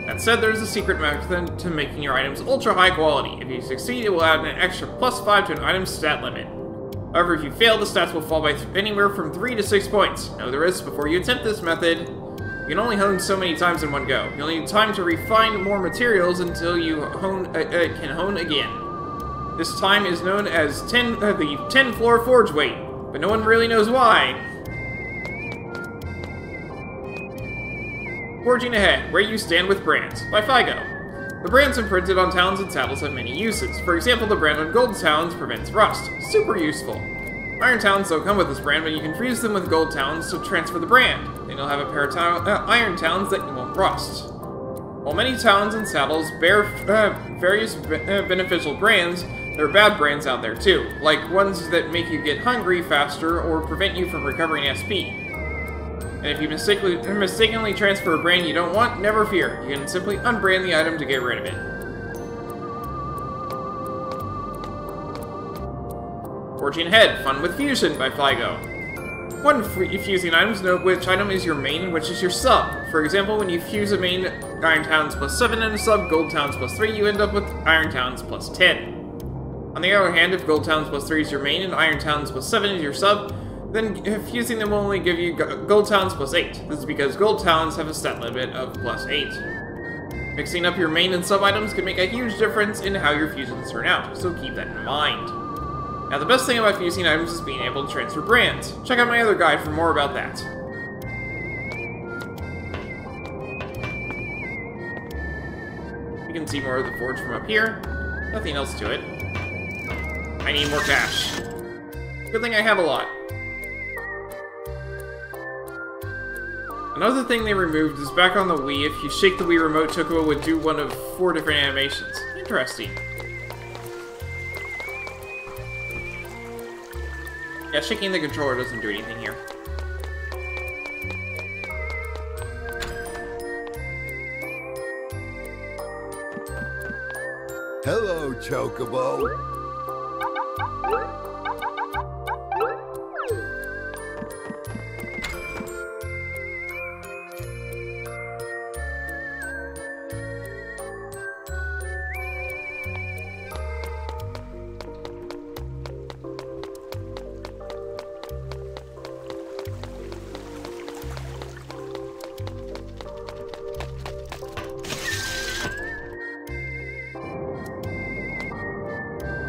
That said, there's a secret method to making your items ultra high quality. If you succeed, it will add an extra plus 5 to an item's stat limit. However, if you fail, the stats will fall by anywhere from 3 to 6 points. Know the risks before you attempt this method. You can only hone so many times in one go. You'll need time to refine more materials until you can hone again. This time is known as the 10-floor forge weight, but no one really knows why. Forging ahead, where you stand with brands, by FIGO. The brands imprinted on talons and saddles have many uses. For example, the brand on gold talons prevents rust. Super useful. Iron talons don't come with this brand, but you can fuse them with gold talons to transfer the brand. Then you'll have a pair of iron talons that won't rust. While many talons and saddles bear various beneficial brands, there are bad brands out there too, like ones that make you get hungry faster or prevent you from recovering SP. And if you mistakenly transfer a brand you don't want, never fear. You can simply unbrand the item to get rid of it. Forging ahead, fun with fusion by FIGO. One fusing items, note which item is your main and which is your sub. For example, when you fuse a main iron talons plus 7 and a sub gold talons plus 3, you end up with iron talons plus 10. On the other hand, if gold talons plus 3 is your main and iron talons plus 7 is your sub, then fusing them will only give you gold talons plus 8. This is because gold talons have a stat limit of plus 8. Mixing up your main and sub items can make a huge difference in how your fusions turn out, so keep that in mind. Now the best thing about fusing items is being able to transfer brands. Check out my other guide for more about that. You can see more of the forge from up here. Nothing else to it. I need more cash. Good thing I have a lot. Another thing they removed is back on the Wii, if you shake the Wii remote, Chocobo would do one of 4 different animations. Interesting. Yeah, shaking the controller doesn't do anything here. Hello, Chocobo.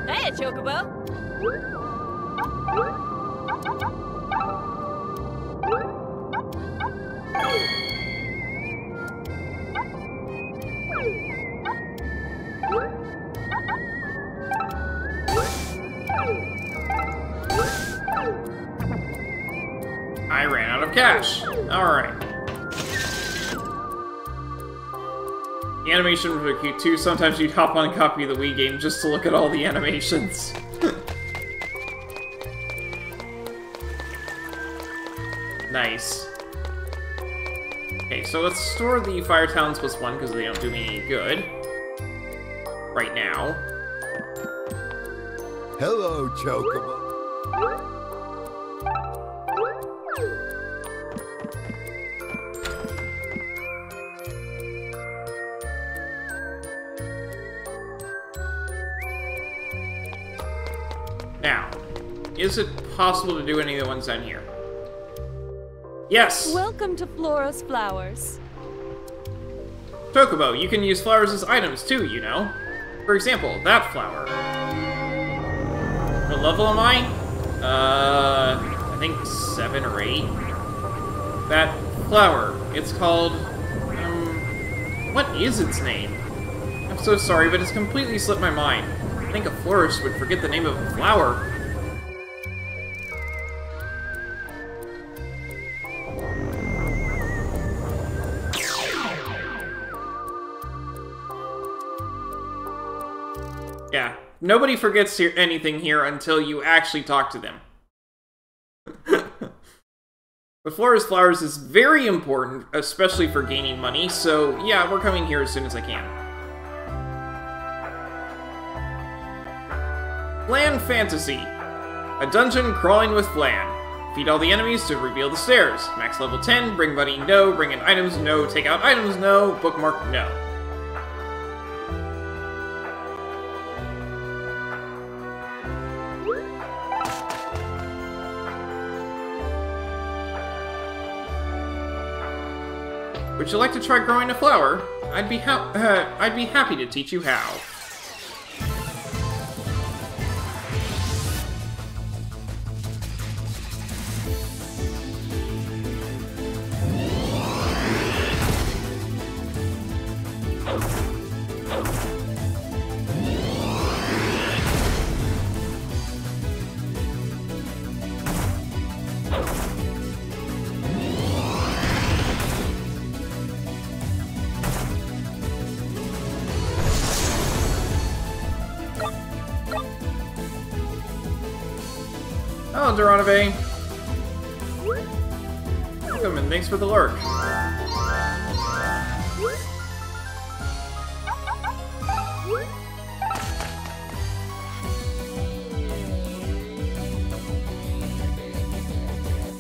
Hey, Chocobo! I ran out of cash. Alright. The animation was cute too. Sometimes you'd hop on a copy of the Wii game just to look at all the animations. Nice. Okay, so let's store the Fire Talons plus 1 because they don't do me any good. Right now. Hello, Chocobo. Now, is it possible to do any of the ones down here? Yes! Welcome to Flora's Flowers. Chocobo, you can use flowers as items too, you know. For example, that flower. What level am I? I think 7 or 8. That flower, it's called, what is its name? I'm so sorry, but it's completely slipped my mind. I think a florist would forget the name of a flower. Yeah, nobody forgets anything here until you actually talk to them. But Flowers is very important, especially for gaining money, so yeah, we're coming here as soon as I can. Flan Fantasy. A dungeon crawling with Flan. Feed all the enemies to reveal the stairs. Max level 10, bring money, no. Bring in items, no. Take out items, no. Bookmark, no. Would you like to try growing a flower? I'd be happy to teach you how. Oh, Duranovae. Welcome and thanks for the lurk.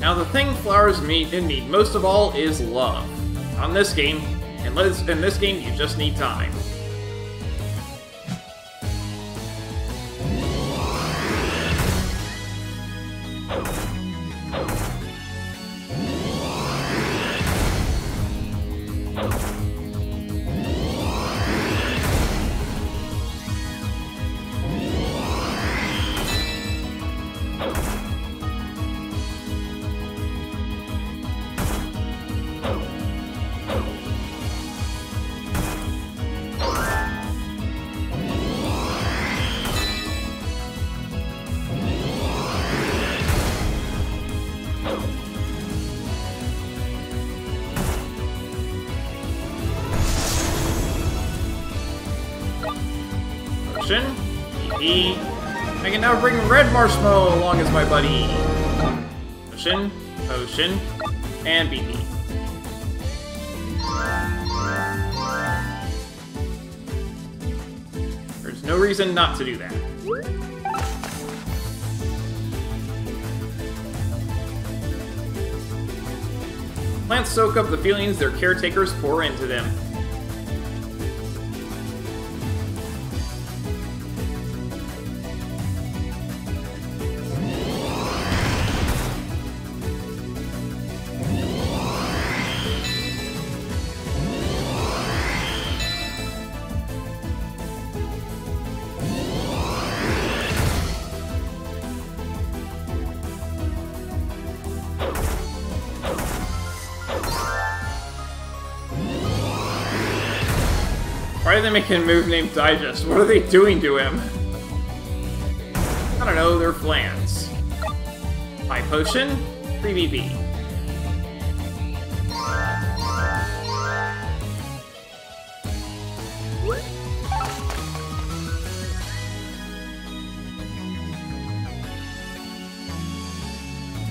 Now the thing flowers need most of all is love. On this game, in this game you just need time. I can now bring Red Marshmallow along as my buddy. Potion, Potion, and BP. There's no reason not to do that. Plants soak up the feelings their caretakers pour into them. Why did they make a move named Digest? What are they doing to him? I don't know, they're Flans. High Potion, 3BP.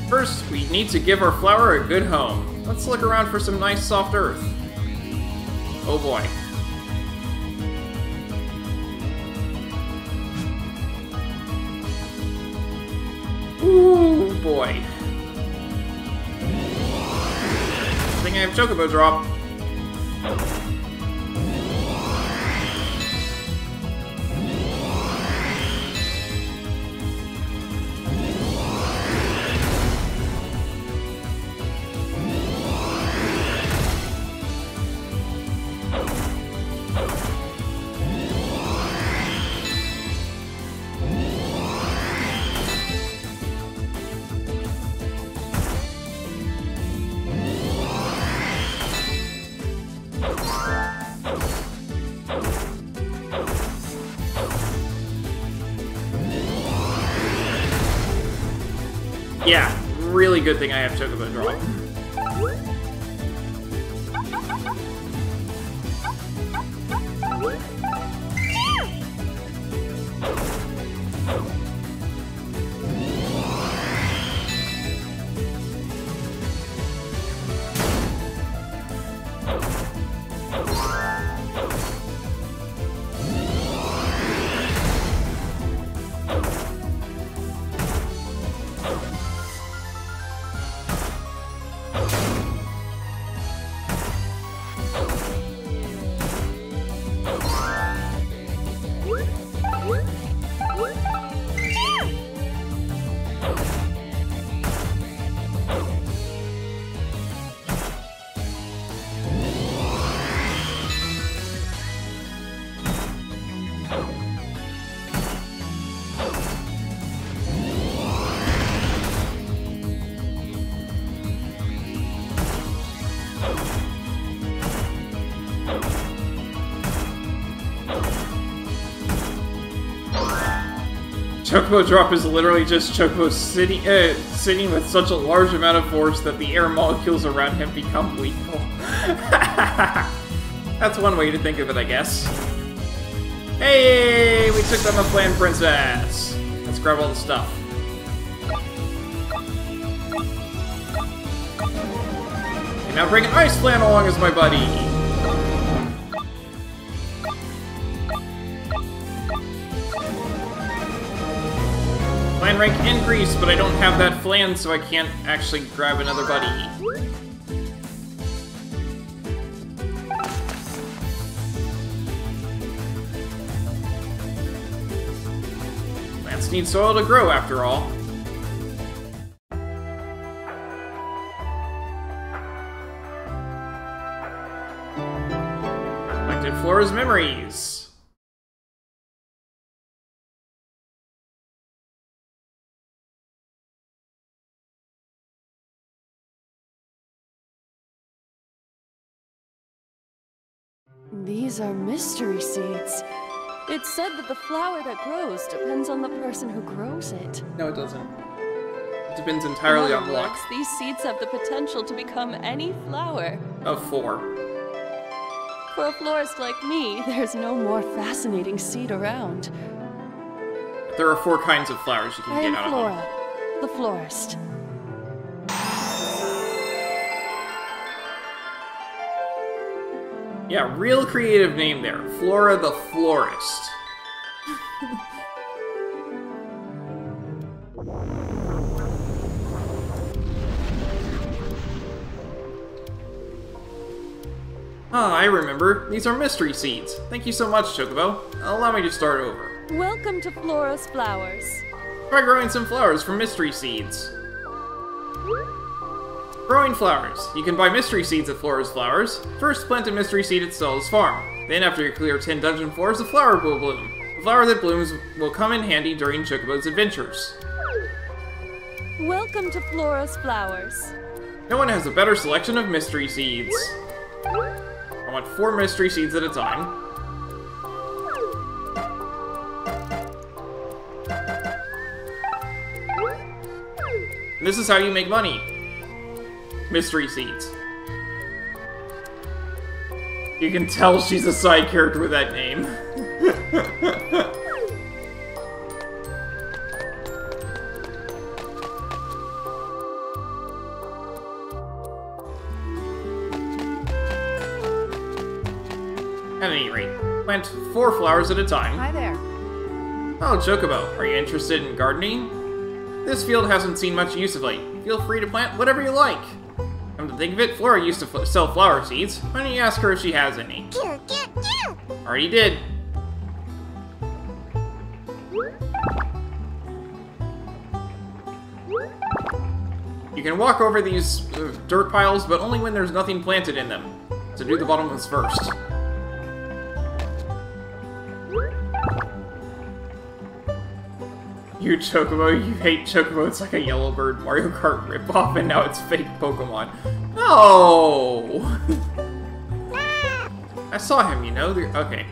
First, we need to give our flower a good home. Let's look around for some nice soft earth. Oh boy. Ooh, boy. I think I have Chocobo drop. Yeah, really good thing I have Chocobo drop. Chocobo drop is literally just Chocobo sitting with such a large amount of force that the air molecules around him become lethal. That's one way to think of it, I guess. Hey, we took down the Flan Princess. Let's grab all the stuff. And now bring Ice Flan along as my buddy. Flan rank increased, but I don't have that flan, so I can't actually grab another buddy. Plants need soil to grow, after all. Collected Flora's memories. These are mystery seeds. It's said that the flower that grows depends on the person who grows it. No, it doesn't. It depends entirely on luck. These seeds have the potential to become any flower. Of 4. For a florist like me, there's no more fascinating seed around. There are 4 kinds of flowers you can get out of them. I am Flora, the florist. Yeah, real creative name there. Flora the Florist. Ah, I remember. These are mystery seeds. Thank you so much, Chocobo. Allow me to start over. Welcome to Flora's Flowers. Try growing some flowers from mystery seeds. Growing flowers. You can buy mystery seeds at Flora's Flowers. First, plant a mystery seed at Stella's farm. Then, after you clear 10 dungeon floors, a flower will bloom. The flower that blooms will come in handy during Chocobo's adventures. Welcome to Flora's Flowers. No one has a better selection of mystery seeds. I want 4 mystery seeds at a time. And this is how you make money. Mystery seeds. You can tell she's a side character with that name. At any rate, plant 4 flowers at a time. Hi there. Oh, Chocobo, are you interested in gardening? This field hasn't seen much use of late. Feel free to plant whatever you like. Come to think of it, Flora used to sell flower seeds. Why don't you ask her if she has any? Already did. You can walk over these dirt piles, but only when there's nothing planted in them. So do the bottom ones first. You Chocobo, you hate Chocobo, it's like a yellow bird Mario Kart ripoff, and now it's fake Pokemon. No! I saw him, you know? Okay.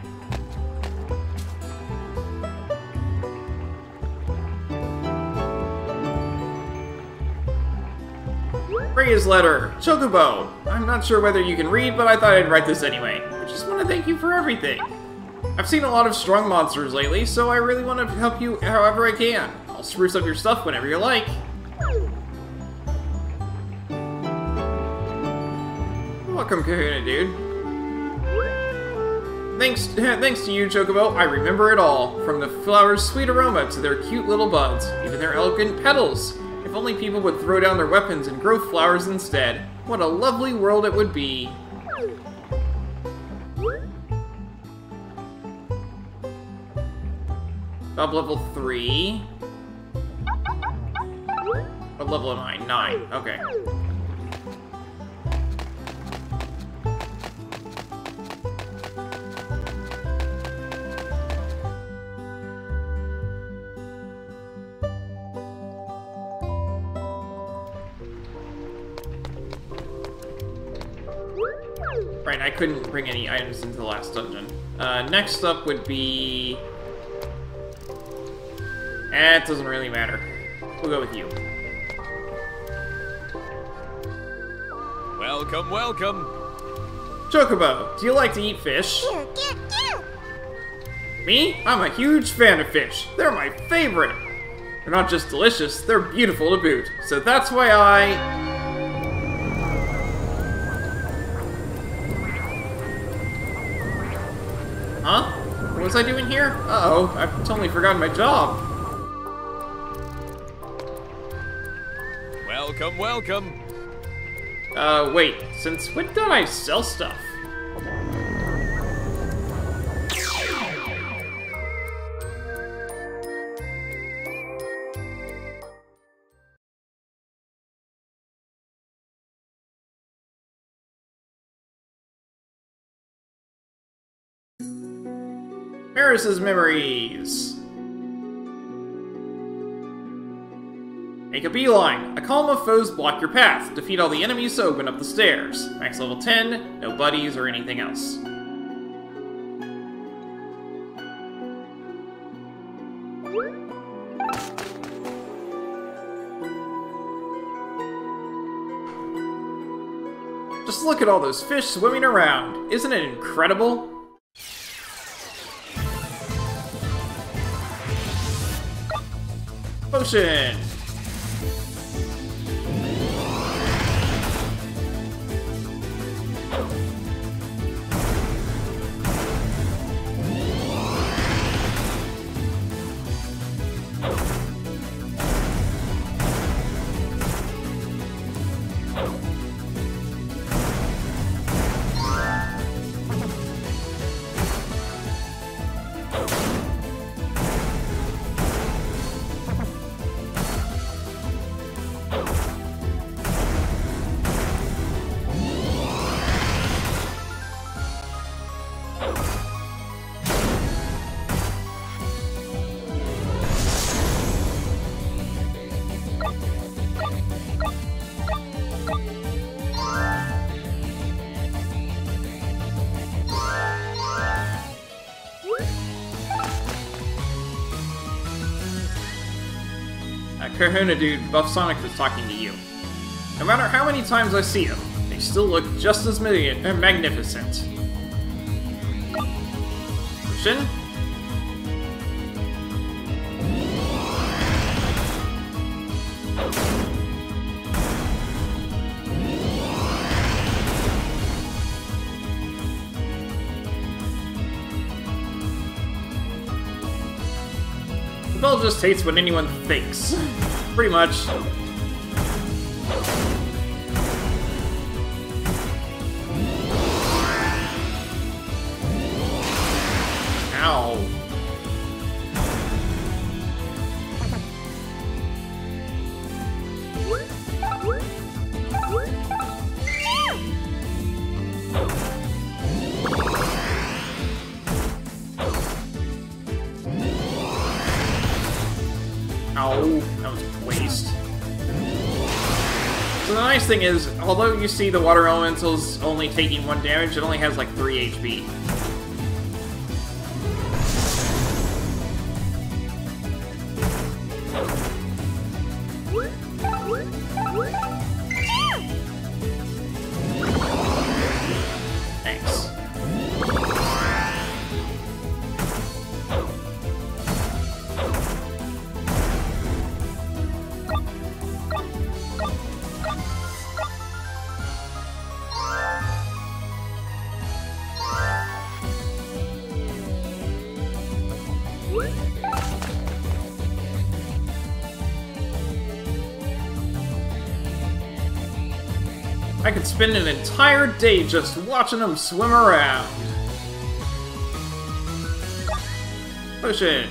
Ray's letter. Chocobo, I'm not sure whether you can read, but I thought I'd write this anyway. I just want to thank you for everything. I've seen a lot of strong monsters lately, so I really want to help you however I can. I'll spruce up your stuff whenever you like. Welcome, Kahuna, dude. Thanks to you, Chocobo, I remember it all. From the flowers' sweet aroma to their cute little buds, even their elegant petals. If only people would throw down their weapons and grow flowers instead. What a lovely world it would be. Job level 3. What level am I? 9. Okay. Right, I couldn't bring any items into the last dungeon. Next up would be... It doesn't really matter. We'll go with you. Welcome, welcome. Chocobo, do you like to eat fish? Me? I'm a huge fan of fish. They're my favorite. They're not just delicious, they're beautiful to boot. So that's why I... Huh? What was I doing here? Uh-oh, I've totally forgotten my job. Welcome, welcome. Wait, since when did I sell stuff? Paris's memories. Make a beeline. A column of foes block your path. Defeat all the enemies to open up the stairs. Max level 10, no buddies or anything else. Just look at all those fish swimming around. Isn't it incredible? Potion! Kahuna dude, Buff Sonic was talking to you. No matter how many times I see them, they still look just as magnificent. Potion? The bell just hates what anyone thinks. Pretty much. Ow. Ow, that was a waste. So the nice thing is, although you see the water elementals only taking 1 damage, it only has like 3 HP. Thanks. I could spend an entire day just watching them swim around. Potion.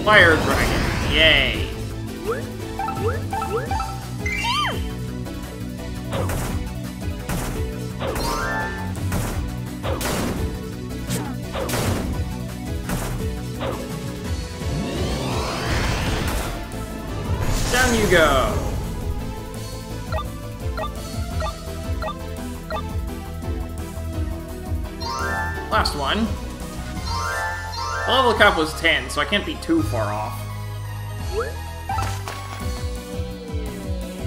Fire Dragon. Yay. Down you go. Last one. The level cap was 10, so I can't be too far off.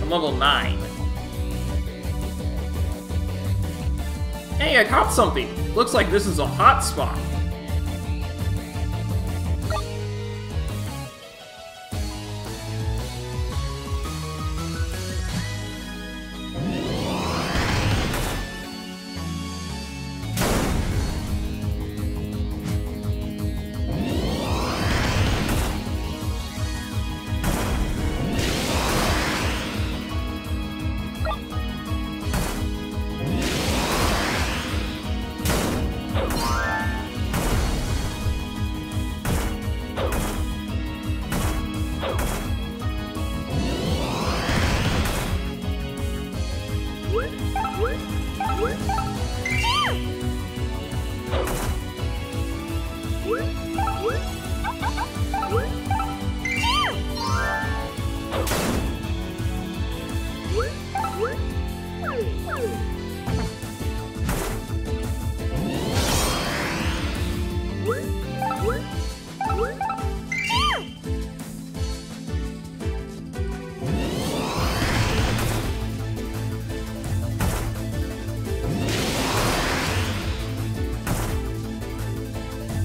I'm level 9. Hey, I caught something! Looks like this is a hot spot.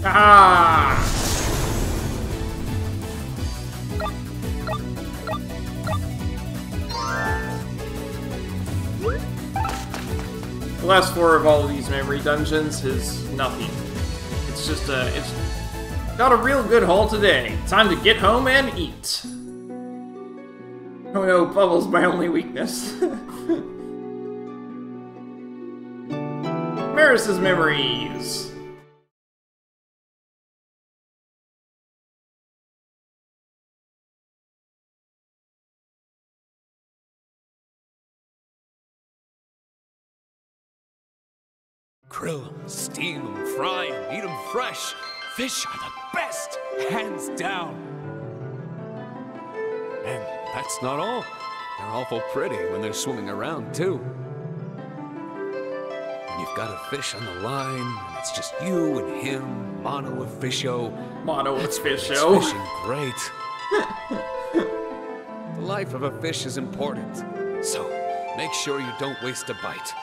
Ah! The last 4 of all of these memory dungeons is nothing. It's just it's got a real good haul today. Time to get home and eat. Oh no, Bubble's my only weakness. Maris's memories. Grill 'em, steam 'em, fry 'em, eat 'em fresh. Fish are the best, hands down. And that's not all. They're awful pretty when they're swimming around, too. When you've got a fish on the line, and it's just you and him, mono of fisho. Mono of That's fisho. fishing great. The life of a fish is important, so make sure you don't waste a bite.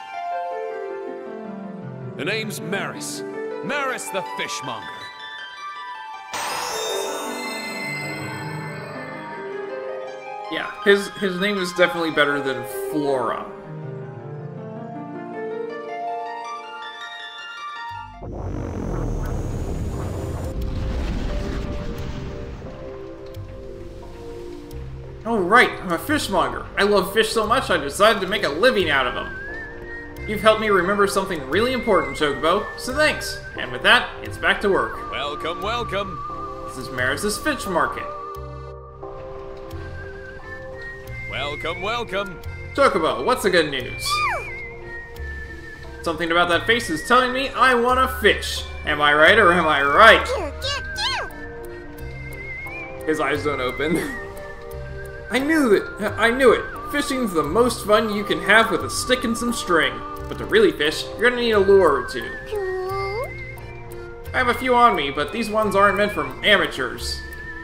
The name's Maris. Maris the Fishmonger. Yeah, his name is definitely better than Flora. Oh right, I'm a fishmonger. I love fish so much I decided to make a living out of them. You've helped me remember something really important, Chocobo, so thanks. And with that, it's back to work. Welcome, welcome. This is Maris's Fish Market. Welcome, welcome. Chocobo, what's the good news? Something about that face is telling me I want a fish. Am I right or am I right? His eyes don't open. I knew it. Fishing's the most fun you can have with a stick and some string. But to really fish, you're gonna need a lure or two. I have a few on me, but these ones aren't meant for amateurs.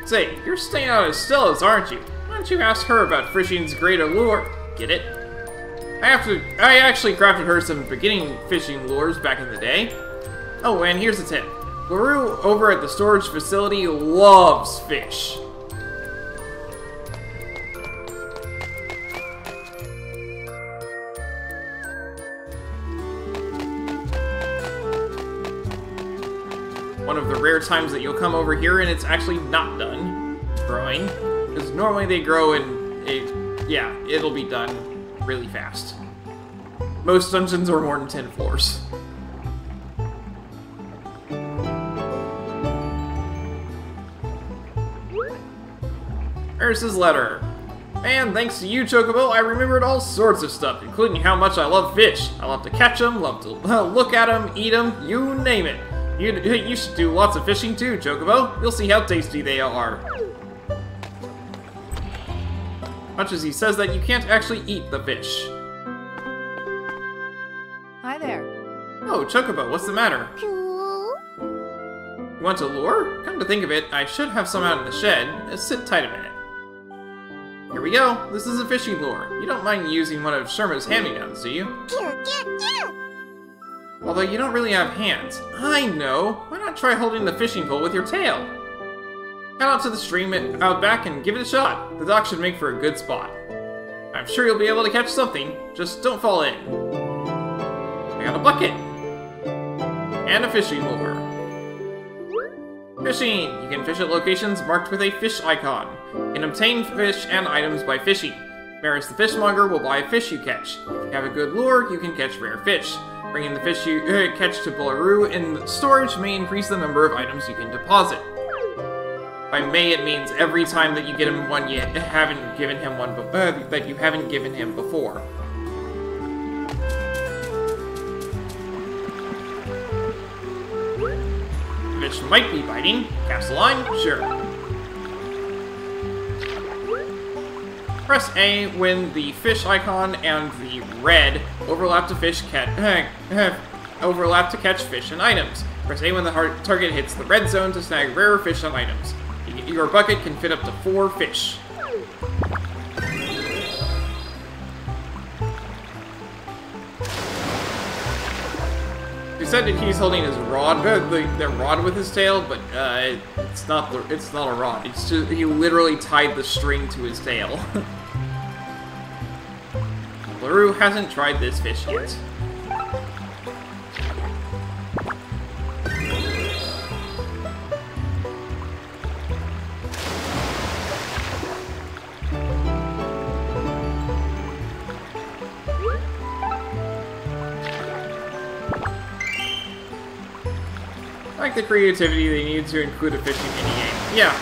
Say, you're staying out of Stella's, aren't you? Why don't you ask her about fishing's great allure? Get it? I actually crafted her some beginning fishing lures back in the day. Oh, and here's a tip. LaRue over at the storage facility loves fish. One of the rare times that you'll come over here and it's actually not done growing. Because normally they grow in yeah, it'll be done really fast. Most dungeons are more than 10 floors. There's his letter. And thanks to you, Chocobo, I remembered all sorts of stuff, including how much I love fish. I love to catch them, love to look at them, eat them, you name it. You should do lots of fishing too, Chocobo. You'll see how tasty they are. Much as he says that you can't actually eat the fish. Hi there. Oh, Chocobo, what's the matter? You want to lure? Come to think of it, I should have some out in the shed. Sit tight a minute. Here we go. This is a fishing lure. You don't mind using one of Sherma's hand-me-downs, do you? Although you don't really have hands. I know. Why not try holding the fishing pole with your tail? Head out to the stream out back and give it a shot. The dock should make for a good spot. I'm sure you'll be able to catch something. Just don't fall in. I got a bucket. And a fishing lure. Fishing! You can fish at locations marked with a fish icon. You can obtain fish and items by fishing. Maris the fishmonger will buy a fish you catch. If you have a good lure, you can catch rare fish. Bringing the fish you catch to Bularoo in storage may increase the number of items you can deposit. By may, it means every time that you get him one you haven't given him one that you haven't given him before. Fish might be biting. Cast a line? Sure. Press A when the fish icon and the red overlap to catch fish and items. Press A when the target hits the red zone to snag rare fish and items. Your bucket can fit up to 4 fish. He said that he's holding his rod, the rod with his tail, but it's not a rod. It's just he literally tied the string to his tail. Bularoo hasn't tried this fish yet. I like the creativity they need to include a fishing minigame. Yeah.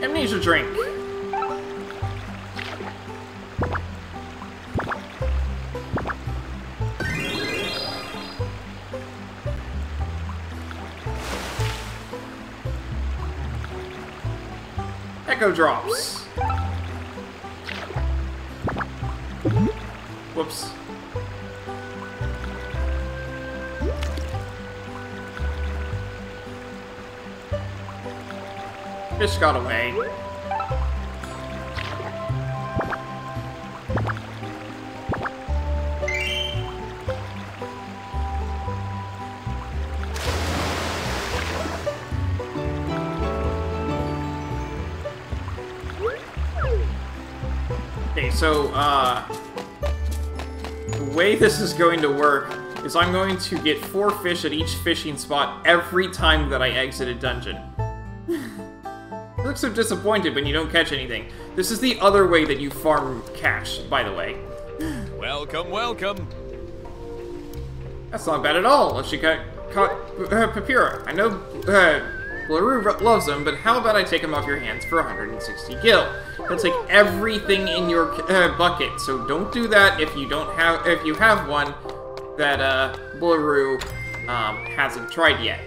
Amnesia drink. Echo drops. Whoops. Fish got away. Okay, so, the way this is going to work is I'm going to get 4 fish at each fishing spot every time that I exit a dungeon. You look so disappointed when you don't catch anything. This is the other way that you farm cash, by the way. Welcome, welcome. That's not bad at all, unless you caught Papyrus. I know Bularoo loves them, but how about I take them off your hands for 160 gil? He'll take everything in your bucket, so don't do that if you have one that Bularoo hasn't tried yet.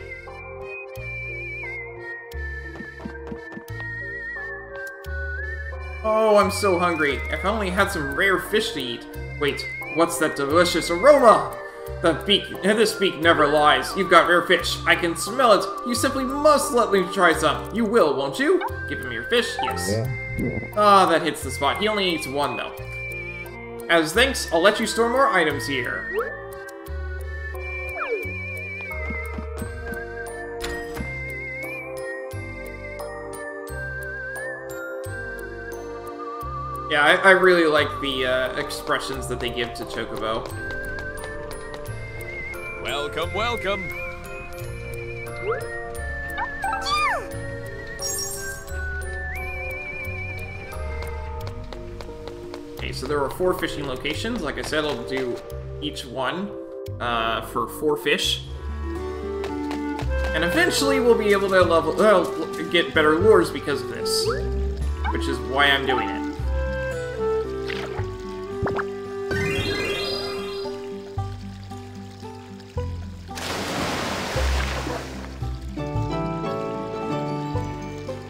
Oh, I'm so hungry. If I only had some rare fish to eat. Wait, what's that delicious aroma? This beak never lies. You've got rare fish. I can smell it. You simply must let me try some. You will, won't you? Give him your fish? Yes. Ah, that hits the spot. He only eats 1, though. As thanks, I'll let you store more items here. Yeah, I really like the expressions that they give to Chocobo. Welcome, welcome. Okay, so there are 4 fishing locations. Like I said, I'll do each one for 4 fish. And eventually we'll be able to get better lures because of this. Which is why I'm doing it.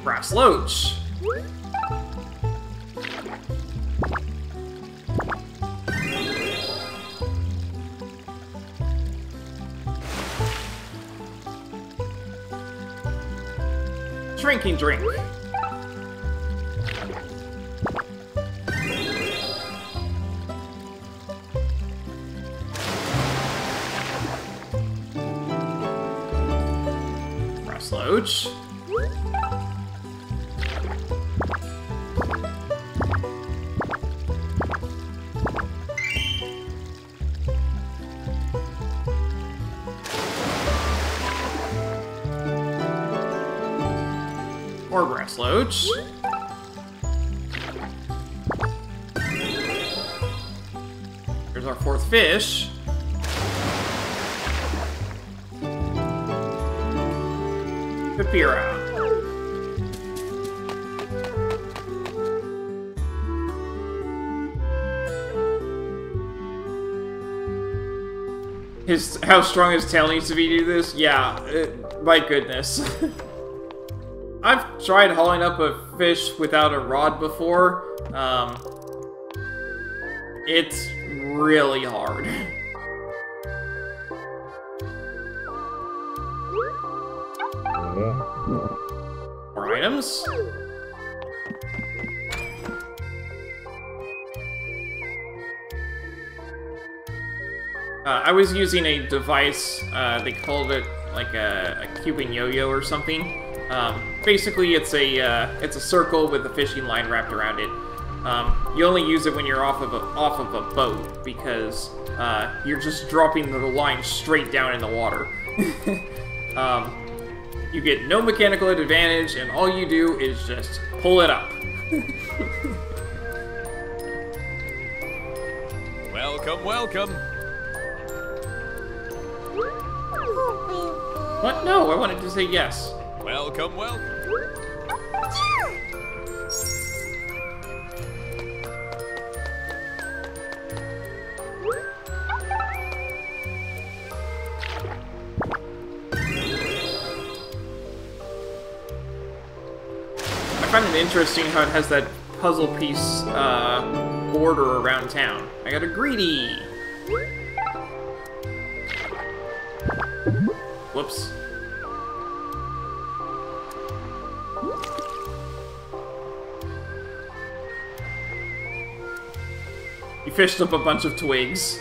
Brass Loach. Drinking drink. Brass Loach. More Brass Loach. Here's our 4th fish. Pipira. How strong his tail needs to be to do this? Yeah, my goodness. I've tried hauling up a fish without a rod before. It's really hard. More items. I was using a device, they called it like a Cuban yo-yo or something. Basically, it's a circle with a fishing line wrapped around it. You only use it when you're off of a boat because you're just dropping the line straight down in the water. You get no mechanical advantage, and all you do is just pull it up. Welcome, welcome. What? No, I wanted to say yes. Welcome, welcome. I find it interesting how it has that puzzle piece border around town. I got a greedy. Whoops. He fished up a bunch of twigs.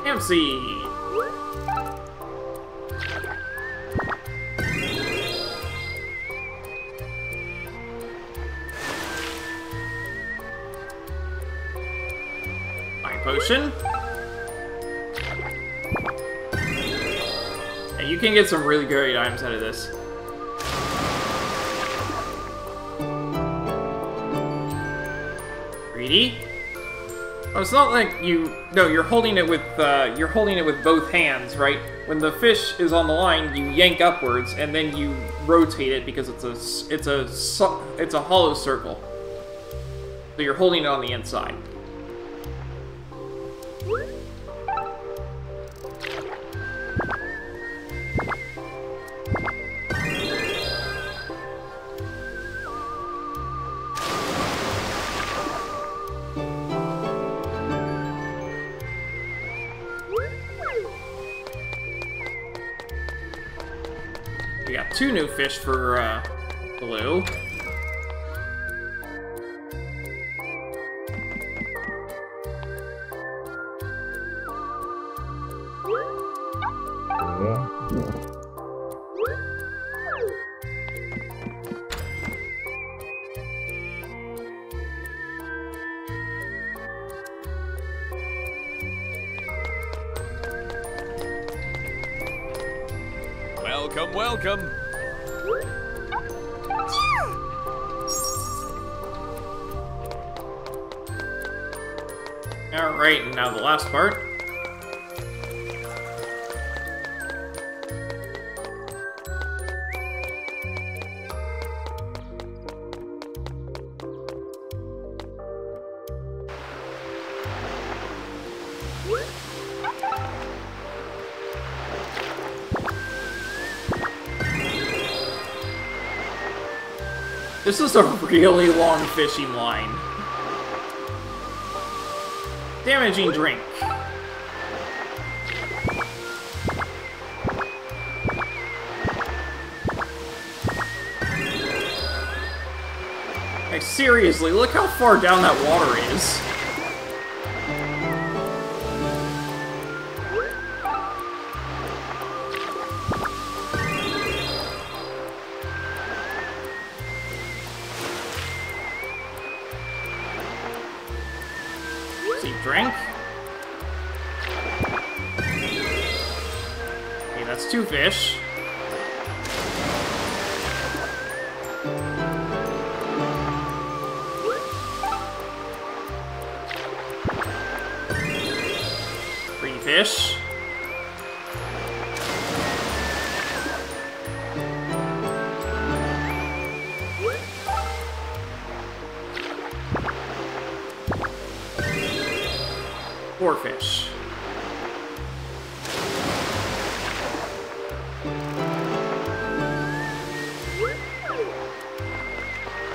Dempsey. Fine potion. And you can get some really great items out of this. Greedy. Oh, it's not like no, you're holding it with both hands, right? When the fish is on the line, you yank upwards and then you rotate it because it's a hollow circle. So you're holding it on the inside. We got 2 new fish for Blue. Welcome, welcome. Alright, and now the last part. This is a really long fishing line. Damaging drink. Like, seriously, look how far down that water is. Drink. Okay, that's 2 fish. Three fish. Four fish.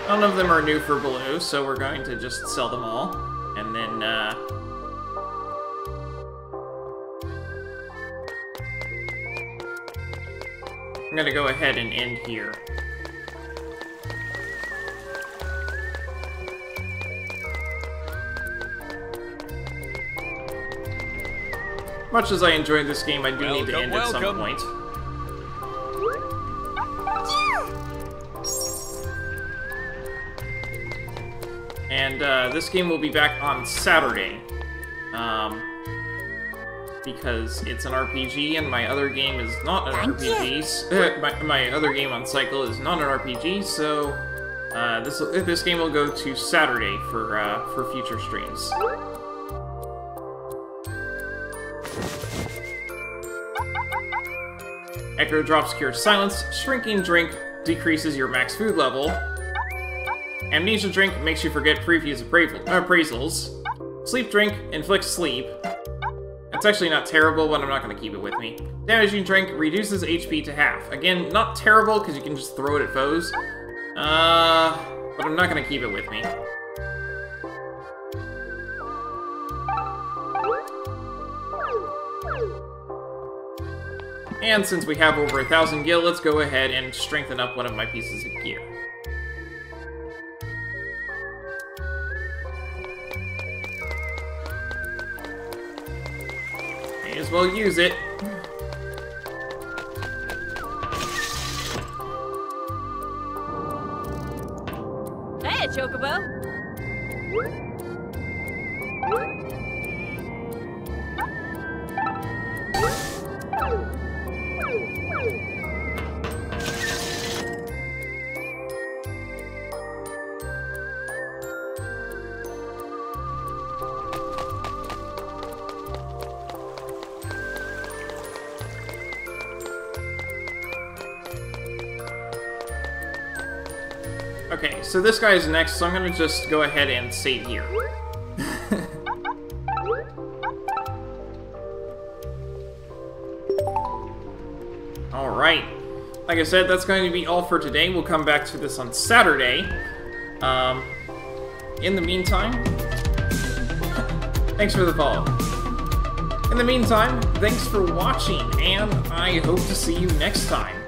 None of them are new for Blue, so we're going to just sell them all. And then, I'm gonna go ahead and end here. Much as I enjoyed this game, I do need to end at some point. And this game will be back on Saturday. Because it's an RPG and my other game is not an RPG. My other game on Cycle is not an RPG, so this game will go to Saturday for future streams. Echo Drops cures silence, Shrinking Drink decreases your max food level, Amnesia Drink makes you forget previous appraisals, Sleep Drink inflicts sleep. That's actually not terrible, but I'm not going to keep it with me. Damaging Drink reduces HP to half. Again, not terrible, because you can just throw it at foes. But I'm not going to keep it with me. And since we have over 1,000 gil, let's go ahead and strengthen up one of my pieces of gear. May as well use it. Hey, Chocobo! Okay, so this guy is next, so I'm gonna just go ahead and save here. Alright. Like I said, that's going to be all for today. We'll come back to this on Saturday. In the meantime... thanks for the follow. In the meantime, thanks for watching, and I hope to see you next time.